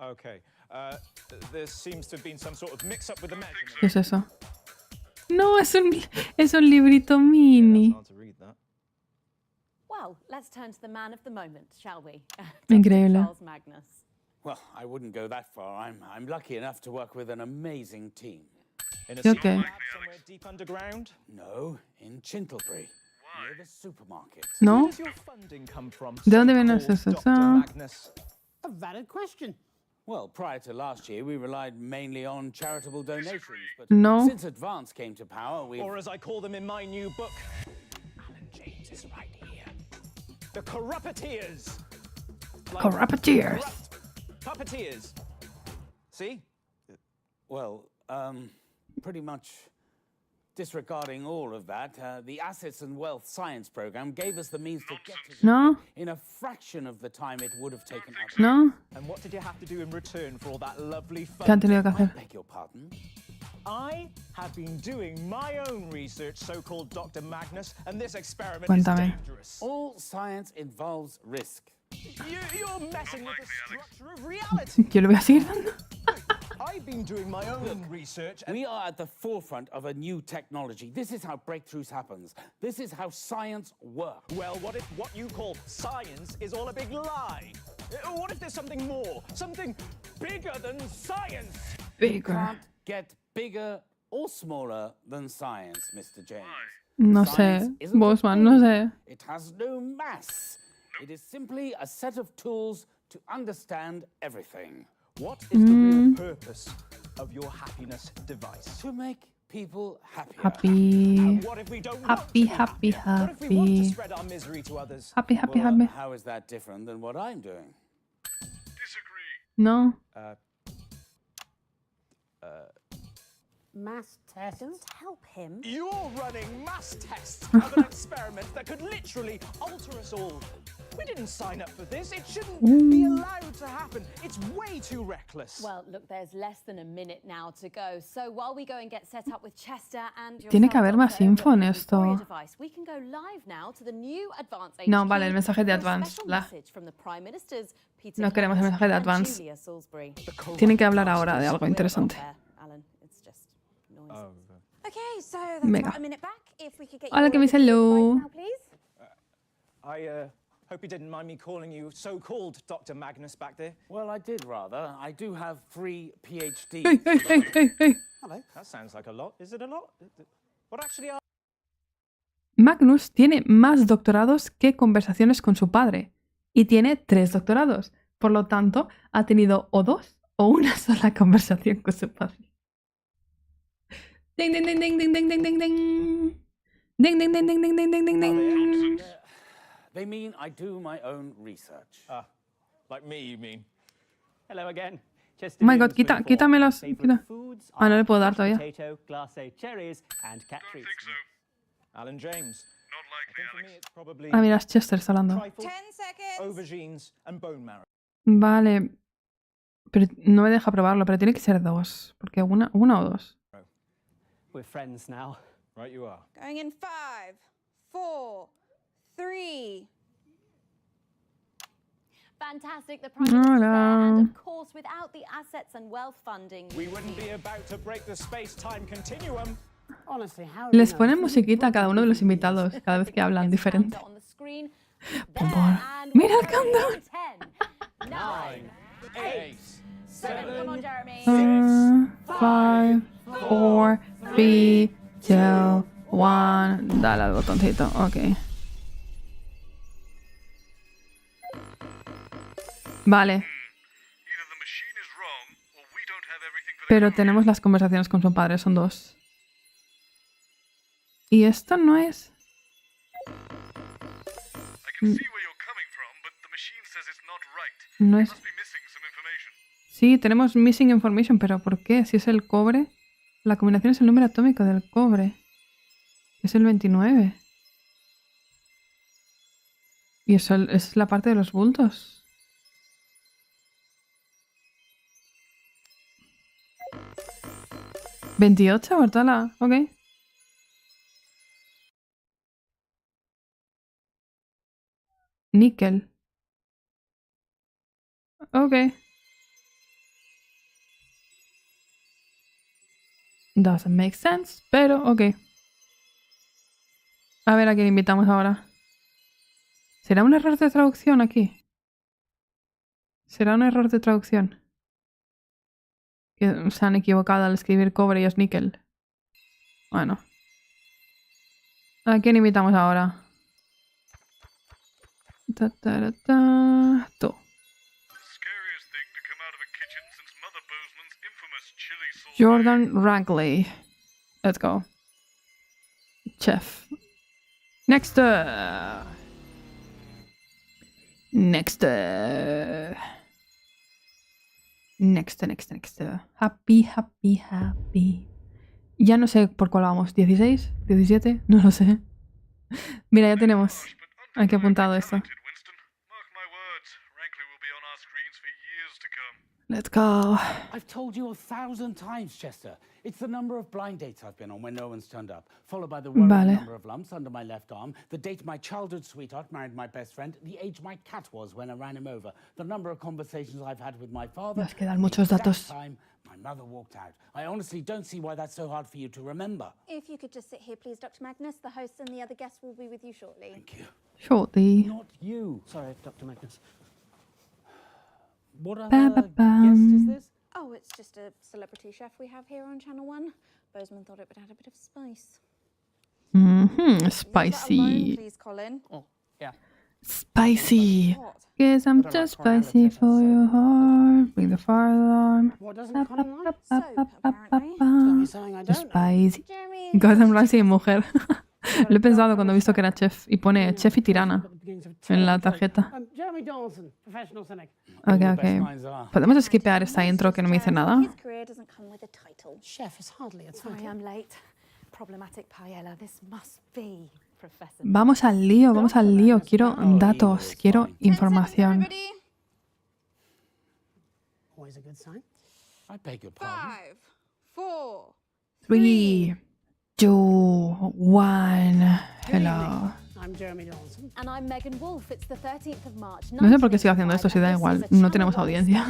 Okay. There seems to have been some sort of mix-up with the measurement. ¿Qué es eso? No, es un librito mini. Well, let's turn to the man of the moment, shall we? Increíble. Charles Magnus. Well, I wouldn't go that far. I'm lucky enough to work with an amazing team. In a Okay. secret lab somewhere deep underground? No, in Chintleby, near the supermarket. ¿No? Where does your funding come from? ¿De dónde viene eso? Dr. Magnus? A valid question. Well, prior to last year, we relied mainly on charitable donations, but No. since Advance came to power, we've... Or as I call them in my new book, Alan James is right here. The corrupteers. Corrupteers. Puppeteers. See? Well, pretty much disregarding all of that, the Assets and Wealth Science program gave us the means to get to No. in a fraction of the time it would have taken us. No. And what did you have to do in return for all that lovely fun? ¿Qué han tenido que hacer? Beg your pardon? I have been doing my own research, so-called Dr. Magnus, and this experiment Cuéntame. is dangerous. All science involves risk. You're messing with the structure of reality. Yo le voy a seguir dando. I've been doing my own research. We are at the forefront of a new technology. This is how breakthroughs happen. This is how science works. Well, what if what you call science is all a big lie? What if there's something more? Something bigger than science? Bigger. Can't get bigger or smaller than science, Mr. James. No Science sé. isn't a Bosman, no thing. sé. It has no mass. It is simply a set of tools to understand everything. What is the real purpose of your happiness device? To make people happier. Happy. And what if we don't want Happy, to be happy, happier? What if we want to happy. spread our misery to others? Happy, happy, Well, happy. how is that different than what I'm doing? No. Mass tests. Don't help him. You're running mass tests of an experiment that could literally alter us all. We didn't sign up for this. It shouldn't be allowed to happen. It's way too reckless. Well, look, there's less than a minute now to go. So while we go and get set up with Chester and Tiene que haber más info en esto. we can go live now to the new Advance HQ. No, vale, el mensaje de for a Advance, special bla. message from the Prime Ministers, Peter No queremos el Kent mensaje de and Advance. Julia Salisbury. Tienen que hablar ahora de algo interesante. Alan, it's just noise. Okay, so that's Venga. about a minute back. If we could get Hola, you que me dice hello. now, please. I hope you didn't mind me calling you so-called Dr. Magnus back there. Well, I did rather. I do have 3 PhDs. Hey, hey, hey, hey, hey. Hello. That sounds like a lot. Is it a lot? What actually are... Magnus tiene más doctorados que conversaciones con su padre. Y tiene 3 doctorados. Por lo tanto, ha tenido o 2 o una sola conversación con su padre. Ding, ding, ding, ding, ding, ding, ding, ding, ding. Ding, ding, ding, ding, ding, ding, ding, ding, ding. They mean I do my own research. Like me, you mean? Hello again. Chester Oh my god, Newman's with quítamelos. favorite foods Ah, no are le puedo dar mashed todavía. Potato, glacé cherries, and cat treats. Alan James. I think for me it's probably Ah, mira, Chester está hablando. trifle, aubergines, and bone marrow. Vale. Pero no me deja probarlo, pero tiene que ser 2. Porque una o 2. We're friends now. Right you are. Going in 5, 4, 3. Fantastic. The Prime Minister's there, Hola. and of course, without the assets and wealth funding, We wouldn't be about to break the space-time continuum. Honestly, how Les ponen musiquita a cada uno de los invitados cada vez que hablan diferente. on the screen. Pum, pum. ¡Mira el countdown! 9, 8, 7, Come on, Jeremy. 5, 4, 3, 2, 1. Dale al botoncito. Ok. Vale. Pero tenemos las conversaciones con su padre, son 2. Y esto no es... No es... Sí, tenemos missing information, pero ¿por qué? Si es el cobre... La combinación es el número atómico del cobre. Es el 29. Y eso es la parte de los bultos. ¿28, Bartola? Ok. Níquel. Ok. Doesn't make sense, pero ok. A ver a quién invitamos ahora. ¿Será un error de traducción aquí? ¿Será un error de traducción? Que se han equivocado al escribir cobre y es níquel. Bueno. ¿A quién invitamos ahora? Ta, ta, ta, ta. Tú. Jordan Ragley. Let's go. Chef. Next. Next. Next. Happy. Ya no sé por cuál vamos. ¿16? ¿17? No lo sé. Mira, ya tenemos aquí apuntado esto. Let's go. I've told you 1,000 times, Chester. It's the number of blind dates I've been on when no one's turned up, followed by the worrying number of lumps under my left arm, the date my childhood sweetheart married my best friend, the age my cat was when I ran him over, the number of conversations I've had with my father, Nos quedan muchos datos. the time my mother walked out. I honestly don't see why that's so hard for you to remember. If you could just sit here, please, Dr. Magnus. The host and the other guests will be with you shortly. Thank you. Shortly. Not you. Sorry, Dr. Magnus. What Ba-ba-bum. guest is this? Oh, it's just a celebrity chef we have here on Channel 1. Bozeman thought it would add a bit of spice. Spicy. Leave that alone, please, Colin. Oh, yeah. Spicy. Guess I'm too spicy for your heart. Bring the fire alarm. What doesn't Colin like? Soap, apparently. Tell me something I don't know. Spicy. Gordon Ramsay, mujer. Lo he pensado cuando he visto que era chef. Y pone chef y tirana en la tarjeta. Jeremy Dawson, professional cynic. Ok. ¿Podemos skipear esta intro que no me dice nada? His career doesn't come with a title. Chef is hardly a Sorry, title. I'm late. Problematic paella. This must be Professor. Vamos al lío. Quiero datos, quiero información. Always a good sign. I beg your pardon. 5, 4. 3, 2, 1. Hello. I'm Jeremy Dawson. And I'm Megan Wolf. It's the 13th of March. No sé por qué sigo haciendo esto si da igual. No tenemos audiencia.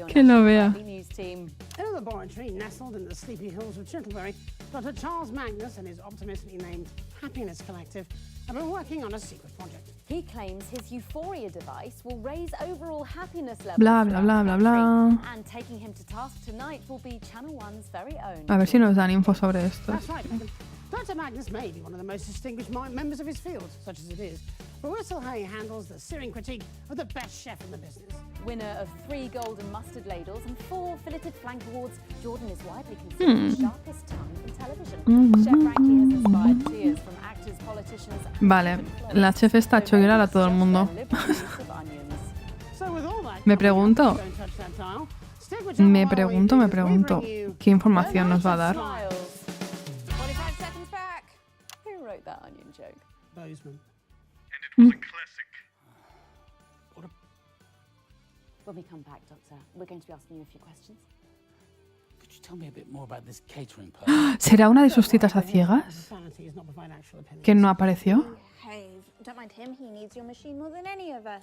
Que lo vea. In a laboratory nestled in the sleepy hills of Chittlebury, Dr. Charles Magnus and his optimistically named Happiness Collective have been working on a secret project. He claims his euphoria device will raise overall happiness levels. Bla, bla, bla, bla, bla. And taking him to task tonight will be Channel 1's very own. A ver si nos dan info sobre esto. That's right, Megan. Dr. Magnus may be one of the most distinguished members of his field, such as it is, but we're still how he handles the searing critique of the best chef in the business. Winner of 3 golden mustard ladles and 4 filleted flank awards, Jordan is widely considered the sharpest tongue in television. Chef Frankie has inspired tears from actors, politicians, Vale, la chef esta ha hecho llorar a todo el mundo. Me pregunto, ¿qué información nos va a dar? 45 seconds back. Who wrote that onion joke? Bozeman. And it was a classic. When we come back, Doctor, we're going to be asking you a few questions. Could you tell me a bit more about this catering plan? ¿Será una de sus citas a ciegas? ¿Que no apareció? Behave. Don't mind him, he needs your machine more than any of us.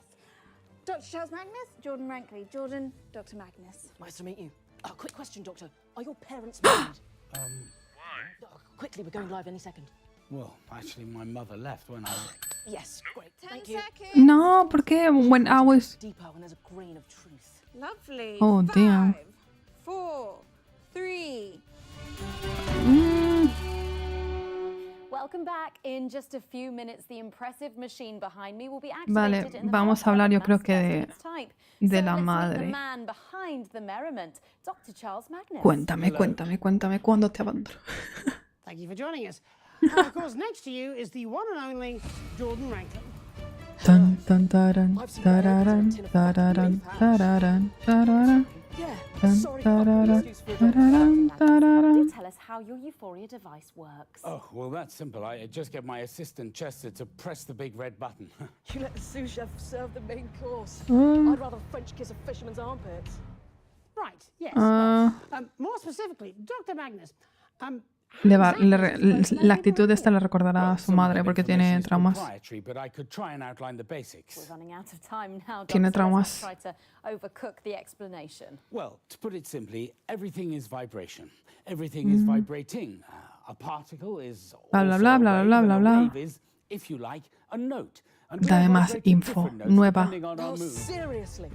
Dr. Charles Magnus, Jordan Rankley. Jordan, Dr. Magnus. Nice to meet you. Quick question, Doctor. Are your parents married? Why? Quickly, we're going live any second. Well, actually, my mother left when I... Yes, great. Thank you. No, ¿por qué? When I was... Deeper when there's a grain of truth. Lovely. Oh, damn. 5, 4, 3. Welcome back. In just a few minutes, the impressive machine behind me will be Vale, activated in the vamos a hablar yo creo que de So la let's meet the madre. man behind the merriment, Dr. Charles Magnus. Cuéntame, cuéntame, cuéntame, ¿cuándo te abandono? Thank you for joining us. Of course, next to you is the one and only Jordan Rankley. Tan, tan, taran, tararan, tararan, tararan, tararan. Tan, tararan, tararan, tararan. Do tell us how your euphoria device works. Oh, well, that's simple. I just get my assistant Chester to press the big red button. You let the sous chef serve the main course. Mm. I'd rather French kiss a fisherman's armpits. Right, yes. Ah. More specifically, Dr. Magnus. La actitud esta le recordará a su madre porque tiene traumas. But I could try and outline the basics. We're running out of time now, Tiene Doctor. Let's traumas. not try to overcook the explanation. Well, to put it simply, everything is vibration. Everything is vibrating. A particle is Bla, bla, bla, bla, bla, bla, bla. a wave is, if you like, a note. And we Dame más vibrate info, different notes nueva. depending on our mood. Seriously?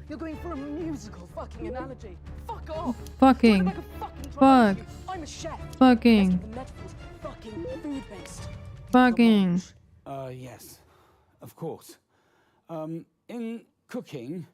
You're going for a musical fucking analogy. Fuck off. Fucking. Fuck. I'm a chef. Fucking. The metaphor's fucking food-based. Fucking. Yes, of course. In cooking,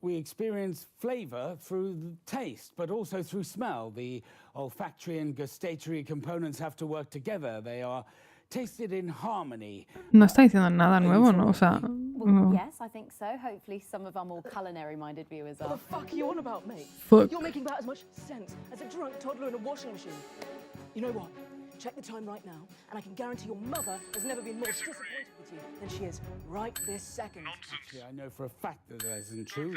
we experience flavor through the taste, but also through smell. The olfactory and gustatory components have to work together. They are tasted in harmony. No está diciendo nada nuevo, ¿no? O sea... Well, yes, I think so. Hopefully some of our more culinary-minded viewers What are. the fuck are you on about, mate? Fuck. You're making about as much sense as a drunk toddler in a washing machine. You know what? Check the time right now, and I can guarantee your mother has never been more disappointed with you than she is right this second. Actually, I know for a fact that that isn't true.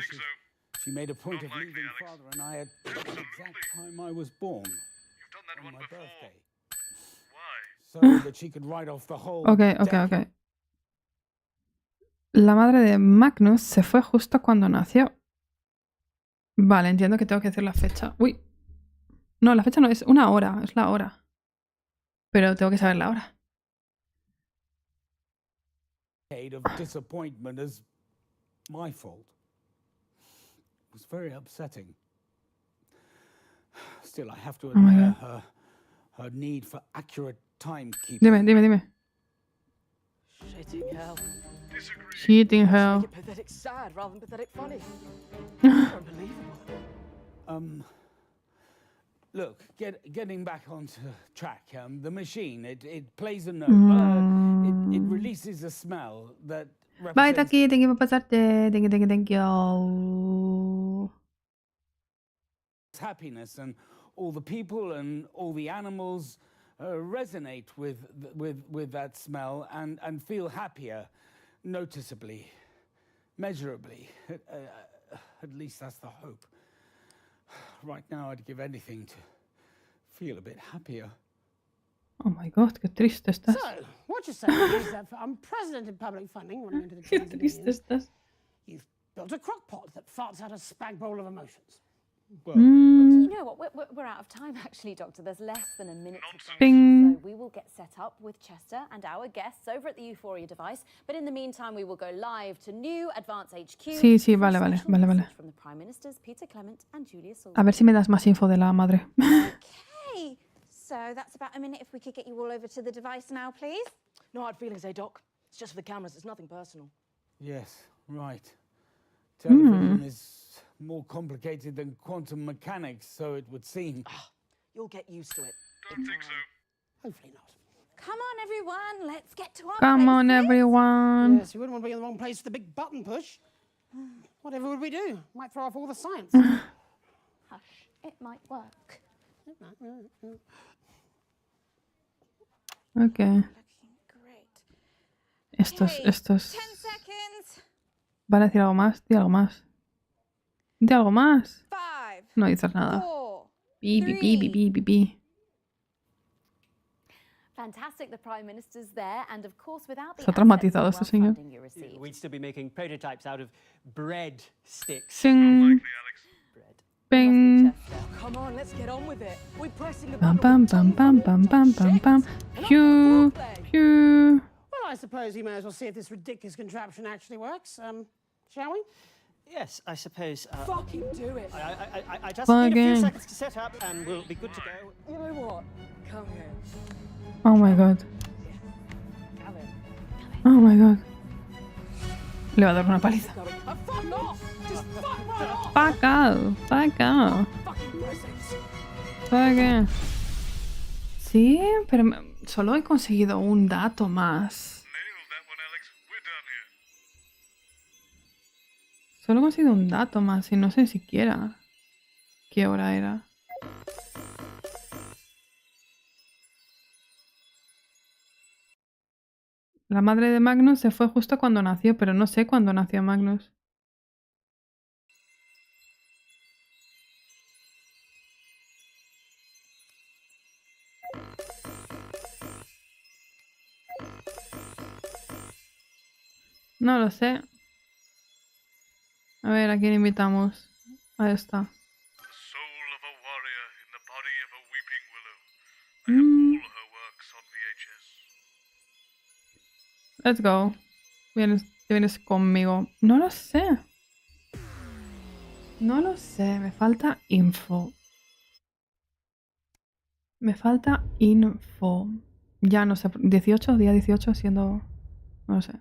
She made a point of leaving father and I at the exact time I was born. On my birthday. So that she could write off the whole Ok. La madre de Magnus se fue justo cuando nació. Vale, entiendo que tengo que decir la fecha. Uy. No, la fecha no es una hora, es la hora. Pero tengo que saber la hora. of disappointment as my fault. It was very upsetting. Still, I have to admire her need for accurate timekeeping. Dime. Shitting hell. Shitting hell. Make it pathetic sad rather than pathetic funny. Unbelievable. Look, getting back onto track, the machine, it plays a note. It releases a smell that Bye, represents Taki. Thank you for pasarte. Thank you. happiness, and all the people and all the animals resonate with that smell and feel happier, noticeably, measurably. At least that's the hope. Right now, I'd give anything to feel a bit happier. Oh my god, qué triste estás. So, what you're saying is that for unprecedented public funding running into the Qué tens of triste millions, estás. you've built a crockpot that farts out a spag bowl of emotions. Well, You know what? We're out of time, actually, Doctor. There's less than a minute to go. Bing. So we will get set up with Chester and our guests over at the Euphoria device. But in the meantime, we will go live to new Advance HQ. Sí, vale. From the Prime Ministers Peter Clement and Julia A ver si me das más info de la madre. Okay, so that's about a minute. If we could get you all over to the device now, please. No hard feelings, eh, Doc? It's just for the cameras. It's nothing personal. yes, right. Television is more complicated than quantum mechanics, so it would seem. You'll get used to it. Don't think so. Hopefully not. Come on, everyone. Let's get to our Come on, places. everyone. Yes, you wouldn't want to be in the wrong place for the big button push. Whatever would we do? Might throw off all the science. Hush, it might work. Ok. Looking great. Estos. 10 seconds. ¿Van a decir algo más? Di algo más. Di algo más. 5, No dices nada. 4, Fantastic, the Prime Minister's there, and of course, without the Se ha traumatizado assets ese and señor. funding you received. We'd still be making prototypes out of bread sticks. Ping. Ping. Come on, let's get on with it. We're pressing the Pam button. pam pam pam pam pam pam pam. Phew. Phew. Well, I suppose we may as well see if this ridiculous contraption actually works. Shall we? Yes, I suppose. Fucking do it. I just need a few Fucking. seconds to set up and we'll be good to go. You know what? Come here. Oh my god. Come here. Oh my god. Le va a dar una paliza. Fuck off! Just fuck right off! Fuck out. Fuck out. Fucking presents. Fuck it. Sí, pero solo he conseguido un dato más. Solo he conseguido un dato más y no sé siquiera qué hora era. La madre de Magnus se fue justo cuando nació, pero no sé cuándo nació Magnus. No lo sé. A ver, ¿a quién invitamos? A esta. Let's go. Vienes conmigo. No lo sé. No lo sé. Me falta info. Me falta info. Ya no sé. 18, día 18 siendo... No lo sé.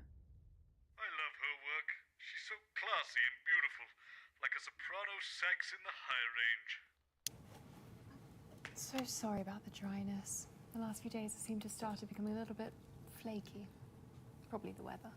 So sorry about the dryness. The last few days seem to have started becoming a little bit flaky. Probably the weather.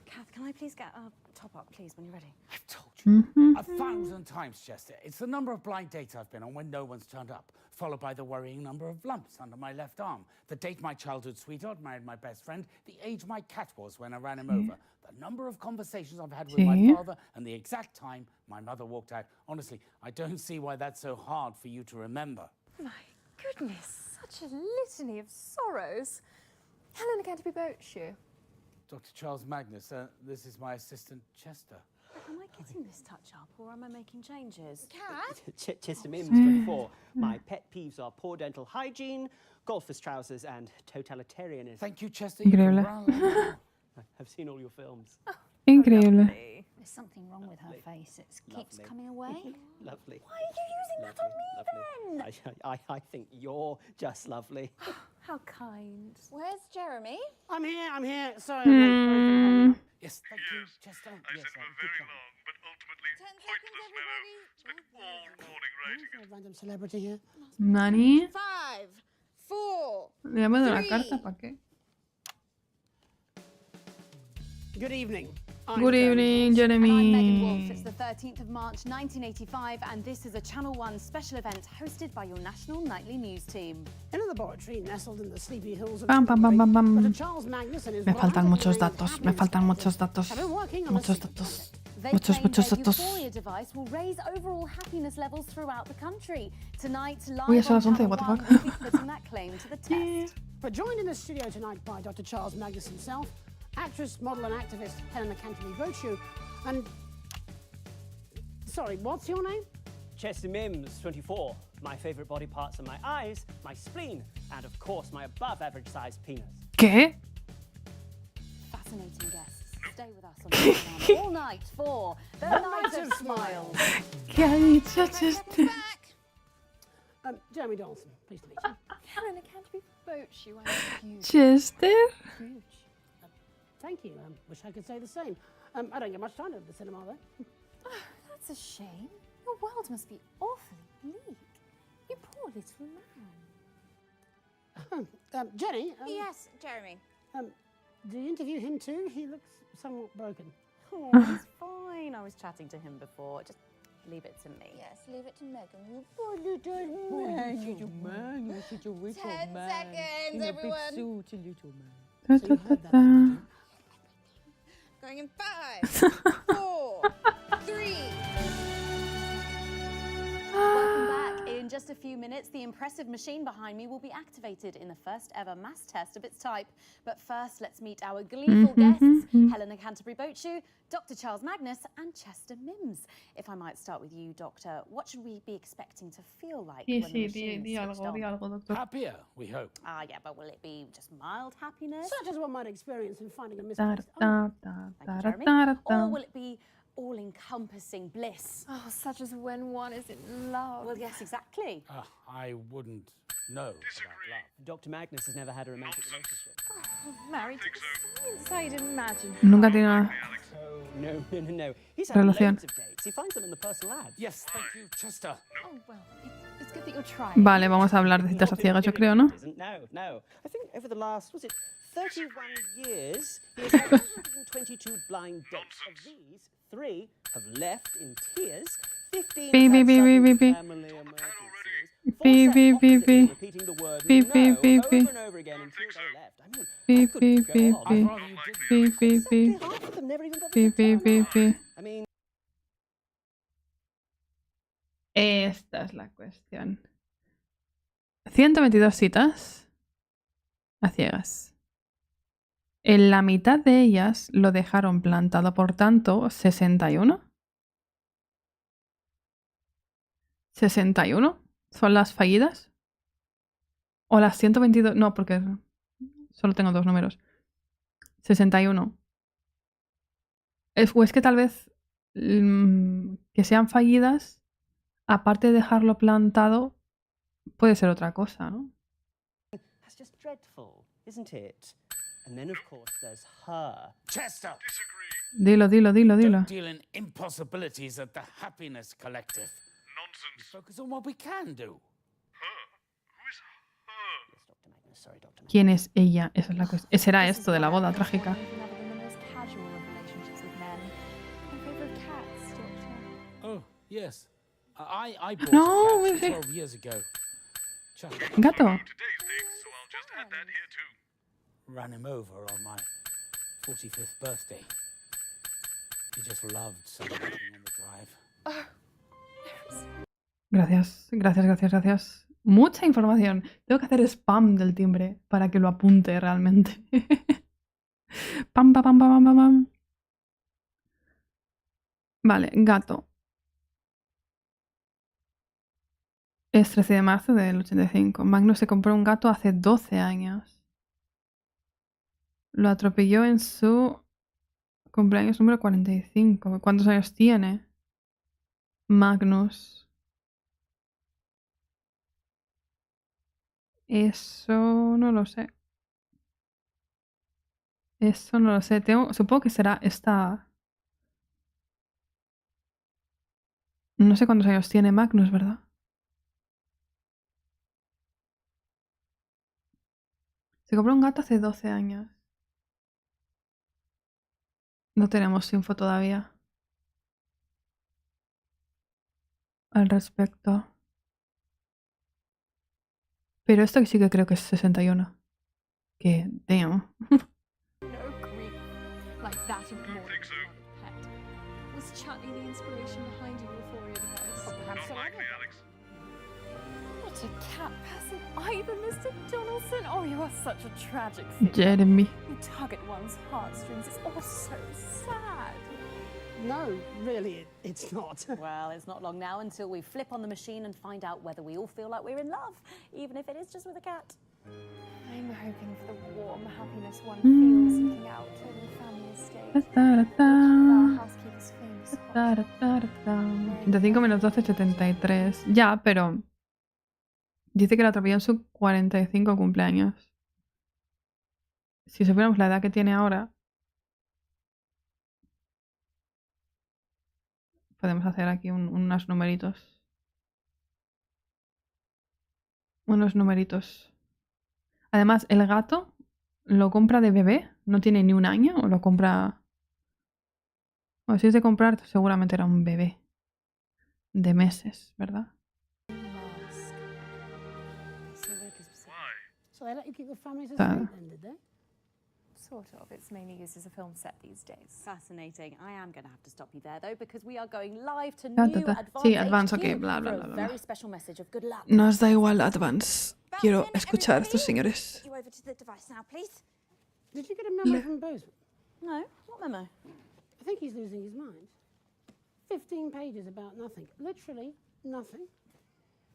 Kath, can I please get a top up, please, when you're ready? I've told you Mm-hmm. 1,000 times, Chester. It's the number of blind dates I've been on when no one's turned up, followed by the worrying number of lumps under my left arm, the date my childhood sweetheart married my best friend, the age my cat was when I ran him over, the number of conversations I've had with my father, and the exact time my mother walked out. Honestly, I don't see why that's so hard for you to remember. My goodness, such a litany of sorrows. Helen Canterbury Boat Shoe. Dr. Charles Magnus, this is my assistant, Chester. Am I getting this touch up, or am I making changes? Kath? Chester Mims, 24. My pet peeves are poor dental hygiene, golfer's trousers, and totalitarianism. Thank you, Chester. Increíble. I've seen all your films. Increíble. There's something wrong with her face. It keeps coming away. Lovely. Why are you using that on me then? I think you're just lovely. How kind. Where's Jeremy? I'm here. Sorry, I'm late. Yes, thank you, Chester. Yes, very long, but ultimately pointless memo. Spent all morning writing it. Random celebrity here. Nani. 5, 4. Le llamo de la carta, ¿para qué? Good evening. Good evening, Jeremy. And I'm Megan Wolf. It's the 13th of March 1985, and this is a Channel 1 special event hosted by your national nightly news team. In a laboratory nestled in the sleepy hills of Pam, pam, pam, pam, pam. Dr. Charles Magnus and his Me faltan rival muchos named datos. Me Happiness faltan muchos datos. have been working on a Muchos secret datos. They Muchos, claim muchos their datos. Euphoria device will raise overall happiness levels throughout the country. Tonight, live Uy, ya son on las 11, Channel what the 1, fuck? we'll be putting that claim to the test. We're joined in the studio tonight by Dr. Charles Magnus himself, actress, model and activist Helen Canterbury Boat and... Sorry, what's your name? Chester Mims, 24. My favourite body parts are my eyes, my spleen, and of course my above-average-sized penis. ¿Qué? Fascinating guests. Stay with us on the program all night for the Night of Smiles. ¿Qué ha dicho Chester? Jeremy Dawson, pleased to meet you. Helen Canterbury Boat Shoe. I'm huge. Chester? Huge. Thank you. Wish I could say the same. I don't get much time at the cinema, though. Oh, that's a shame. Your world must be awfully bleak. You poor little man. Jenny? Yes, Jeremy. Do you interview him too? He looks somewhat broken. Oh, he's fine. I was chatting to him before. Just leave it to me. Yes, leave it to Megan. You poor little man. You're such a little 10 man. seconds, In a everyone. big suit, a little man. Ta, ta, ta, ta. Going in 5, 4, 3. Welcome back. In just just a few minutes, the impressive machine behind me will be activated in the first ever mass test of its type. But first, let's meet our gleeful guests, Helena Canterbury-Bochu, Dr. Charles Magnus, and Chester Mims. If I might start with you, Doctor, what should we be expecting to feel like when the machine is switched on? Di algo, doctor. Happier, we hope. Yeah, but will it be just mild happiness? Such as one might experience in finding a Da, misplaced da, item. da, Thank you, da, Jeremy. da, da. Or will it be all-encompassing bliss? Oh, such as when one is in love. Well, yes, exactly. I wouldn't know about love. Dr. Magnus has never had a romantic relationship. Oh, married to the science, I'd imagine. Nunca tiene una Oh, no. He's had relación. loads of dates. He finds them in the personal ads. Yes, thank you, Chester. Oh, well, it's good that you're trying. Vale, vamos a hablar de citas a ciegas, yo creo, ¿no? No. I think over the last, 31 years, he has had 122 blind dates. Of these, 3 have left in tears, 15 Beep, beep, had beep, sudden beep, beep. family emergencies, 4 Beep, sat beep, beep, opposite him, beep. repeating the word Beep, no beep, beep, over beep. and over again until they left. I mean, Beep, I could beep, go beep, on. beep. Beep, beep, beep. Half of them never even bothered Beep, to beep, turn beep, up. beep. I mean, Esta es la cuestión. 122 citas a ciegas. En la mitad de ellas lo dejaron plantado, por tanto, 61. 61 son las fallidas. O las 122. No, porque solo tengo 2 números. 61. O es que tal vez que sean fallidas, aparte de dejarlo plantado, puede ser otra cosa, ¿no? that's just dreadful, isn't it? And then, of course, there's her. Chester! Dilo. Don't deal in impossibilities at the Happiness Collective. Nonsense. Focus on what we can do. Sorry, Dr. ¿Quién es ella? Esa es la cuestión. Será esto de la boda trágica. Oh, yes. I bought No, a cat sí. 12 years ago. Chester. Gato. Ran him over on my 45th birthday. He just loved celebrating on the drive. Gracias. Mucha información. Tengo que hacer spam del timbre para que lo apunte realmente. Pam, pam, pam, pam, pam, pam. Vale, gato. Es 13 de marzo del 85. Magnus se compró un gato hace 12 años. Lo atropelló en su cumpleaños número 45. ¿Cuántos años tiene Magnus? Eso no lo sé. Supongo que será esta... No sé cuántos años tiene Magnus, ¿verdad? Se compró un gato hace 12 años. No tenemos info todavía al respecto. Pero esto sí que creo que es 61. Que, damn. No grief like that of more than a pet. Was Chutney the inspiration behind your euphoria device? Not likely, Alex. Not a cat person either, Mr. Donaldson. Oh, you are such a tragic figure. Jeremy. You tug at one's heartstrings. It's all so sad. No, really, it's not. Well, it's not long now until we flip on the machine and find out whether we all feel like we're in love, even if it is just with a cat. I'm hoping for the warm happiness one feels looking out over the family estate. Our housekeeper's famous hot 35 menos 12, 73. Ya, pero... Dice que la atropelló en su 45 cumpleaños. Si supiéramos la edad que tiene ahora... Podemos hacer aquí unos numeritos. Unos numeritos. Además, el gato lo compra de bebé. No tiene ni un año. O lo compra... O si es de comprar, seguramente era un bebé. De meses, ¿verdad? So they let you keep the families Claro. asleep then, did they? Sort of. It's mainly used as a film set these days. Fascinating. I am going to have to stop you there, though, because we are going live to new Sí, Advance, ok, bla, bla, bla, bla. No os da igual Advance. Quiero escuchar a estos señores. You over to the device now, please. Did you get a memo from Bozeman? No, what memo? I think he's losing his mind. 15 pages about nothing. Literally nothing.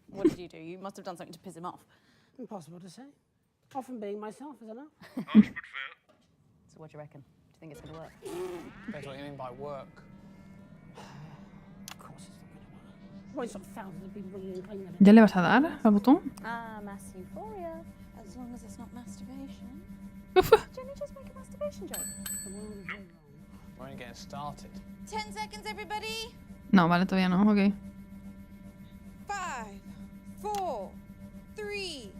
What did you do? You must have done something to piss him off. Impossible to say. Often being myself is enough. So what do you reckon? Do you think it's going to work? Depends what you mean by work. Of course it's not going to work. Why sort of thousands of people really claim that? ¿Ya le vas a dar al botón? Mass euphoria. As long as it's not masturbation. Uf. Jenny, just make a masturbation joke. The world is very wrong. We're only getting started. 10 seconds, everybody. No, vale, todavía no, ok. 5, 4, 3.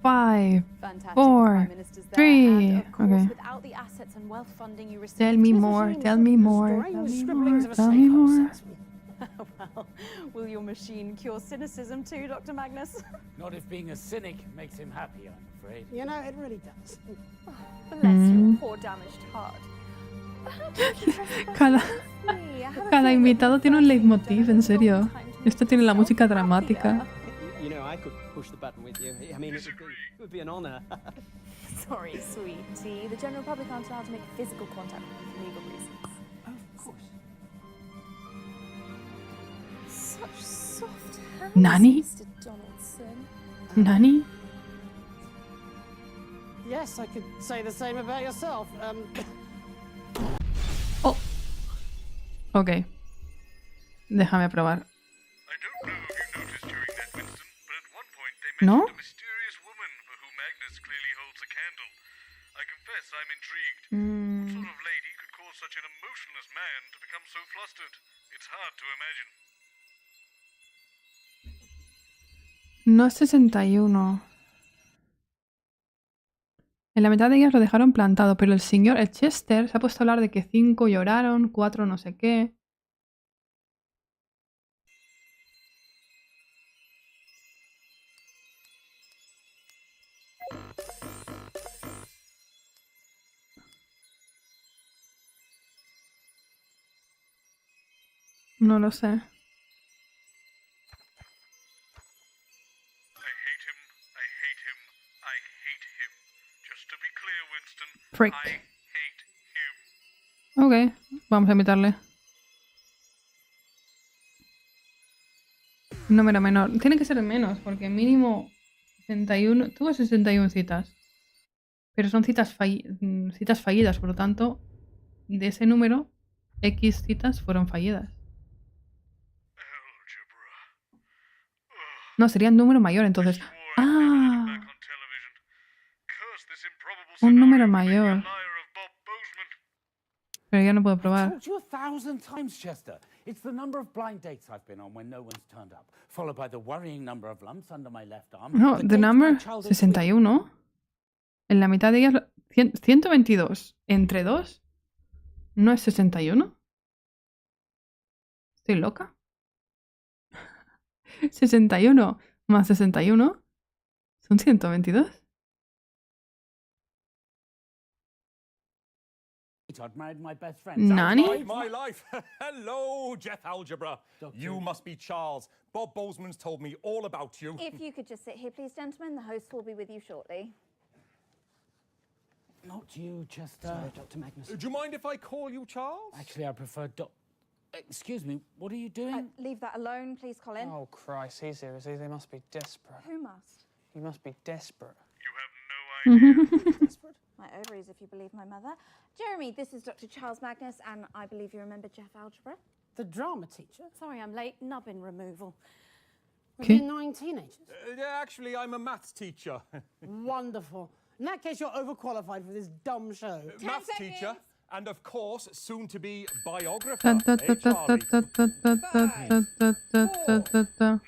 5, Fantastic. 4, Prime Minister's there. 3. And of course, Okay. without the assets and wealth funding you received, Tell me more, tell me more, tell me more, tell me more. Well, will your machine cure cynicism too, Dr. Magnus? Not if being a cynic makes him happy, I'm afraid. You know, it really does. Bless your poor damaged heart. Cada invitado tiene un leitmotiv, en serio. Esto tiene la música dramática. You know, I could push the button with you. I mean, it would be an honor. Sorry, sweetie. The general public aren't allowed to make physical contact with you for legal reasons. Of course. Such soft hands, Nani? Mr. Donaldson. ¿Nani? Yes, I could say the same about yourself. Oh. Ok. Déjame probar. ¿No? No es 61. En la mitad de ellas lo dejaron plantado, pero el señor, el Chester, se ha puesto a hablar de que 5 lloraron, 4 no sé qué. No lo sé. Frick. Ok, vamos a invitarle. Número menor. Tiene que ser menos, porque mínimo 61. Tuvo 61 citas. Pero son citas fallidas, por lo tanto, de ese número, X citas fueron fallidas. No, sería un número mayor, entonces. ¡Ah! Un número mayor. Pero ya no puedo probar. I've told you 1,000 times, Chester. It's the number of blind dates I've been on when no one's turned up, followed by the worrying number of lumps under my left arm. No, the number 61. En la mitad de ellas 122 entre 2 no es 61. ¿Estoy loca? 61 más 61 son 122. I'd married my best friend. Nani? My life. Hello, Jeff Algebra. You must be Charles. Bob Bozeman's told me all about you. If you could just sit here, please, gentlemen. The host will be with you shortly. Not you, Chester. Sorry, Dr. Magnus. Do you mind if I call you Charles? Actually, I prefer Excuse me, what are you doing? Leave that alone, please, Colin. Oh, Christ, he's seriously, they must be desperate. Who must? You must be desperate. Desperate? My ovaries, if you believe my mother. Jeremy, this is Dr. Charles Magnus, and I believe you remember Jeff Algebra. The drama teacher? Sorry, I'm late. Nubbin removal. With your 9 teenagers? Yeah, actually, I'm a maths teacher. Wonderful. In that case, you're overqualified for this dumb show. Maths teacher, and of course, soon to be biographer. 119.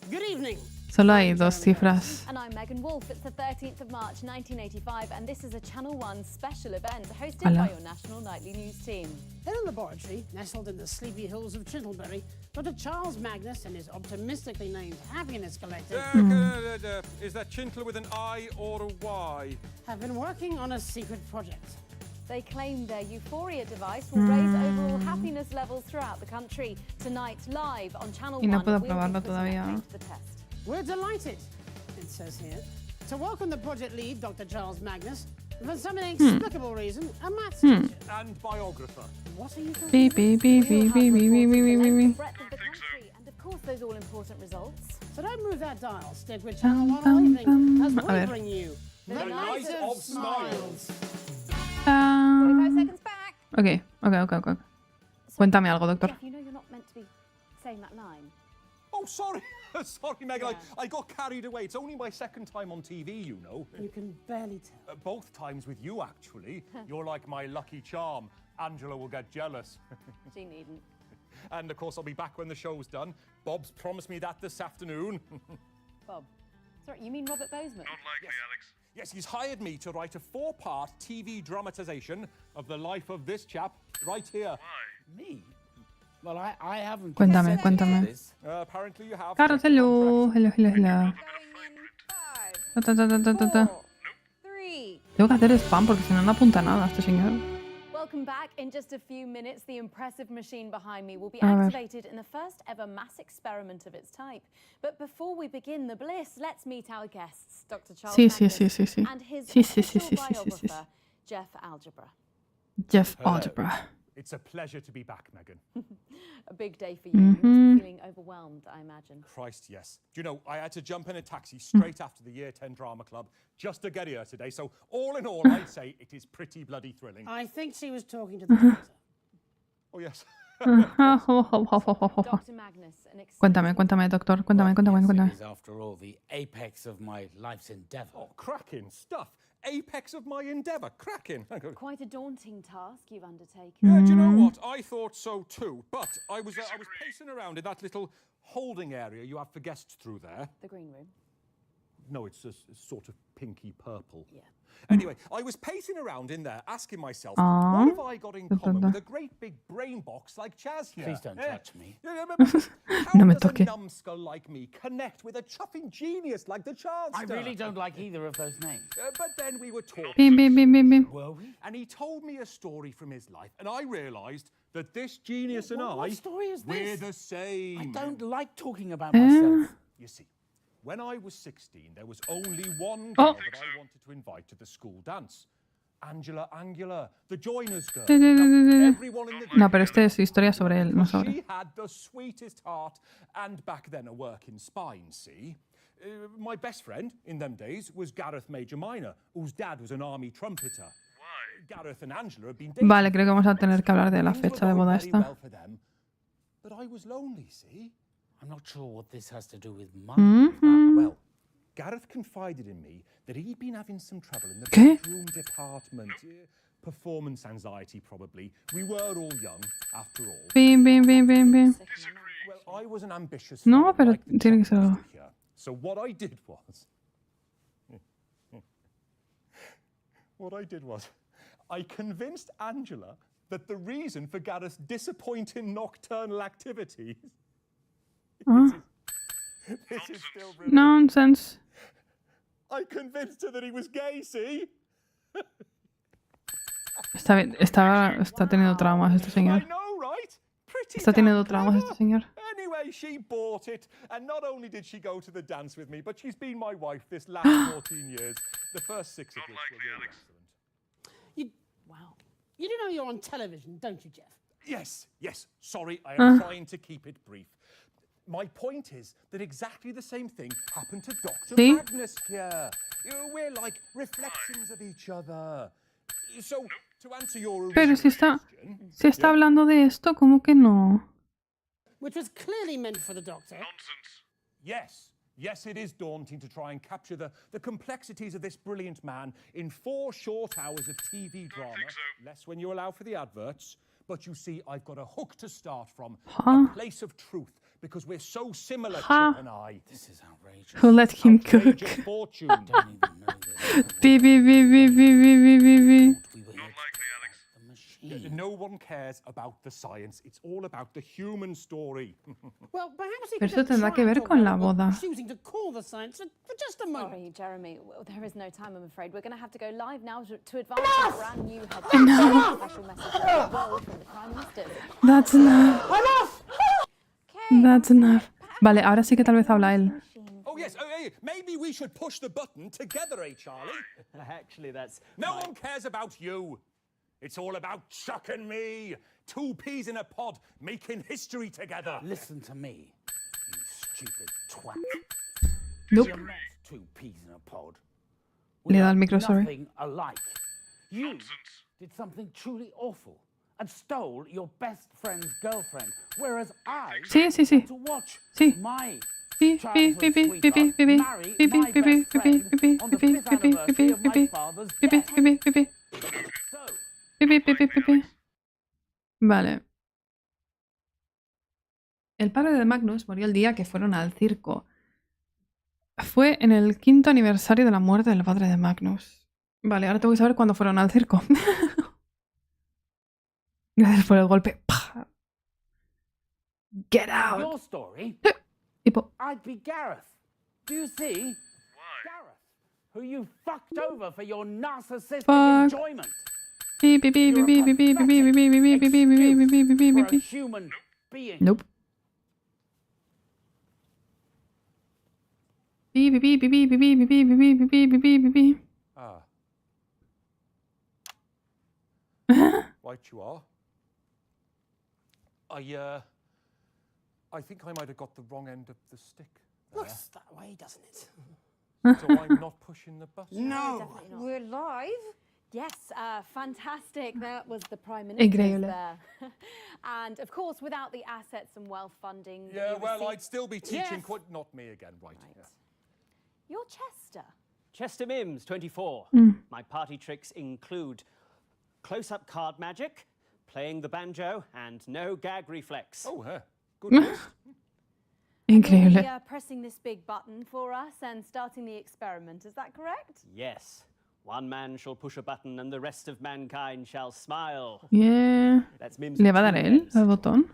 Good evening. Solo hay 2 cifras. And I'm Megan Wolf. It's the 13th of March 1985, and this is a Channel 1 special event hosted Hola. by your national nightly news team. In a laboratory nestled in the sleepy hills of Chintleberry, Dr. Charles Magnus and his optimistically named Happiness Collective Is that Chintle with an I or a Y? have been working on a secret project. They claim their Euphoria device will raise overall happiness levels throughout the country. Tonight, live on Channel 1, Y no puedo we'll be probarlo putting todavía. a face to the test. We're delighted, it says here, to welcome the project lead, Dr. Charles Magnus, for some inexplicable reason, a maths teacher. And biographer. What are you doing? Beep, beep, beep, beep, beep, beep, beep, beep, beep, beep. Breadth of the country, and of course those all-important results. So don't move that dial. Stick with Channel 1 all evening as A ver. we bring you the Night of Smiles. 45 seconds back. Ok. Cuéntame algo, doctor. Jeff, you know you're not meant to be saying that line. Oh, sorry. Sorry, Megan. I got carried away. It's only my second time on TV, you know. You can barely tell. Both times with you, actually. You're like my lucky charm. Angela will get jealous. She needn't. And, of course, I'll be back when the show's done. Bob's promised me that this afternoon. Bob. Sorry, you mean Robert Bozeman? Not likely, Alex. Yes, he's hired me to write a 4-part TV dramatization of the life of this chap right here. Why? Me? Well, I haven't. Cuéntame. Apparently you have. Carlos, hello. Ta. Tengo que hacer spam porque si no, no apunta nada este señor. Welcome back. In just a few minutes, the impressive machine behind me will be A ver. activated in the first ever mass experiment of its type. But before we begin the bliss, let's meet our guests, Dr. Charles Magnus and his official biographer, Jeff Algebra. Jeff Algebra. It's a pleasure to be back, Megan. A big day for you. You must be feeling overwhelmed, I imagine. Christ, yes. Do you know, I had to jump in a taxi straight after the Year 10 Drama Club just to get here today. So all in all, I'd say it is pretty bloody thrilling. I think she was talking to the doctor. Oh, yes. Dr. Magnus, an Cuéntame, doctor. Cuéntame. It is, after all, the apex of my life's endeavor. Oh, cracking stuff. Apex of my endeavour. Cracking. Quite a daunting task you've undertaken. Yeah, do you know what? I thought so too. But I was pacing around in that little holding area you have for guests through there. The green room. No, it's a sort of pinky purple. Yeah. Anyway, I was pacing around in there asking myself, what have I got in common with a great big brain box like Chaz here? Please don't touch me. How No me does a toque. numbskull like me connect with a chuffing genius like the Charles? I really don't like either of those names. But then we were talking. Beep. Were we? And he told me a story from his life, and I realised that this genius and What story is we're this? the same. I don't like talking about myself. You see, when I was 16, there was only one girl that I wanted to invite to the school dance. Angela Angular, the joiners girl. Everyone in the No, pero este es historia sobre él, no sobre. She had the sweetest heart, and back then a working spine, see? My best friend in them days was Gareth Major Minor, whose dad was an army trumpeter. Gareth and Angela had been dating. Vale, creo que vamos a tener que hablar de la fecha de boda esta. Well for them, but I was lonely, see? I'm not sure what this has to do with money. Well, Gareth confided in me that he'd been having some trouble in the ¿Qué? bedroom department. Performance anxiety, probably. We were all young, after all. Beep. Well, I was an ambitious No, fellow, pero like the tiene que ser algo. chapter here. So what I did was, I convinced Angela that the reason for Gareth's disappointing nocturnal activities. This is still brilliant. Nonsense. I convinced her that he was gay, see? Está teniendo traumas este señor. I know, right? Pretty Está teniendo damn traumas clever. este señor. Anyway, she bought it, and not only did she go to the dance with me, but she's been my wife this last 14 years. The first 6 of which were really excellent. Wow. You do know you're on television, don't you, Jeff? Yes. Sorry, I am trying to keep it brief. My point is that exactly the same thing happened to Dr. ¿Sí? Magnus here. We're like reflections of each other. So, to answer your Pero original si está hablando de esto, ¿cómo que no? Which was clearly meant for the doctor. Yes, it is daunting to try and capture the complexities of this brilliant man in 4 short hours of TV drama. Less when you allow for the adverts. But you see, I've got a hook to start from, a place of truth, because we're so similar, Ha. Chip and I. This is outrageous. Who let him cook? Outrageous fortune. Don't even know this. Beep, beep, beep, beep, beep, beep, beep, beep, beep. No one cares about the science. It's all about the human story. Well, perhaps he Pero could esto tendrá have que ver tried to con la avoid boda. choosing to call the science for just a moment. Sorry, Jeremy. Well, there is no time, I'm afraid. We're going to have to go live now to advance a brand new headline. Enough. Special message from the world from the Prime Minister. That's enough. Enough! That's enough. Vale, ahora sí que tal vez habla él. Oh, yes. Oh, hey, maybe we should push the button together, eh, Charlie? Actually, that's... No one cares about you. It's all about Chuck and me. Two peas in a pod, making history together. Listen to me, you stupid twat. Nope. You're not two peas in a pod. Le da el micro, sorry. Nothing alike. You did something truly awful and stole your best friend's girlfriend, whereas I Sí, sí, sí. had to watch Sí. my Pi, pi, pi, pi, pi, pi, pi, pi, marry pi, pi, my pi, pi, best pi, friend pi, pi, on the pi, 5th pi, pi, anniversary pi, of pi, my pi, father's pi, pi, death. pi, pi, pi, pi. So, Pi, pi, pi, pi, pi, pi. Vale. El padre de Magnus murió el día que fueron al circo. Fue en el 5º aniversario de la muerte del padre de Magnus. Vale, ahora tengo que saber cuándo fueron al circo. Gracias por el golpe. ¡Pah! Get out. your story, Tipo, I'd be Gareth. Do you see? Gareth, who you fucked over for your narcissistic Fuck. enjoyment. pi, pi, pi, pi, pi, pi, pi, pi, pi, pi, pi, pi, pi, pi, pi, pi, pi, pi, For a pi. human being. Nope. Pi, pi, pi, pi, pi, pi, pi, pi, pi, pi, pi, pi, pi, pi, pi. Ah. Right you are. I think I might have got the wrong end of the stick there. Looks that way, doesn't it? So I'm not pushing the button? No. We're live. Yes, fantastic. That was the Prime Minister Increíble. there. And of course, without the assets and wealth funding. that Yeah, you well, received- I'd still be teaching Yes. quite... Not me again, right. Yeah. You're Chester. Chester Mims, 24. My party tricks include close-up card magic, playing the banjo, and no gag reflex. Oh, good list. You'll Increíble. be pressing this big button for us and starting the experiment. Is that correct? Yes. One man shall push a button and the rest of mankind shall smile. Yeah. That's Mims. ¿Le va a dar él el botón?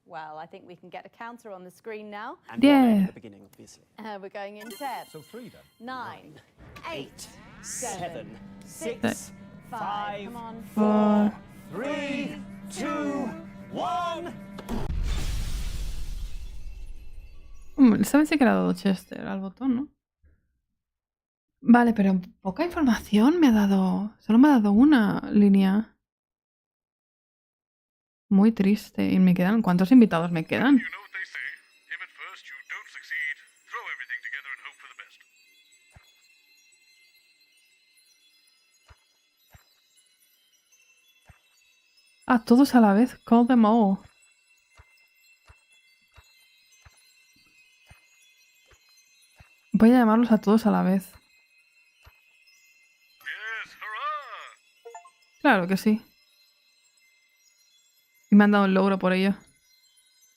Well, I think we can get a counter on the screen now. And one end Yeah. at the beginning, obviously. We're going in 10, So 3 then. 9, 8, 7, 6, 6, 5. 5, Come on. 4, 3, 2, 1. ¿Sabes si que le ha dado Chester al botón, no? Vale, pero poca información me ha dado. Solo me ha dado una línea. Muy triste. ¿Y me quedan? ¿Cuántos invitados me quedan? You know what they say? If at first you don't succeed, throw everything together and hope for the best. Ah, todos a la vez. Call them all. Voy a llamarlos a todos a la vez. Yes, hurrah! Claro que sí. Y me han dado un logro por ello.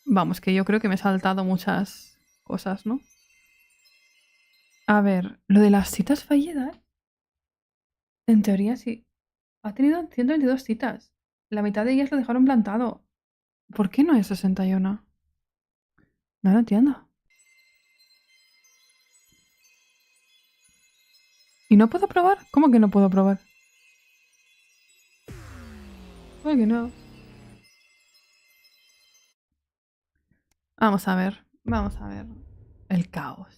Vamos, que yo creo que me he saltado muchas cosas, ¿no? A ver, lo de las citas fallidas. En teoría sí. Ha tenido 122 citas. La mitad de ellas lo dejaron plantado. ¿Por qué no es 61? No lo entiendo. ¿Y no puedo probar? ¿Cómo que no puedo probar? ¿Cómo que no? Vamos a ver. Vamos a ver. El caos.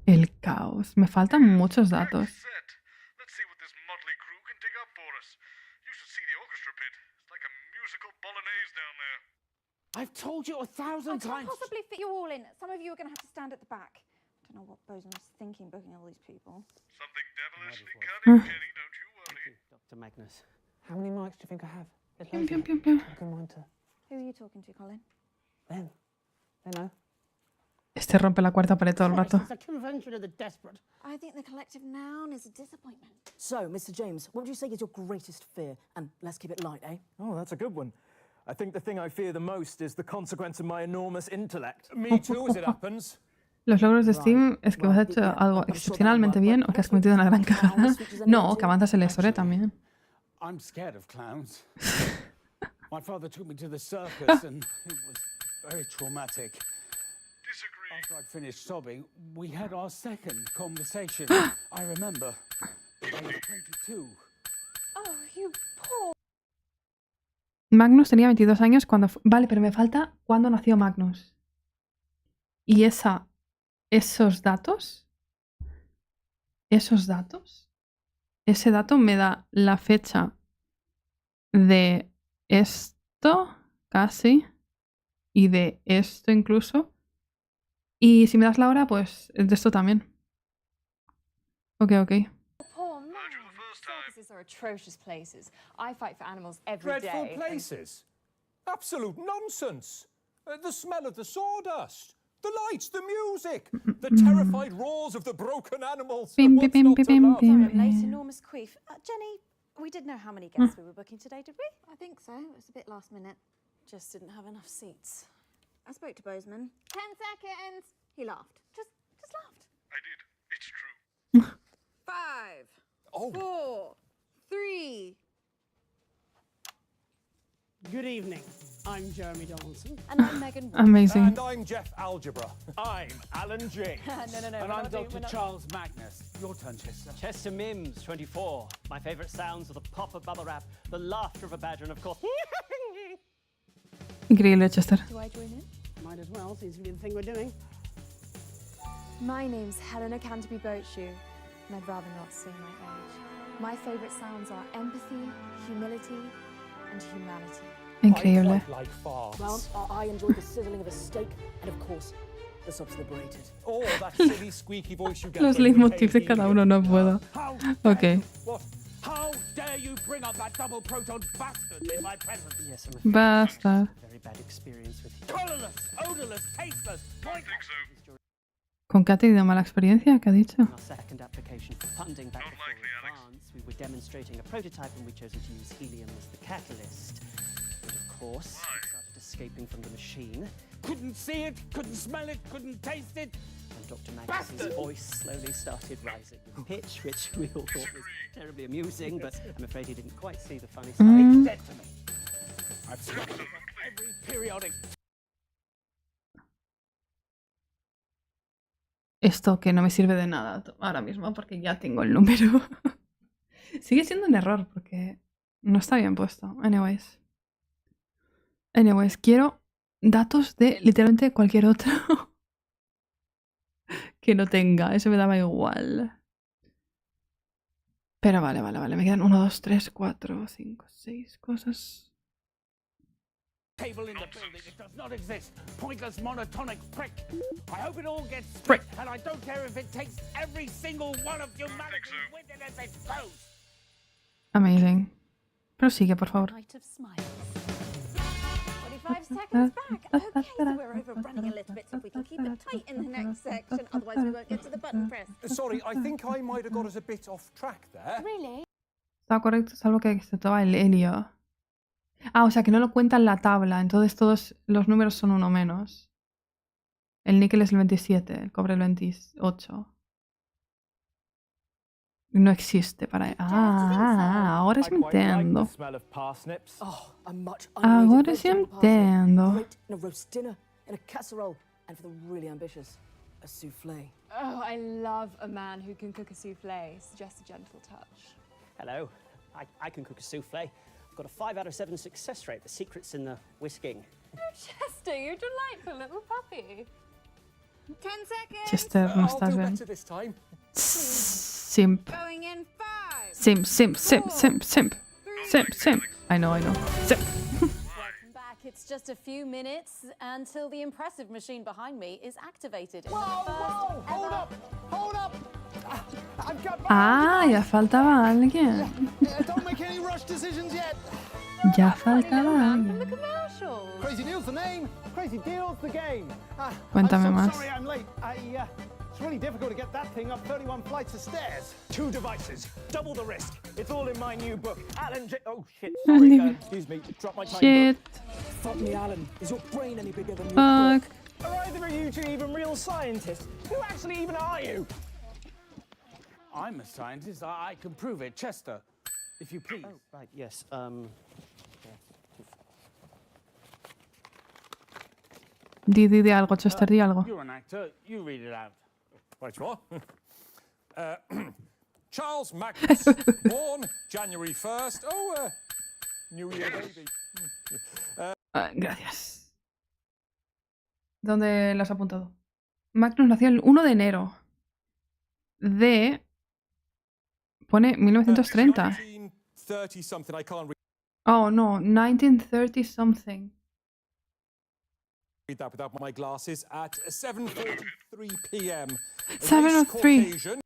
El caos. Me faltan muchos datos. Let's see what this motley crew can dig up for us. You should see the orchestra pit. It's like a musical bolognese down there. I've told you 1,000 I can't times. possibly fit you all in. Some of you are going to have to stand at the back. I don't know what Boson was thinking booking all these people. Something devilishly cunning, Jenny, don't you worry. Dr. Magnus. How many mics do you think I have? There's Pium, loads of pium, them. pium, pium. I can monitor. Who are you talking to, Colin? Them. They know. Este rompe la cuarta pared todo el rato. It's a convention of the desperate. I think the collective noun is a disappointment. So, Mr. James, what would you say is your greatest fear? And let's keep it light, eh? Oh, that's a good one. I think the thing I fear the most is the consequence of my enormous intellect. Me too, as it happens. Los logros de Steam es que has hecho algo excepcionalmente bien o que has cometido una gran cagada. No, que avanzas en la historia también. I'm scared of clowns. My father took me to the circus and it was very traumatic. After I'd finished sobbing, we had our second conversation. I remember. I was 22. Oh, you poor. Magnus tenía 22 años cuando... Vale, pero me falta cuándo nació Magnus. Y esos datos... Ese dato me da la fecha de esto, casi, y de esto incluso. Y si me das la hora, pues de esto también. Ok. Circuses are atrocious places. I fight for animals every day. Dreadful places? Absolute nonsense. The smell of the sawdust. The lights, the music, the terrified roars of the broken animals. Sorry, late enormous queef. Jenny, we did know how many guests we were booking today, did we? I think so. It was a bit last minute. Just didn't have enough seats. I spoke to Bozeman. 10 seconds. He laughed. Just laughed. I did. It's true. 5, Oh. 4, 3. Good evening. I'm Jeremy Donaldson. And I'm Megan Wood. Amazing. And I'm Jeff Algebra. I'm Alan James. No. And I'm Dr. Charles Magnus. Your turn, Chester. Chester Mims, 24. My favourite sounds are the pop of bubble wrap, the laughter of a badger, and of course... Increíble, Chester. Do I join in? Might as well, seems to be the thing we're doing. My name's Helena Canterbury Boatshoe, and I'd rather not say my age. My favourite sounds are empathy, humility, and humanity. Increíble. I quite like farts. Well, I enjoy the sizzling of a steak, and of course, the subs liberated. Oh, that silly squeaky voice you get. Los leitmotivs de cada uno no puedo. Ok. What? How dare you bring up that double proton bastard in my presence? Yes, I'm afraid Basta. very bad experience with you. Colourless, odourless, tasteless. I think so. ¿Con qué ha tenido mala experiencia? ¿Qué ha dicho? In our second application for funding back before advance, we were demonstrating a prototype and we chose to use helium as the catalyst. But of course, it started escaping from the machine. Couldn't see it, couldn't smell it, couldn't taste it. And Dr. Magnus's voice slowly started rising with pitch, which we all thought was terribly amusing, but I'm afraid he didn't quite see the funny side. It's dead to me. I've studied it every periodic. Esto que no me sirve de nada ahora mismo porque ya tengo el número. Sigue siendo un error porque no está bien puesto. Anyways, quiero datos de literalmente cualquier otro que no tenga. Eso me daba igual. Pero vale. Me quedan 1, 2, 3, 4, 5, 6 cosas. Table in the building, it does not exist. Pointless monotonic prick. I hope it all gets Prick. and I don't care if it takes every single one of humanity with it as it goes. Amazing. Prosigue, por favor. Night of smiles. 25 seconds back. Okay, so we're overrunning a little bit, so if we can keep it tight in the next section, otherwise we won't get to the button press. Sorry, I think I might have got us a bit off track there. Really? Está correcto, salvo que se toma el helio. Ah, o sea que no lo cuenta en la tabla, entonces todos los números son uno menos. El níquel es el 27, el cobre el 28. No existe para... Ah, ahora sí me entiendo. Ahora sí entiendo. In a roast dinner, in a casserole, and for the really ambitious, a soufflé. Oh, I love a man who can cook a souffle. Suggest a gentle touch. Hello, I can cook a soufflé. I've got a 5 out of 7 success rate. The secret's in the whisking. Oh, Chester, you're a delightful little puppy. 10 seconds. Chester, no estás bien. Simp. Going in 5. Simp. I know. Simp. Welcome back. It's just a few minutes until the impressive machine behind me is activated. Whoa! Hold up! I've got Ah, ya faltaba alguien. Don't make any rush decisions yet. Ya faltaba From the alguien. commercial. specials. Crazy Deal's the name, Crazy Deal's the game. Cuéntame I'm so más. sorry I'm late. It's really difficult to get that thing up 31 flights of stairs. 2 devices, double the risk. It's all in my new book. Alan Oh, shit. Sorry, Sorry, excuse me. Drop my tiny Shit. book. Fuck me, Alan. Is your brain any bigger than your Fuck. book? Are either of you two even real scientists? Who actually even are you? I'm a scientist. I can prove it. Chester, if you please. Oh, right, yes. Di algo, Chester, di algo. You're an actor. You read it out. Right you are. Charles Magnus, born January 1st. Oh, New Year baby. Gracias. ¿Dónde lo has apuntado? Magnus nació el 1 de enero de... Pone 1930. 1930 something. I can't Oh, no. 1930 something. read that without my glasses. At 7:43 p.m. 7:03.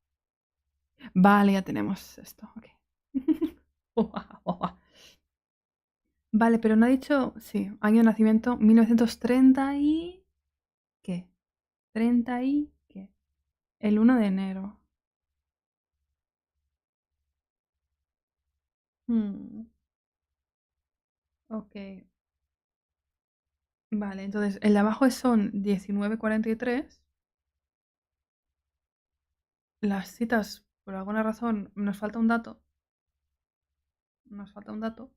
Vale, ya tenemos esto. Ok. Vale, pero no ha dicho... Sí, año de nacimiento 1930 y... ¿Qué? 30 y... ¿Qué? El 1 de enero. Ok. Vale, entonces el de abajo son 19:43. Las citas, por alguna razón, nos falta un dato. Nos falta un dato.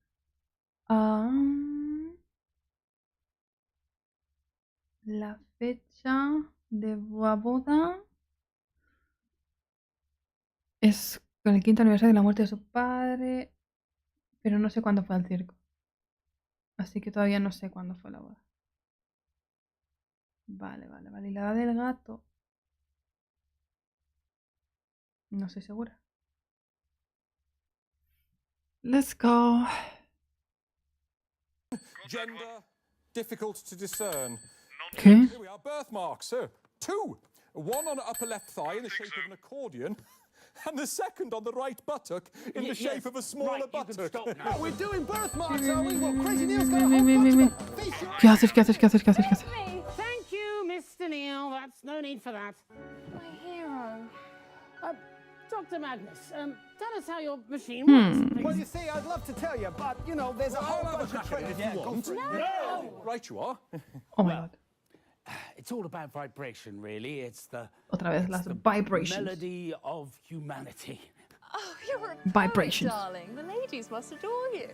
La fecha de la boda es con el 5º aniversario de la muerte de su padre, pero no sé cuándo fue al circo. Así que todavía no sé cuándo fue la boda. Vale. Y la edad del gato... No estoy segura. Let's go. Gender difficult to discern. ¿Qué? Here we are. Birthmarks. 2. One on the upper left thigh in the shape of an accordion, and the second on the right buttock in the shape of a smaller buttock. Oh, we're doing birthmarks, are we? What, Crazy Neil's got a whole bunch of them. Face your... ¿Qué haces? Thank you, Mr. Neil. That's no need for that. My hero. Dr. Magnus, tell us how your machine works, please. Well, you see, I'd love to tell you, but, you know, there's a whole bunch of tricks. If you want. No! Right you are. Oh my god. It's all about vibration, really. It's the Otra vez las vibrations. melody of humanity. Oh, you're a Vibrations. poet, darling. The ladies must adore you.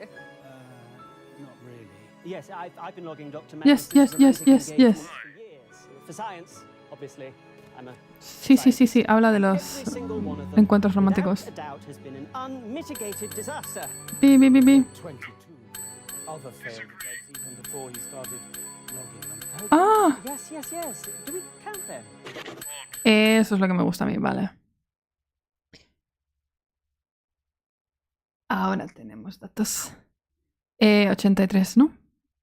Not really. Yes, I've been logging Dr. Yes. For years. For science, obviously. I'm a Sí. Habla de los encuentros románticos. without a doubt has been an unmitigated disaster. Bi. 22 other failed deaths even before he started logging them. Ah, Yes. Do we count them? eso es lo que me gusta a mí, vale. Ahora tenemos datos. 83, ¿no?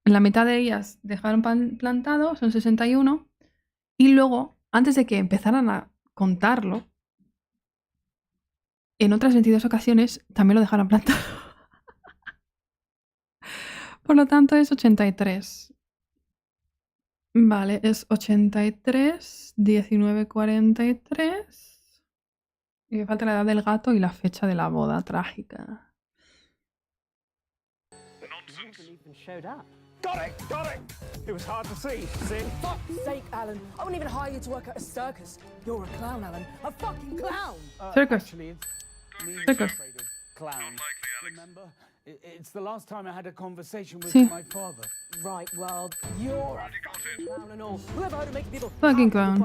La mitad de ellas dejaron plantado, son 61. Y luego, antes de que empezaran a contarlo, en otras 22 ocasiones también lo dejaron plantado. Por lo tanto, es 83. Vale, es 83, 19:43. Y me falta la edad del gato y la fecha de la boda trágica. Showed up. Got it! It was hard to see. Fuck's sake, Alan. I wouldn't even hire you to work at a circus. You're a clown, Alan. A fucking clown! Circus. Actually, it's me who's Circus. afraid of clowns. Remember? It's the last time I had a conversation with Sí. my father. Right, well, you're a fucking clown and all. Whoever heard of making people Fucking clown.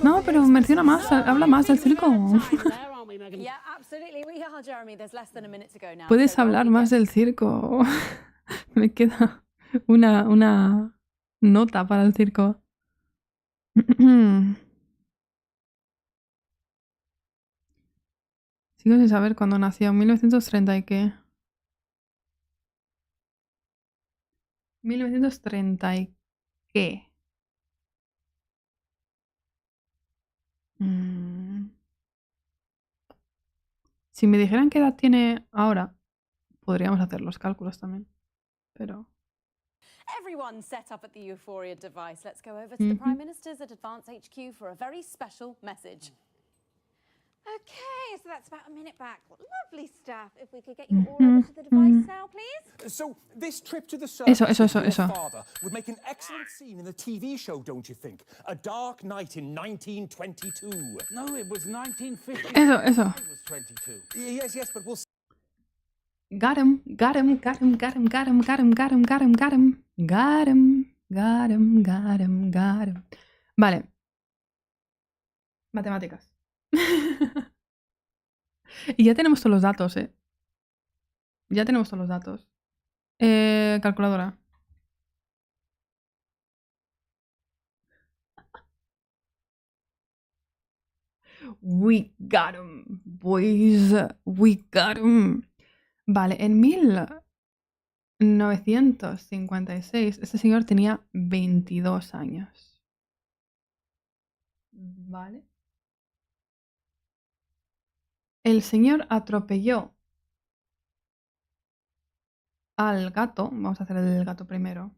No, pero menciona más, habla más del circo. Yeah, absolutely. We are, Jeremy. There's less than a minute to go now. Puedes hablar más del circo. Me queda una nota para el circo. Sigo sin saber cuándo nació. 1930 y qué. 1930 y qué. Si me dijeran qué edad tiene ahora, podríamos hacer los cálculos también. Pero... everyone set up at the Euphoria device. Let's go over to the Prime Ministers at Advance HQ for a very special message. Okay, so that's about a minute back. Lovely stuff. If we could get you all over to the device now, please. So, this trip to the circus with your eso. father would make an excellent scene in the TV show, don't you think? A Dark Night in 1922. No, it was 1950. Eso. I was 22. Yes, but we'll... Got him. Vale. Matemáticas. Y ya tenemos todos los datos, ¿eh? Ya tenemos todos los datos. Calculadora. We got him, boys. We got him. Vale, en 1956 este señor tenía 22 años. Vale. El señor atropelló al gato. Vamos a hacer el gato primero.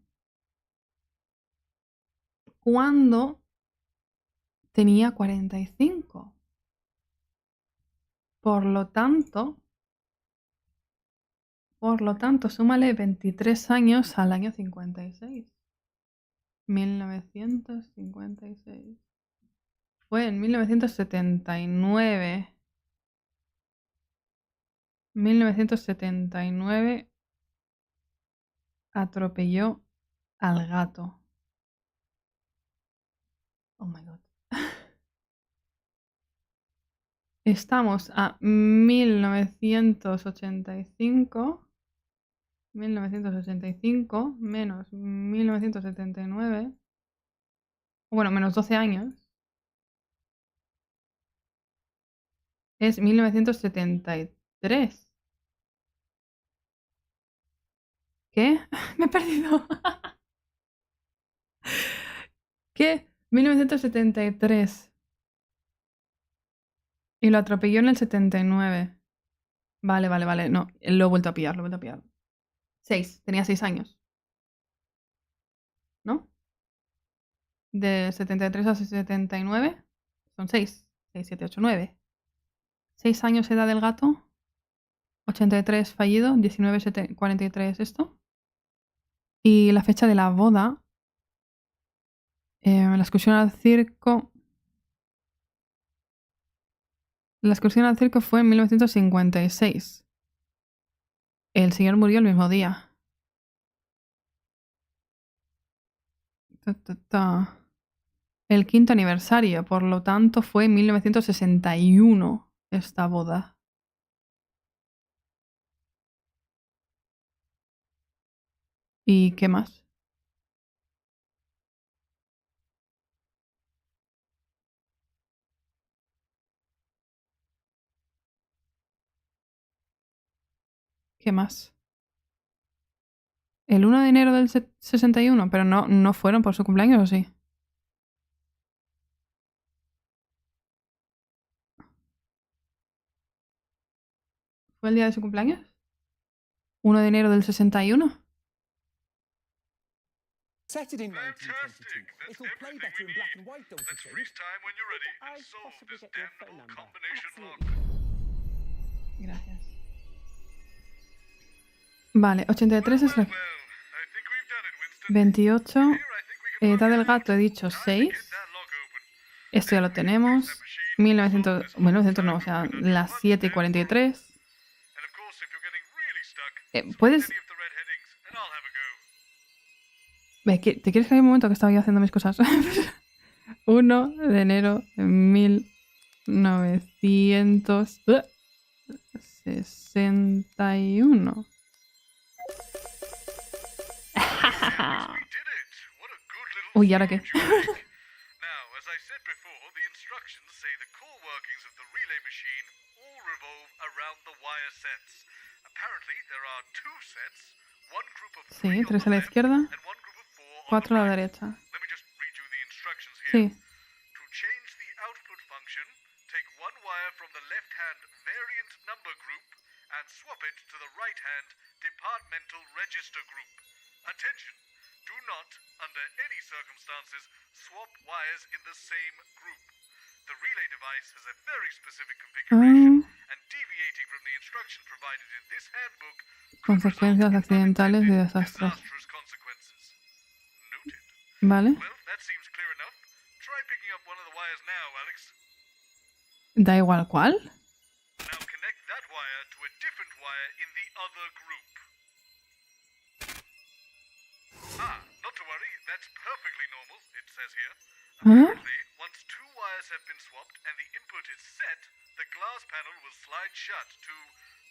Cuando tenía 45. Por lo tanto, súmale 23 años al año 56. 1956. Fue en 1979. 1979 atropelló al gato. Oh my god. Estamos a 1985. 1985 menos 1979. Bueno, menos 12 años. Es 1973. ¿Qué? Me he perdido. ¿Qué? 1973. Y lo atropelló en el 79. Vale. No, lo he vuelto a pillar, 6. Tenía 6 años. ¿No? De 73 a 79 son 6. 6, 7, 8, 9. 6 años edad del gato. 83 fallido. 19, 43 esto. Y la fecha de la boda. La excursión al circo. La excursión al circo fue en 1956. El señor murió el mismo día. El 5º aniversario, por lo tanto, fue en 1961 esta boda. ¿Y qué más? ¿Qué más? El 1 de enero del 61, pero no fueron por su cumpleaños, ¿o sí? ¿Fue el día de su cumpleaños? ¿1 de enero del 61? Set it in 1922. It'll play better in black and white, don't you think? Time when you're ready and solve this damn combination lock. Gracias. Vale, 83 es la... 28. Edad del gato he dicho 6. Esto ya lo tenemos. 1900 no, o sea, las 7:43. ¿Puedes...? ¿Te quieres que haya un momento que estaba yo haciendo mis cosas? 1 de enero de 1961. Uy, ¿y ahora qué? Now, as I said before, the instructions say the core workings of the relay machine all revolve around the wire sets. Apparently, there are 2 sets, one group of 3 Sí, 3 a la izquierda, 4 a la derecha. Let me just read you the instructions here. Sí. To change the output function, take one wire from the left-hand variant number group and swap it to the right-hand departmental register group. Attention! Do not, under any circumstances, swap wires in the same group. The relay device has a very specific configuration, and deviating from the instruction provided in this handbook Consecuencias accidentales y desastres. disastrous consequences. Noted. Vale. Well, that seems clear enough. Try picking up one of the wires now, Alex. Da igual cuál. Now connect that wire to a different wire in the other group. Not to worry, that's perfectly normal, it says here. Apparently, once two wires have been swapped and the input is set, the glass panel will slide shut to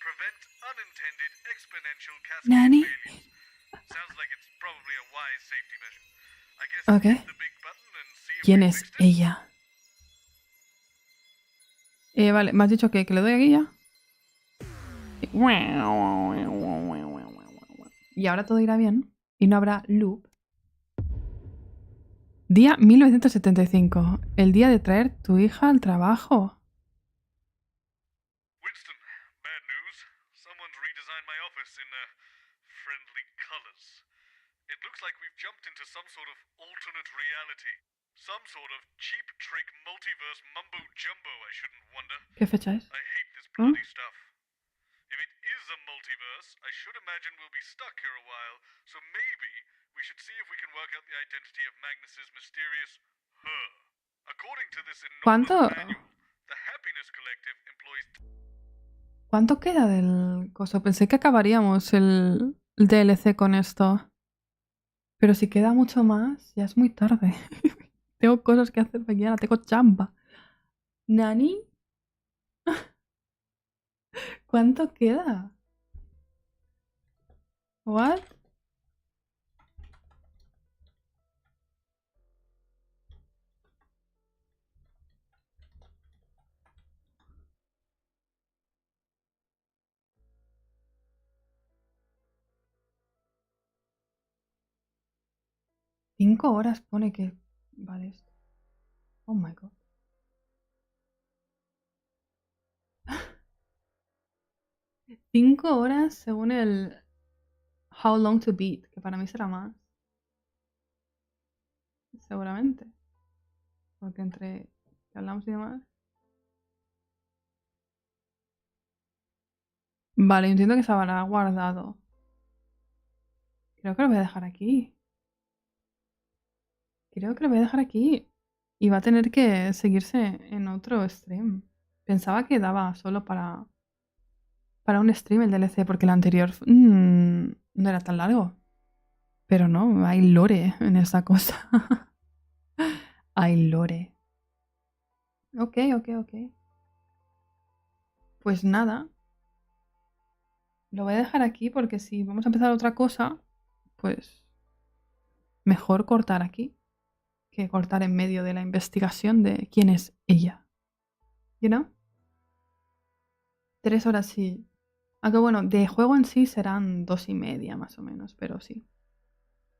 prevent unintended exponential cascade Nani? failures. Sounds like it's probably a wise safety measure. I guess Okay. hit the big button and see if ¿Quién we es fixed it. ella? Vale, me has dicho que le doy aquí ya. Y ahora todo irá bien. Y no habrá loop. Día 1975. El día de traer tu hija al trabajo. Winston, bad news. Someone's redesigned my office in friendly colors. It looks like we've jumped into some sort of alternate reality. Some sort of cheap trick multiverse mumbo jumbo, I shouldn't wonder. ¿Qué fecha es? I hate this bloody stuff. If it is a multiverse, I should imagine we'll be stuck here a while, so maybe we should see if we can work out the identity of Magnus's mysterious her. According to this ¿Cuánto? enormous manual, the Happiness Collective employs ¿Cuánto queda del coso? Pensé que acabaríamos el DLC con esto. Pero si queda mucho más, ya es muy tarde. Tengo cosas que hacer mañana, tengo chamba. ¿Nani? ¿Cuánto queda? ¿What? Cinco horas pone que vale esto. Oh my god. Cinco horas según el How Long to Beat, que para mí será más. Seguramente. Porque entre que hablamos y demás. Vale, entiendo que se habrá guardado. Creo que lo voy a dejar aquí. Creo que lo voy a dejar aquí. Y va a tener que seguirse en otro stream. Pensaba que daba solo para un stream el DLC, porque el anterior no era tan largo. Pero no, hay lore en esa cosa. Hay lore. Ok. Pues nada. Lo voy a dejar aquí porque si vamos a empezar otra cosa, pues mejor cortar aquí que cortar en medio de la investigación de quién es ella. ¿You know? 3 horas sí. Aunque bueno, de juego en sí serán 2:30 más o menos, pero sí.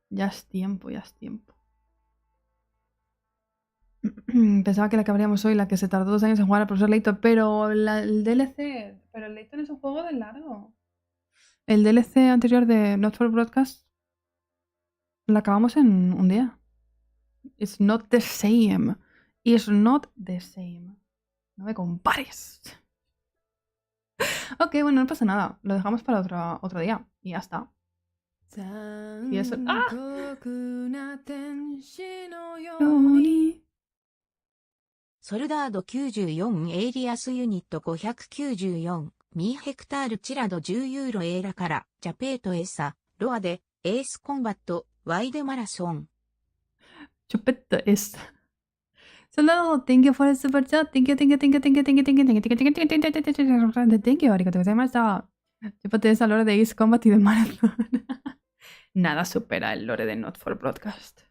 Ya es tiempo. Pensaba que la que habríamos hoy, la que se tardó 2 años en jugar al profesor Layton, pero el DLC... Pero el Layton es un juego de largo. El DLC anterior de Not for Broadcast lo acabamos en un día. It's not the same. It's not the same. No me compares. Ok, bueno, no pasa nada. Lo dejamos para otro día. Y ya está. Y eso... ¡Ah! ソルダード94エイリアスユニット594ミーヘクタールチラド10ユーロエーラからジャペートエサロアでエースコンバットワイドマラソン Chupeta esta. Solo thank you for the super chat. Thank you. Arigatou gozaimashita. Chupeta esa lore de Ace Combat y de Marathon. Nada supera el lore de Not for Broadcast.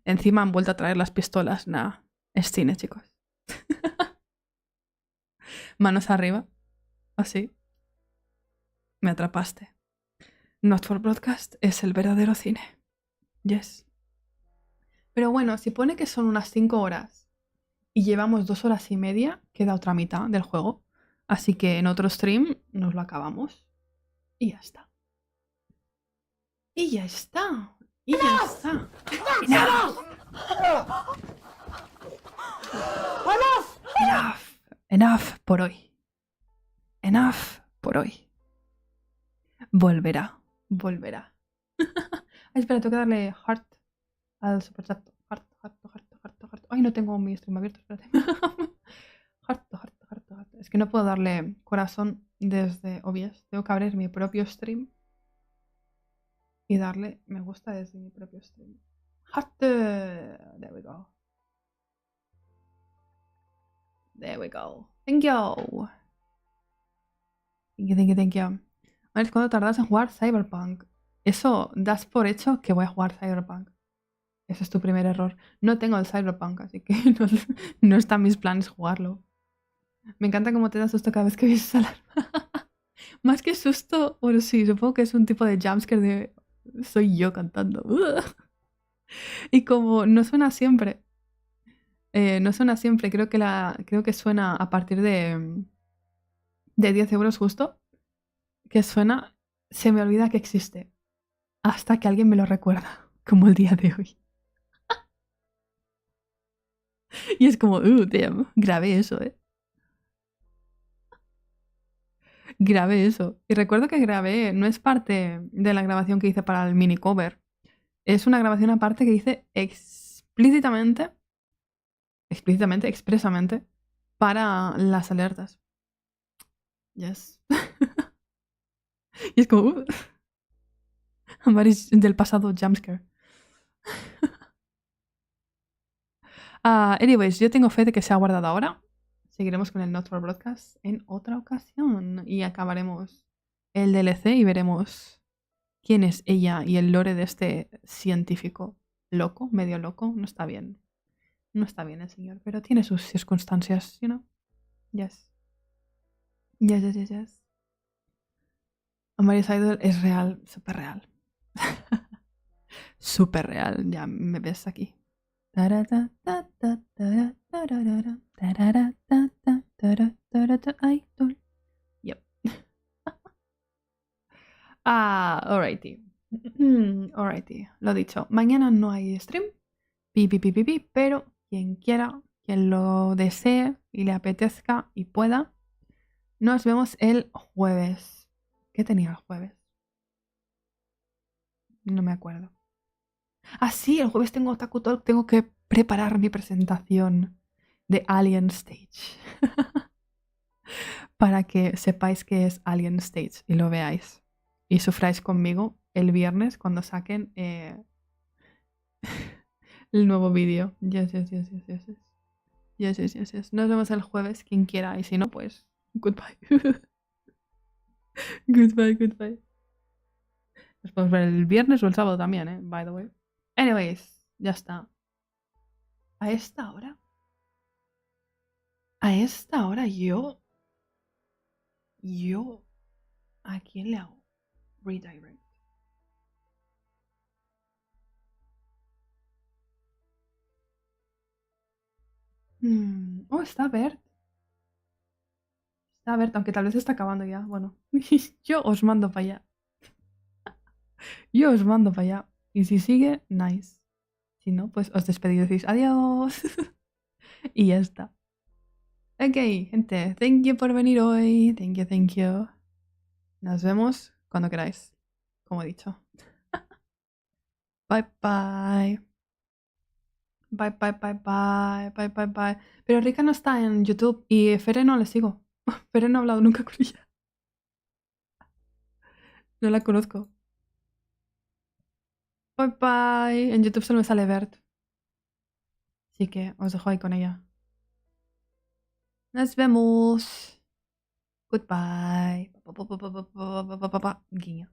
Encima han vuelto a traer las pistolas. Nah, es cine, chicos. Manos arriba. Así. Me atrapaste. Not for Broadcast es el verdadero cine. Yes. Pero bueno, si pone que son unas 5 horas y llevamos 2 horas y media, queda otra mitad del juego. Así que en otro stream nos lo acabamos. Y ya está. Y ya está. Enough por hoy. Enough por hoy. Volverá. Ay, espera, tengo que darle heart al superchat. Heart. Ay, no tengo mi stream abierto, espérate. Heart. Es que no puedo darle corazón desde OBS. Tengo que abrir mi propio stream y darle me gusta desde mi propio stream. Heart. There we go. Thank you. A ver, ¿cuándo tardas en jugar Cyberpunk? Eso, das por hecho que voy a jugar Cyberpunk. Ese es tu primer error. No tengo el Cyberpunk, así que no está en mis planes jugarlo. Me encanta cómo te da susto cada vez que ves esa alarma. Más que susto, bueno, sí, supongo que es un tipo de jumpscare de soy yo cantando. Y como no suena siempre, creo que suena a partir de 10 euros justo, que suena, se me olvida que existe, hasta que alguien me lo recuerda, como el día de hoy. Y es como, damn, grabé eso, Grabé eso. Y recuerdo que grabé, no es parte de la grabación que hice para el mini cover, es una grabación aparte que hice expresamente, para las alertas. Yes. Y es como, Amarys del pasado jumpscare. Anyways, yo tengo fe de que se ha guardado ahora. Seguiremos con el Not For Broadcast en otra ocasión. Y acabaremos el DLC y veremos quién es ella y el lore de este científico loco, medio loco. No está bien. No está bien el señor, pero tiene sus circunstancias, you know. Yes. Yes. Amarys Idol es real, súper real. Súper real, ya me ves aquí. Yep. Alrighty. Alrighty. Lo dicho, mañana no hay stream. Pero quien quiera, quien lo desee y le apetezca y pueda, nos vemos el jueves. ¿Qué tenía el jueves? No me acuerdo. Ah, sí, el jueves tengo Otaku Talk. Tengo que preparar mi presentación de Alien Stage. Para que sepáis que es Alien Stage y lo veáis. Y sufráis conmigo el viernes cuando saquen el nuevo vídeo. Yes. Nos vemos el jueves, quien quiera. Y si no, pues, goodbye. Goodbye. Nos podemos ver el viernes o el sábado también, by the way. Anyways, ya está. A esta hora yo, ¿a quién le hago redirect? Oh, está Bert. Está Bert, aunque tal vez está acabando ya. Bueno, yo os mando para allá. Y si sigue, nice. Si no, pues os despedís y decís adiós. Y ya está. Ok, gente. Thank you por venir hoy. Thank you. Nos vemos cuando queráis. Como he dicho. Bye. Pero Rika no está en YouTube y Fere no le sigo. Fere no ha hablado nunca con ella. No la conozco. Bye. En YouTube solo me sale Bert. Así que os dejo ahí con ella. Nos vemos. Goodbye. Guiño.